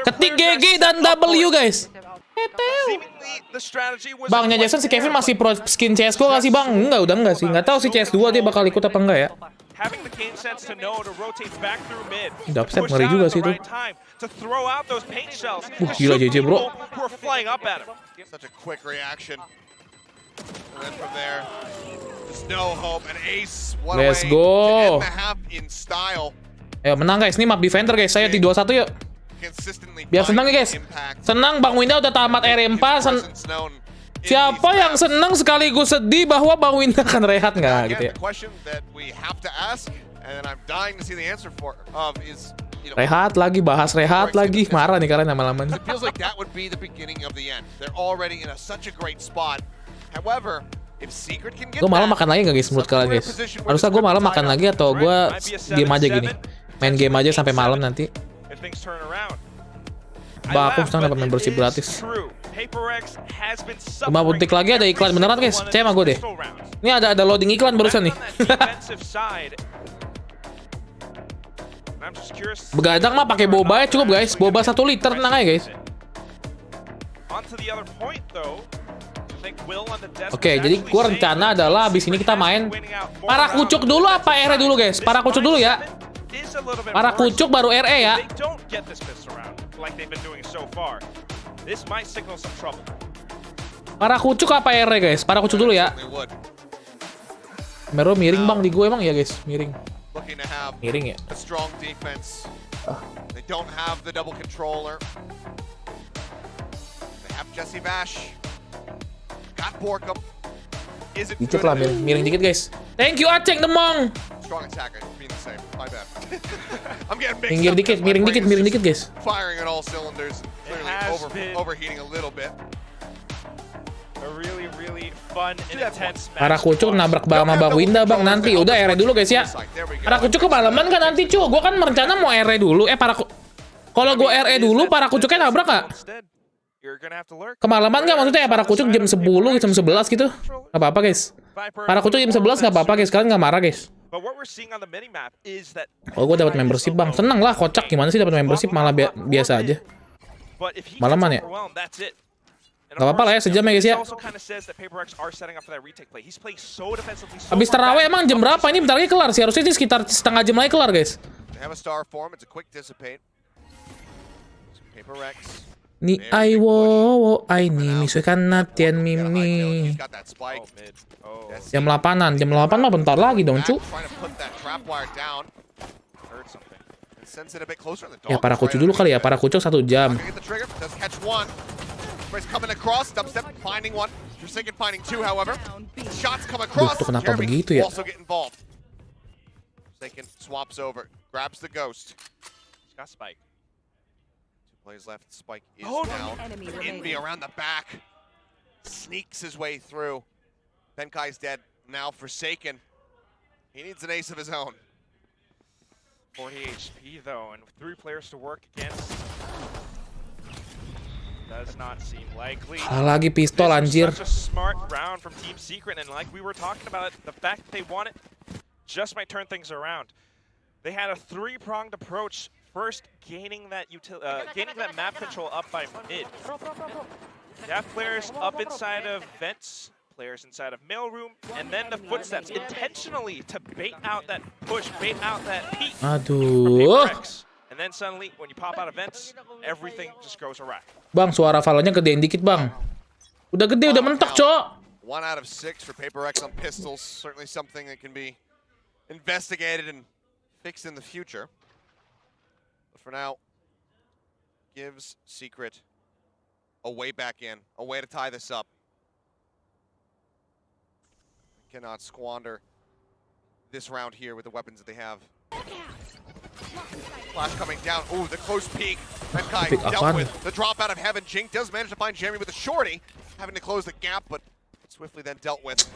Ketik GG dan W guys. Bangnya Jason si Kevin masih pro skin CS2 nggak sih bang? Enggak, udah enggak sih. Nggak tahu si CS2 dia bakal ikut apa enggak ya. Dubstep ngeri juga sih itu. Gila JJ bro. Such a quick reaction. And then from there, there's no hope. An ace, one Let's away go. to end the half in style. Ayo menang guys, ini map defender guys. Saya di 2-1 yuk. Consistently Biar senang ya guys. Senang Bang Winda udah tamat RE4. Siapa yang senang sekaligus sedih bahwa Bang Winda akan rehat nggak gitu ya? Rehat lagi, bahas rehat lagi. Marah nih karena lama-lama nih. Gue malah makan lagi nggak guys menurut kalian guys? Harusnya gue malah makan lagi atau gue game aja gini? Main game aja sampai malam nanti. Bah, aku sekarang dapat membership gratis. 5 detik lagi ada iklan beneran guys. Percaya sama gue deh. Ini ada loading iklan barusan nih. Begadang mah pakai boba ya cukup guys. Boba 1 liter tenang aja guys. Oke, jadi gua rencana adalah abis ini kita main Barracuda dulu apa RE dulu guys? Barracuda dulu ya. Barracuda baru RE ya. Barracuda apa RE guys? Barracuda dulu ya. Mero miring bang di gue emang ya guys, miring. Miring ya. They don't have the double controller. They have Jesse Bash. Got Borkum. Dikit lah, miring dikit guys. Thank you Aceng Demong. Strong attacker, being the same. My bad. I'm getting mixed Minggir dikit, miring dikit guys. Firing at all cylinders, clearly overheating a little bit. A really fun and intense match. Barracuda nabrak sama Bang Winda bang nanti. Udah RE dulu guys ya. Barracuda kemalaman kan nanti cuy. Gua kan merencana mau RE dulu. Kalau gua RE dulu Barracuda kan nabrak gak? Kemalaman gak maksudnya ya? Barracuda jam 10, jam 11 gitu. Gak apa-apa guys. Barracuda jam 11 gak apa-apa guys. Kalian gak marah guys. Oh gue dapat membership bang. Seneng lah, kocak gimana sih dapat membership malah biasa aja. Malaman ya. Gak apa-apa lah ya, sejam ya guys ya. Habis tarawih emang jam berapa? Ini bentar lagi kelar sih. Harusnya ini sekitar setengah jam lagi kelar guys. Ni ai wo ai ni misukan natian mimi. Jam 8-an mah bentar lagi dong cu. Ya Barracuda dulu kali ya, Barracuda 1 jam. Tuh kenapa begitu ya? Plays left. Spike is down. Envy around the back. Sneaks his way through. Benkai's dead. Now Forsaken. He needs an ace of his own. 40 HP though, and with 3 players to work against. Does not seem likely. Lagi pistol anjir. Such a smart round from Team Secret, and like we were talking about, the fact that they won it just might turn things around. They had a 3-pronged approach. First, gaining that map control up by mid. You have players up inside of vents, players inside of mailroom, and then the footsteps intentionally to bait out that push, bait out that peek. Aduh. And then suddenly, when you pop out of vents, everything just goes awry. Bang, suara Valonya gedein dikit, Bang. Udah gede, udah mentok, Cok. 1 out of 6 for PaperX on pistols. Certainly something that can be investigated and fixed in the future. But for now, gives Secret a way back in, a way to tie this up. Cannot squander this round here with the weapons that they have. Flash coming down. Ooh, the close peek. Benkai dealt with the drop out of heaven. Jink does manage to find Jeremy with a shorty, having to close the gap, but swiftly then dealt with.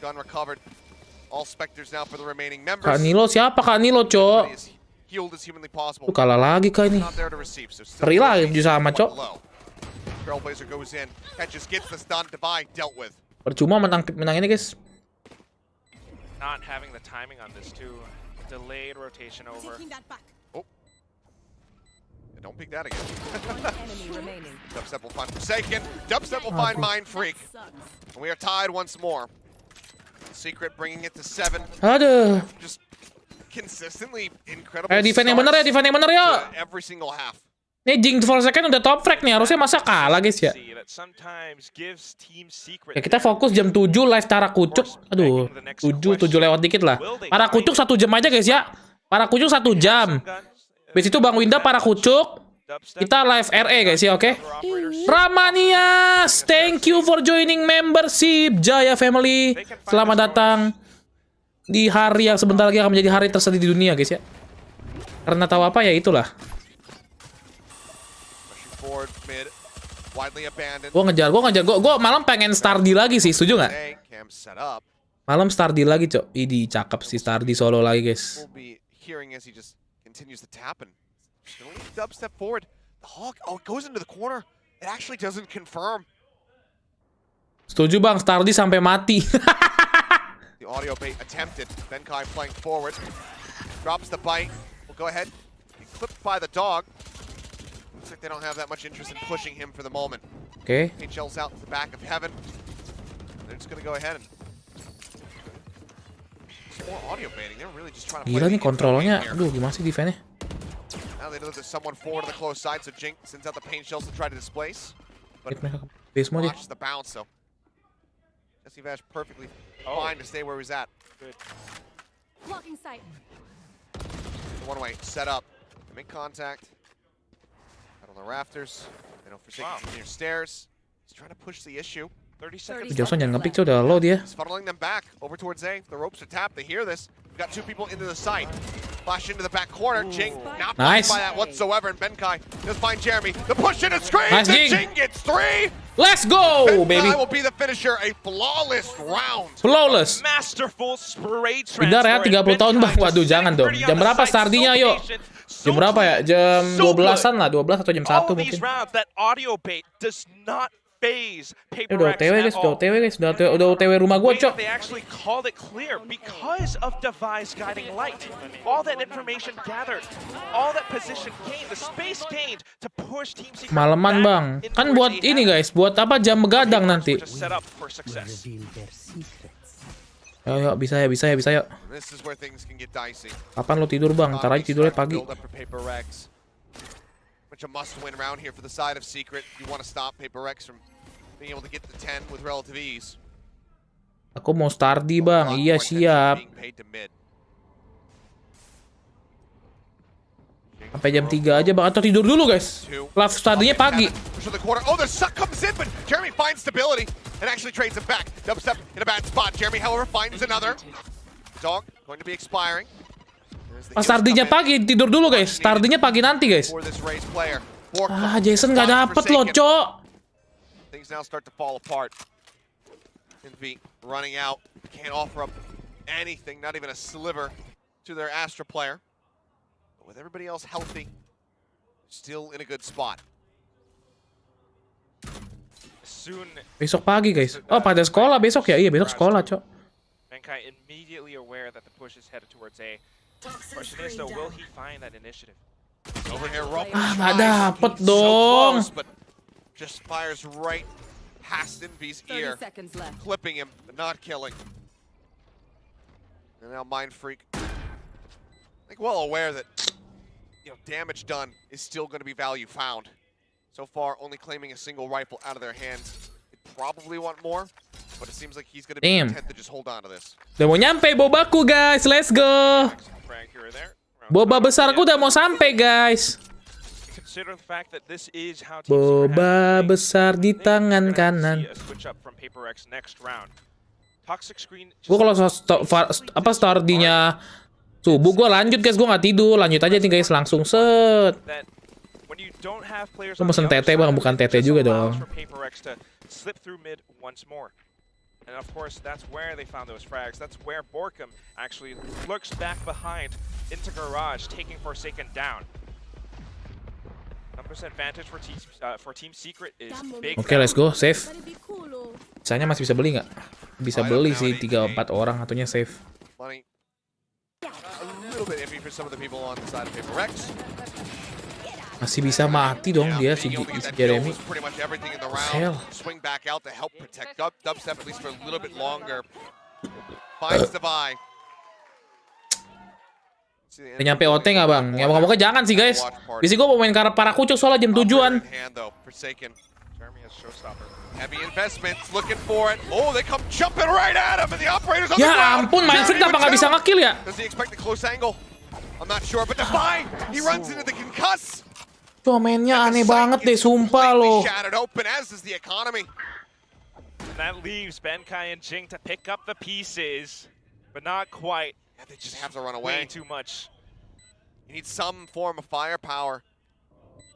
Gun recovered. All Spectres now for the remaining members. Kak Nilo siapa Kak Nilo, Cok? Healed as humanly possible. Tuh kalah lagi Kak ini. Not there to receive, so Seri lagi 7 sama, Cok. Trailblazer goes in. Catches, gets the stun. Divide dealt with. Percuma menang ini, guys. Not having the timing on this too. Delayed rotation over. Oh. Yeah, don't pick that again. Dubstep will find Forsaken. Dubstep will find Mind Freak. And we are tied once more. Secret bringing it to 7. Aduh. Just consistently incredible. Defend yang bener ya, defend yang bener ya. Every single half. Nih Jing Forsaken udah top frag nih, harusnya masa kalah guys ya. Ya kita fokus jam 7 live Tara Kucuk. Aduh, 7 lewat dikit lah. Para Kucuk 1 jam aja guys ya. Para Kucuk 1 jam. Habis itu Bang Winda Para Kucuk. Kita live RE guys ya, oke? Ramanias, thank you for joining membership Jaya Family. Selamat datang di hari yang sebentar lagi akan menjadi hari tersedih di dunia guys ya. Karena tahu apa ya itulah. Gue malam pengen Stardy lagi sih, setuju nggak? Malam Stardy lagi, Cok. Idi, cakep sih Stardy solo lagi, guys. Setuju Bang, Stardy sampai mati. The audio bait attempted. Benkai flying forward. Drops the bite. We'll go ahead. Clipped by the dog. Looks like they don't have that much interest in pushing him for the moment. Okay. HL's out to the back of heaven. They're just gonna go ahead and more audio baiting. They're really just trying to. Gila nih kontrolnya. Aduh, gimana sih defense-nya? Now they know there's someone forward to the close side, so Jink sends out the paint shells to try to displace. But watch the bounce though. Jesse Vash perfectly fine to stay where he's at. Good. Blocking sight. One way set up. They make contact. On the rafters. They don't forsake near stairs. He's trying to push the issue. 30 seconds. Johnson jangan nge-pick, udah low dia. He's funneling them back over towards A. The ropes are tapped. They hear this. We've got 2 people into the site. Flash into the back corner. Jing not nice by that whatsoever. And Benkai does find Jeremy. The push in and scream. Nice, and Jing gets 3. Let's go, Benkai baby. will be the finisher. A flawless round. Flawless. Masterful spray Bentar ya, 30 tahun Bang. Waduh, jangan dong. Jam berapa Stardinya, yuk? Jam berapa ya? Jam 12-an lah, 12 atau jam 1 mungkin. Udah OTW guys, udah OTW rumah gua, Cok. Maleman Bang. Kan buat ini guys, buat apa jam begadang nanti. Ayo, bisa ya. Kapan lo tidur Bang? Ntar aja tidurnya pagi. A must-win round here for the side of Secret. You want to stop PaperX from being able to get the 10 with relative ease. Aku mau Stardy Bang. Iya siap. Sampai jam 3 aja Bang. Atau tidur dulu guys. Live Stardy-nya pagi. Oh, the suck comes in, but Jeremy finds stability and actually trades him back. Dubstep in a bad spot. Jeremy, however, finds another. Dog going to be expiring. Pas Stardy-nya pagi, tidur dulu guys. Stardy-nya pagi nanti guys. Jason nggak dapet loh, Cok. Things now start to fall apart. Envy running out, can't offer up anything, not even a sliver to their Astra player. But with everybody else healthy, still in a good spot. Soon. Besok pagi, guys. Oh, pada sekolah besok ya? Iya, besok sekolah, Cok. Mankai immediately aware that the push is headed towards A. Question is though, will he find that initiative? Over here, Rope Nggak dapet so dong. close, but just fires right past Envy's ear, clipping him, but not killing. And now Mind Freak, I think well aware that damage done is still going to be value found. So far, only claiming a single rifle out of their hands. They probably want more, but it seems like he's going to be content to just hold on to this. Udah mau nyampe bobaku, guys. Let's go. Boba besarku udah mau sampai, guys. Boba besar di tangan kanan. Gue kalau startnya subuh gue lanjut, guys. Gue nggak tidur, lanjut aja nih, guys. Langsung set. Gue mesen TT bang, bukan TT juga dong. And of course, that's where they found those frags. That's where Borkum actually looks back behind into garage, taking Forsaken down. Numbers advantage for Team Secret is big. Oke, let's go, save. Bisanya masih bisa beli nggak? Bisa beli sih, 3-4 orang atunya save. A little bit iffy for some of the people on the side of PaperRex. Masih bisa mati dong dia si Jeremy. Hell. Swing back out to help protect Dubstep at least for a little bit longer. Finds the buy. Udah nyampe OT nggak bang? Ya moga-moga jangan sih guys. Biasanya gue mau main karena para kucuk soalnya jam 7-an. Heavy investments, looking for it. Oh, they come jumping right at him, and the operator's on the Ya ground. ampun, main freak kenapa nggak bisa nge-kill ya? Does he expect the close angle? I'm not sure, but the buy, he runs into the concuss. Cuma mainnya aneh banget deh, sumpah loh. Open, as is the economy. And that leaves Benkai and Jing to pick up the pieces, but not quite. Yeah, they just have to run away. Way too much. You need some form of firepower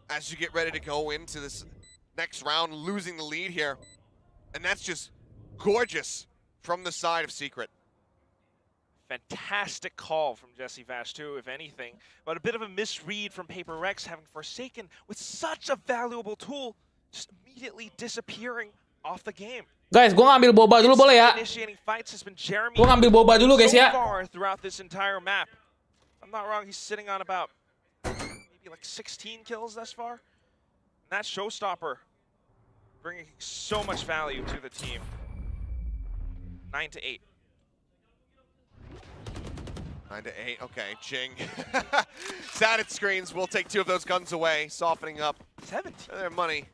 as you get ready to go into this next round, losing the lead here. And that's just gorgeous from the side of Secret. Fantastic call from Jesse Vash too, if anything. But a bit of a misread from PaperRex, having Forsaken with such a valuable tool, just immediately disappearing off the game. Guys, gue ngambil boba dulu boleh ya? Gue ngambil boba dulu guys ya. Throughout this entire map. I'm not wrong, he's sitting on about maybe like 16 kills thus far. And that showstopper bringing so much value to the team. 9-8. 9-8, okay, Jing. Sad at screens, we'll take 2 of those guns away, softening up 17. Their money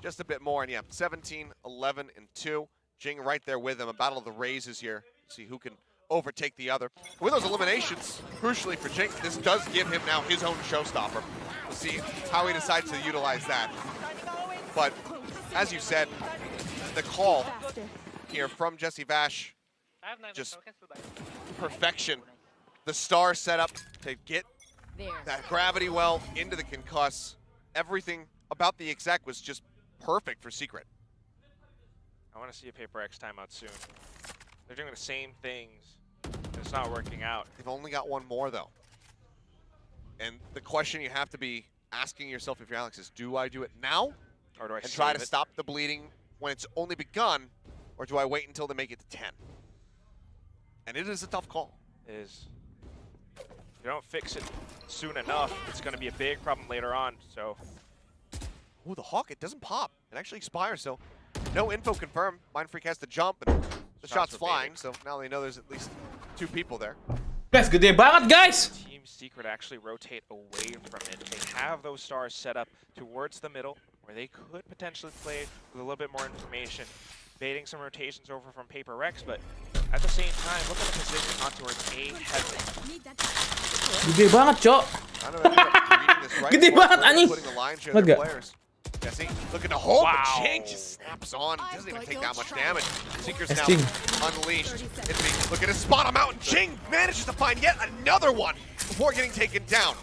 just a bit more, and yeah, 17, 11, and 2. Jing right there with him, a battle of the raises here. See who can overtake the other. With those eliminations, crucially for Jing, this does give him now his own showstopper. We'll see how he decides to utilize that. But, as you said, the call here from Jesse Vash, just perfection. The star setup to get that gravity well into the concuss. Everything about the exec was just perfect for Secret. I want to see a PaperX timeout soon. They're doing the same things. It's not working out. They've only got one more though. And the question you have to be asking yourself if you're Alex is, do I do it now? Or do I try to stop the bleeding when it's only begun? Or do I wait until they make it to 10? And it is a tough call. It is. If you don't fix it soon enough, it's going to be a big problem later on, so. Ooh, the Hawk, it doesn't pop. It actually expires, so no info confirmed. Mind Freak has to jump, and the shot's flying, so now they know there's at least 2 people there. Guys, gede banget, guys! Team Secret actually rotate away from it. They have those stars set up towards the middle, where they could potentially play with a little bit more information, baiting some rotations over from PaperRex, but at the same time, look at the position on towards A heading. Gede banget, Cok. Gede banget, anjing. Lihat gak? Jesse looking to hold, wow. But Jing just snaps on. He doesn't even take that much damage. Seeker's now unleashed. Looking to spot him out, and Jing manages to find yet another one before getting taken down.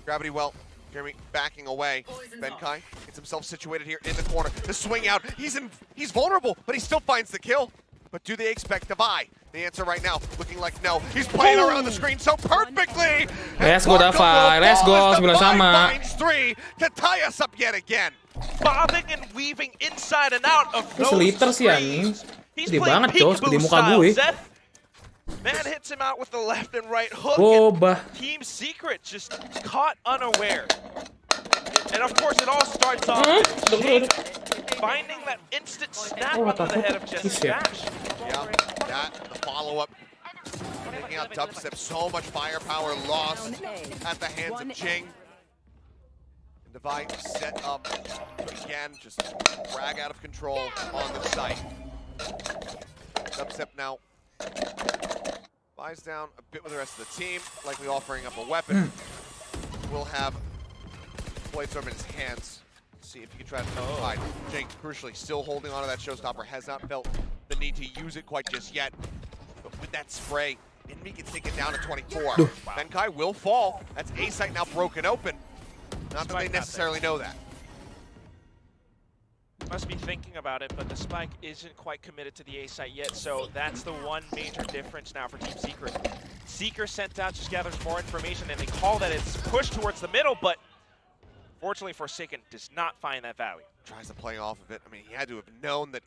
Gravity well Jeremy backing away. Benkai gets himself situated here in the corner. The swing out. He's vulnerable, but he still finds the kill. But do they expect Davai? The answer right now looking like no. He's playing around the screen so perfectly. Let's go Davai. Let's go. Sebelah sama. Finds 3 to tie us up yet again. Bobbing and weaving inside and out of those Seliter sih anjing. He's Gede playing banget, Jos. Gede peekaboo muka style, gue. Zeth. Man hits him out with the left and right hook. Boba. And Team Secret just caught unaware. And of course, it all starts off with Jing finding that instant snap under the head of Jesse Bash. Yeah, that, the follow-up. Taking out Dubstep, so much firepower lost at the hands of Jing. Divide set up again, just drag out of control on the site. Dubstep now buys down a bit with the rest of the team, likely offering up a weapon. We'll have Bladestorm in his hands. See if he can try to divide. Jing, crucially, still holding on to that showstopper, has not felt the need to use it quite just yet. But with that spray, enemy gets taken down to 24. Wow. Benkai will fall. That's A site now broken open. Not that they necessarily know that. Must be thinking about it, but the Spike isn't quite committed to the A site yet, so that's the one major difference now for Team Secret. Seeker sent out, just gathers more information, and they call that it's pushed towards the middle, but fortunately Forsaken does not find that value. Tries to play off of it. I mean, he had to have known that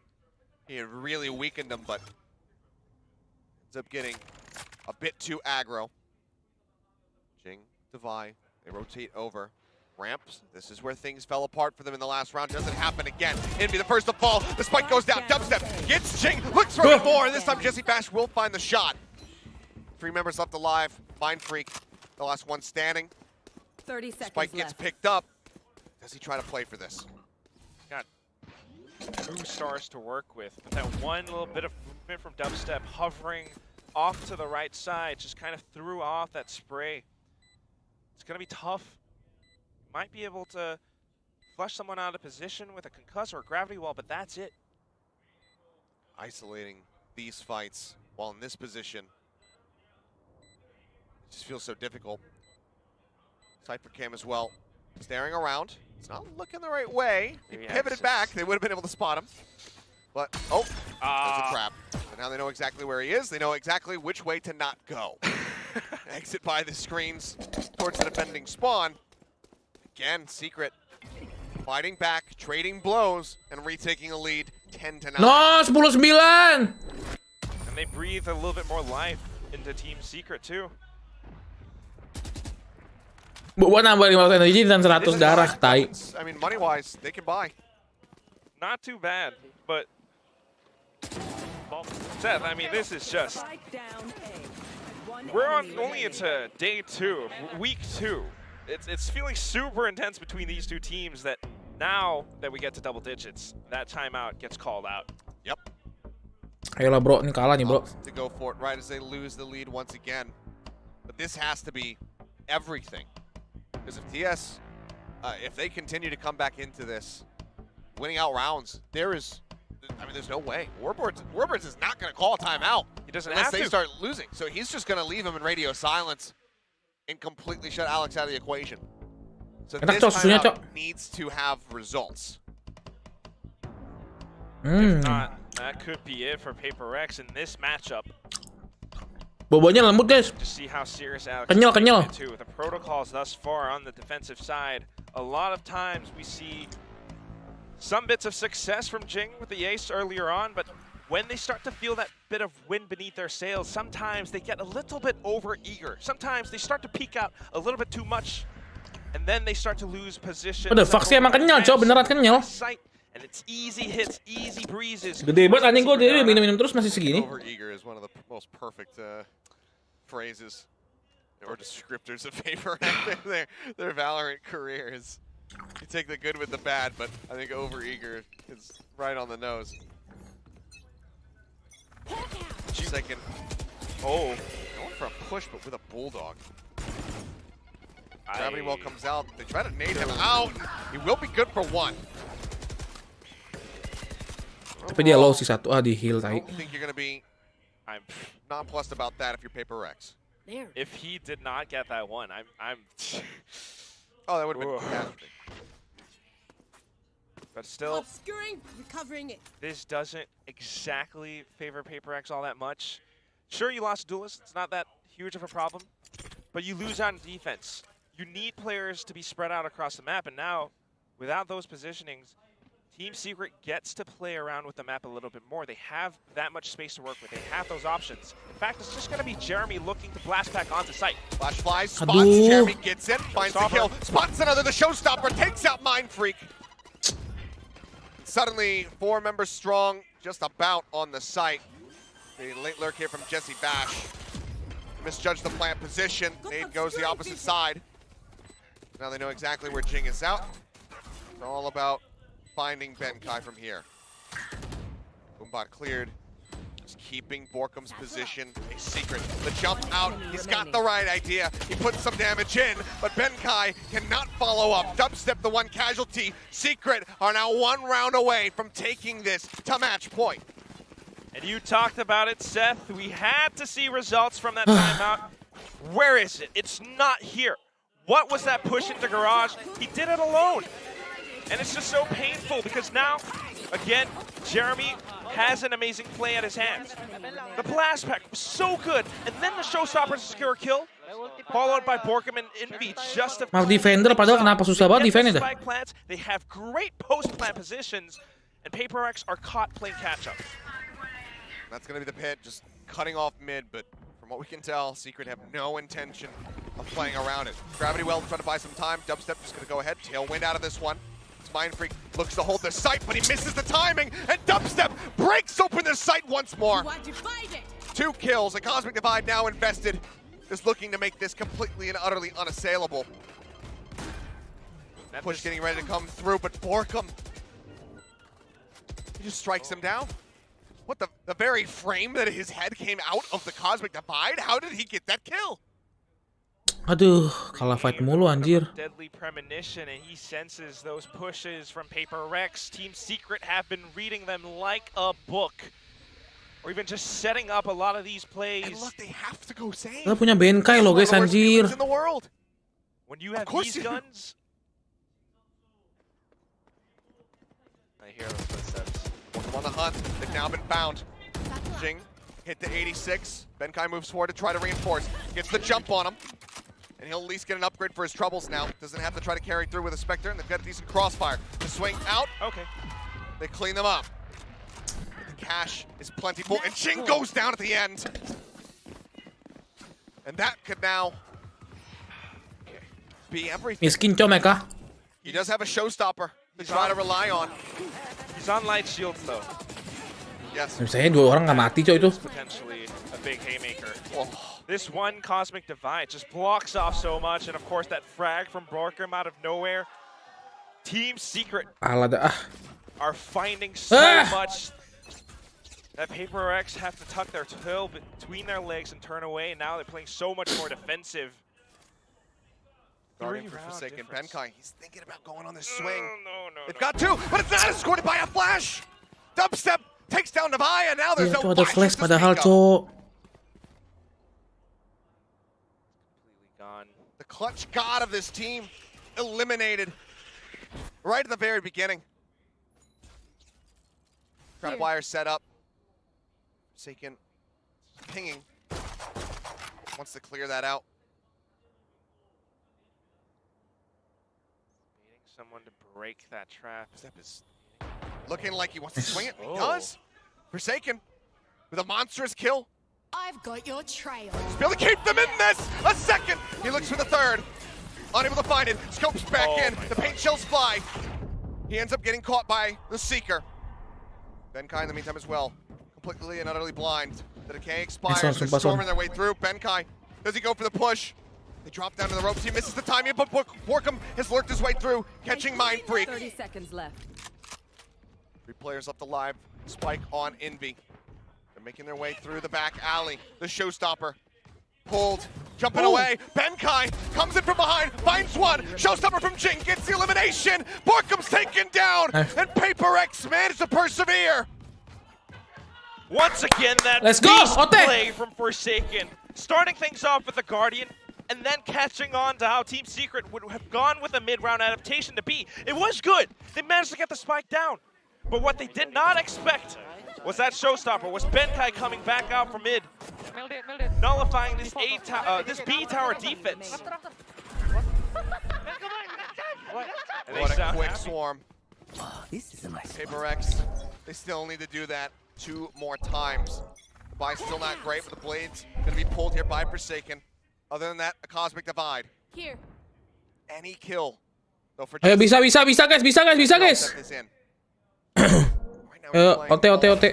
he had really weakened them, but ends up getting a bit too aggro. Jing, Davai, they rotate over. Ramps, this is where things fell apart for them in the last round. Doesn't happen again. Envy the first to fall. The spike goes down. Dubstep gets Jing, looks for more. This time Jesse Bash will find the shot. 3 members left alive. Mind Freak, the last one standing. 30 seconds Spike gets picked up. Does he try to play for this? Got 2 stars to work with. But that one little bit of movement from Dubstep hovering off to the right side just kind of threw off that spray. It's going to be tough. Might be able to flush someone out of position with a concuss or a gravity wall, but that's it. Isolating these fights while in this position. It just feels so difficult. Cyphercam as well. Staring around. It's not looking the right way. He pivoted back. They would have been able to spot him. But, oh, there's a trap. So now they know exactly where he is. They know exactly which way to not go. Exit by the screens towards the defending spawn. Again, Secret fighting back, trading blows, and retaking a lead 10-9. No, 10-9. And they breathe a little bit more life into Team Secret too. Buat nambah 500 energi dan 100 darah, tai. I mean, money-wise, they can buy. Not too bad, but Seth, I mean, this is just... We're on only into day 2, week 2. It's feeling super intense between these 2 teams that now that we get to double digits, that timeout gets called out. Yep. Ayolah bro, ini kalah nih bro. To go for it right as they lose the lead once again. But this has to be everything. Because if TS, if they continue to come back into this, winning out rounds, there's no way. Warboards is not going to call a timeout. He doesn't unless have they to. start losing. So he's just going to leave him in radio silence and completely shut Alex out of the equation. So this timeout needs to have results. If not, that could be it for Paperrex in this matchup. Bobanya lembut guys. To see how serious Alex Kenyal. is into the protocols thus far on the defensive side. A lot of times we see some bits of success from Jing with the ace earlier on, but when they start to feel that bit of wind beneath their sails, sometimes they get a little bit over-eager. Sometimes they start to peek out a little bit too much, and then they start to lose position. Udah, fuck sih emang kenyal, coba beneran kenyal. And it's easy hits, easy breezes. Gede banget anjing gue, dia minum-minum terus masih segini. Over-eager is one of the most perfect phrases or descriptors of Paperrex. Their Valorant careers. You take the good with the bad, but I think over-eager is right on the nose. Second. Oh, going for a push, but with a bulldog. Gravity well comes out. They try to nade him out. He will be good for 1. Tapi dia low sih satu. Di heal I tai. don't think you're gonna be. I'm nonplussed about that if you're Paperrex. If he did not get that 1, I'm Oh, that would have been catastrophe. But still, Obscuring, recovering it. this doesn't exactly favor Paperrex all that much. Sure, you lost Duelist. It's not that huge of a problem. But you lose out in defense. You need players to be spread out across the map. And now, without those positionings, Team Secret gets to play around with the map a little bit more. They have that much space to work with. They have those options. In fact, it's just going to be Jeremy looking to blast back onto site. Flash flies, spots, Aduh. Jeremy gets in, finds the kill, spots another, the showstopper, takes out Mind Freak. Suddenly, 4 members strong, just about on the site. The late lurk here from Jesse Bash. Misjudged the plant position, Nade goes the opposite side. Now they know exactly where Jing is out. It's all about finding Benkai from here. Boombot cleared. Just keeping Borkum's position a secret. The jump out, he's got the right idea. He puts some damage in, but Benkai cannot follow up. Dubstep, the one casualty. Secret are now 1 round away from taking this to match point. And you talked about it, Seth. We had to see results from that timeout. Where is it? It's not here. What was that push into garage? He did it alone. And it's just so painful because now, again, Jeremy has an amazing play at his hands. The blast pack was so good, and then the showstopper secure a kill, followed by Borkum and Envy just to Mark defender padahal kenapa susah banget defend-nya dah. spike plants. They have great post-plant positions, and Paperrex are caught playing catch-up. That's going to be the pit, just cutting off mid, but from what we can tell, Secret have no intention of playing around it. Gravity Well trying to buy some time. Dubstep just going to go ahead, tailwind out of this one. Mind Freak looks to hold the site, but he misses the timing, and Dubstep breaks open the site once more. 2 kills, a Cosmic Divide now invested, just looking to make this completely and utterly unassailable. Push getting ready to come through, but Borkum, he just strikes him down. What, the very frame that his head came out of the Cosmic Divide? How did he get that kill? Aduh, kalah fight mulu anjir. Deadly premonition, and he senses those pushes from Paperrex. Team Secret have been reading them like a book, or even just setting up a lot of these plays. And look, they have to go save. Kita punya Benkai loh guys anjir. In the world. When you have these guns, I hear those footsteps. On the hunt, they've now been found. Jing hit the 86. Benkai moves forward to try to reinforce. Gets the jump on him. And he'll at least get an upgrade for his troubles now. Doesn't have to try to carry through with a Spectre, and they've got a decent crossfire. The swing out. Okay. They clean them up. The cash is plentiful, and Jing goes down at the end. And that could now be everything. Miskin comek ah. He does have a showstopper to try to rely on. He's on light shields though. Yes. Misalnya 2 orang nggak mati coy itu. Potentially a big haymaker. Oh. This one Cosmic Divide just blocks off so much, and of course that frag from Borkum out of nowhere. Team Secret are finding so much that Paperrex have to tuck their tail between their legs and turn away, and now they're playing so much more defensive. Guarding for Forsaken Benkai. He's thinking about going on this swing. No. They've got 2, but it's not escorted by a flash. Dubstep takes down Navaya. Now there's no ada flash padahal cok. The clutch god of this team eliminated right at the very beginning. Trapwire set up. Forsaken pinging. Wants to clear that out. Needing someone to break that trap. Step is looking like he wants to swing it. He does. Forsaken with a monstrous kill. I've got your trail. He's able to keep them in this. A second. He looks for the third. Unable to find it. Scopes back in. The paint shells fly. He ends up getting caught by the Seeker. Benkai in the meantime as well. Completely and utterly blind. The decay expires. They're storming their way through. Benkai, does he go for the push? They drop down to the ropes. He misses the timing, but Borkum has lurked his way through, catching Mind Freak. 30 seconds left. 3 players left alive. Spike on Envy. They're making their way through the back alley. The showstopper pulled, jumping away. Benkai comes in from behind, finds one. Showstopper from Jing gets the elimination. Borkum's taken down, and Paperrex managed to persevere. Once again, that Let's go, beast play from Forsaken. Starting things off with the Guardian, and then catching on to how Team Secret would have gone with a mid-round adaptation to B. It was good. They managed to get the spike down. But what they did not expect was that showstopper, was Benkai coming back out from mid, nullifying this this B tower defense. What a quick swarm. Paperrex, they still need to do that 2 more times. The buy's still not great, but the blade's gonna be pulled here by Forsaken. Other than that, a cosmic divide. Here. Any kill. Though for Ayo bisa guys. Ote.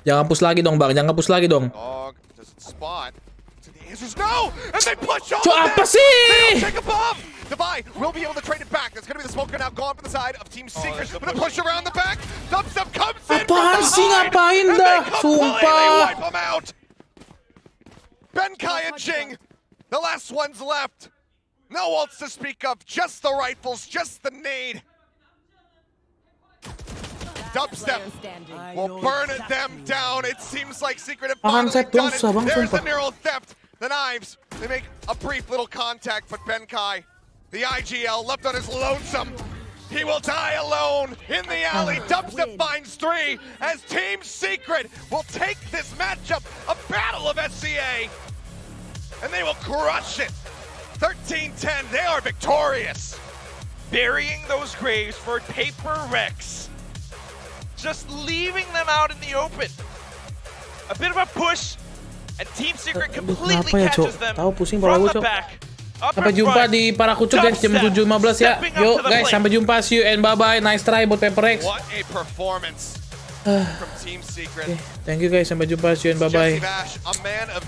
Jangan push lagi dong bang, jangan push lagi dong. Dog doesn't spot. So the answer's no! And they push all Cuk, of apa them! sih? They don't take a bomb! Divide will be able to trade it back. That's gonna be the smoker now gone from the side of Team Secret. With a push around the back. Dubstep comes in Apaan sih, ngapain and dah? they completely Sumpah. wipe them out! Benkai and Jing, the last ones left. No ults to speak of, just the rifles, just the nade. Dubstep will burn them down. It seems like Secret have finally done it. There's the neural theft. The knives, they make a brief little contact, but Benkai, the IGL, left on his lonesome. He will die alone in the alley. Dubstep finds 3 as Team Secret will take this matchup, a battle of SCA, and they will crush it. 13-10, they are victorious. Burying those graves for Paperrex. Just leaving them out in the open. A bit of a push, and Team Secret completely catches them from the back. Sampai jumpa di Barracuda guys jam 7.15 ya. Yuk guys, sampai jumpa, see you and bye bye. Nice try buat Paperrex. What a performance from Team Secret. Thank you guys, sampai jumpa, see you and bye bye. A man of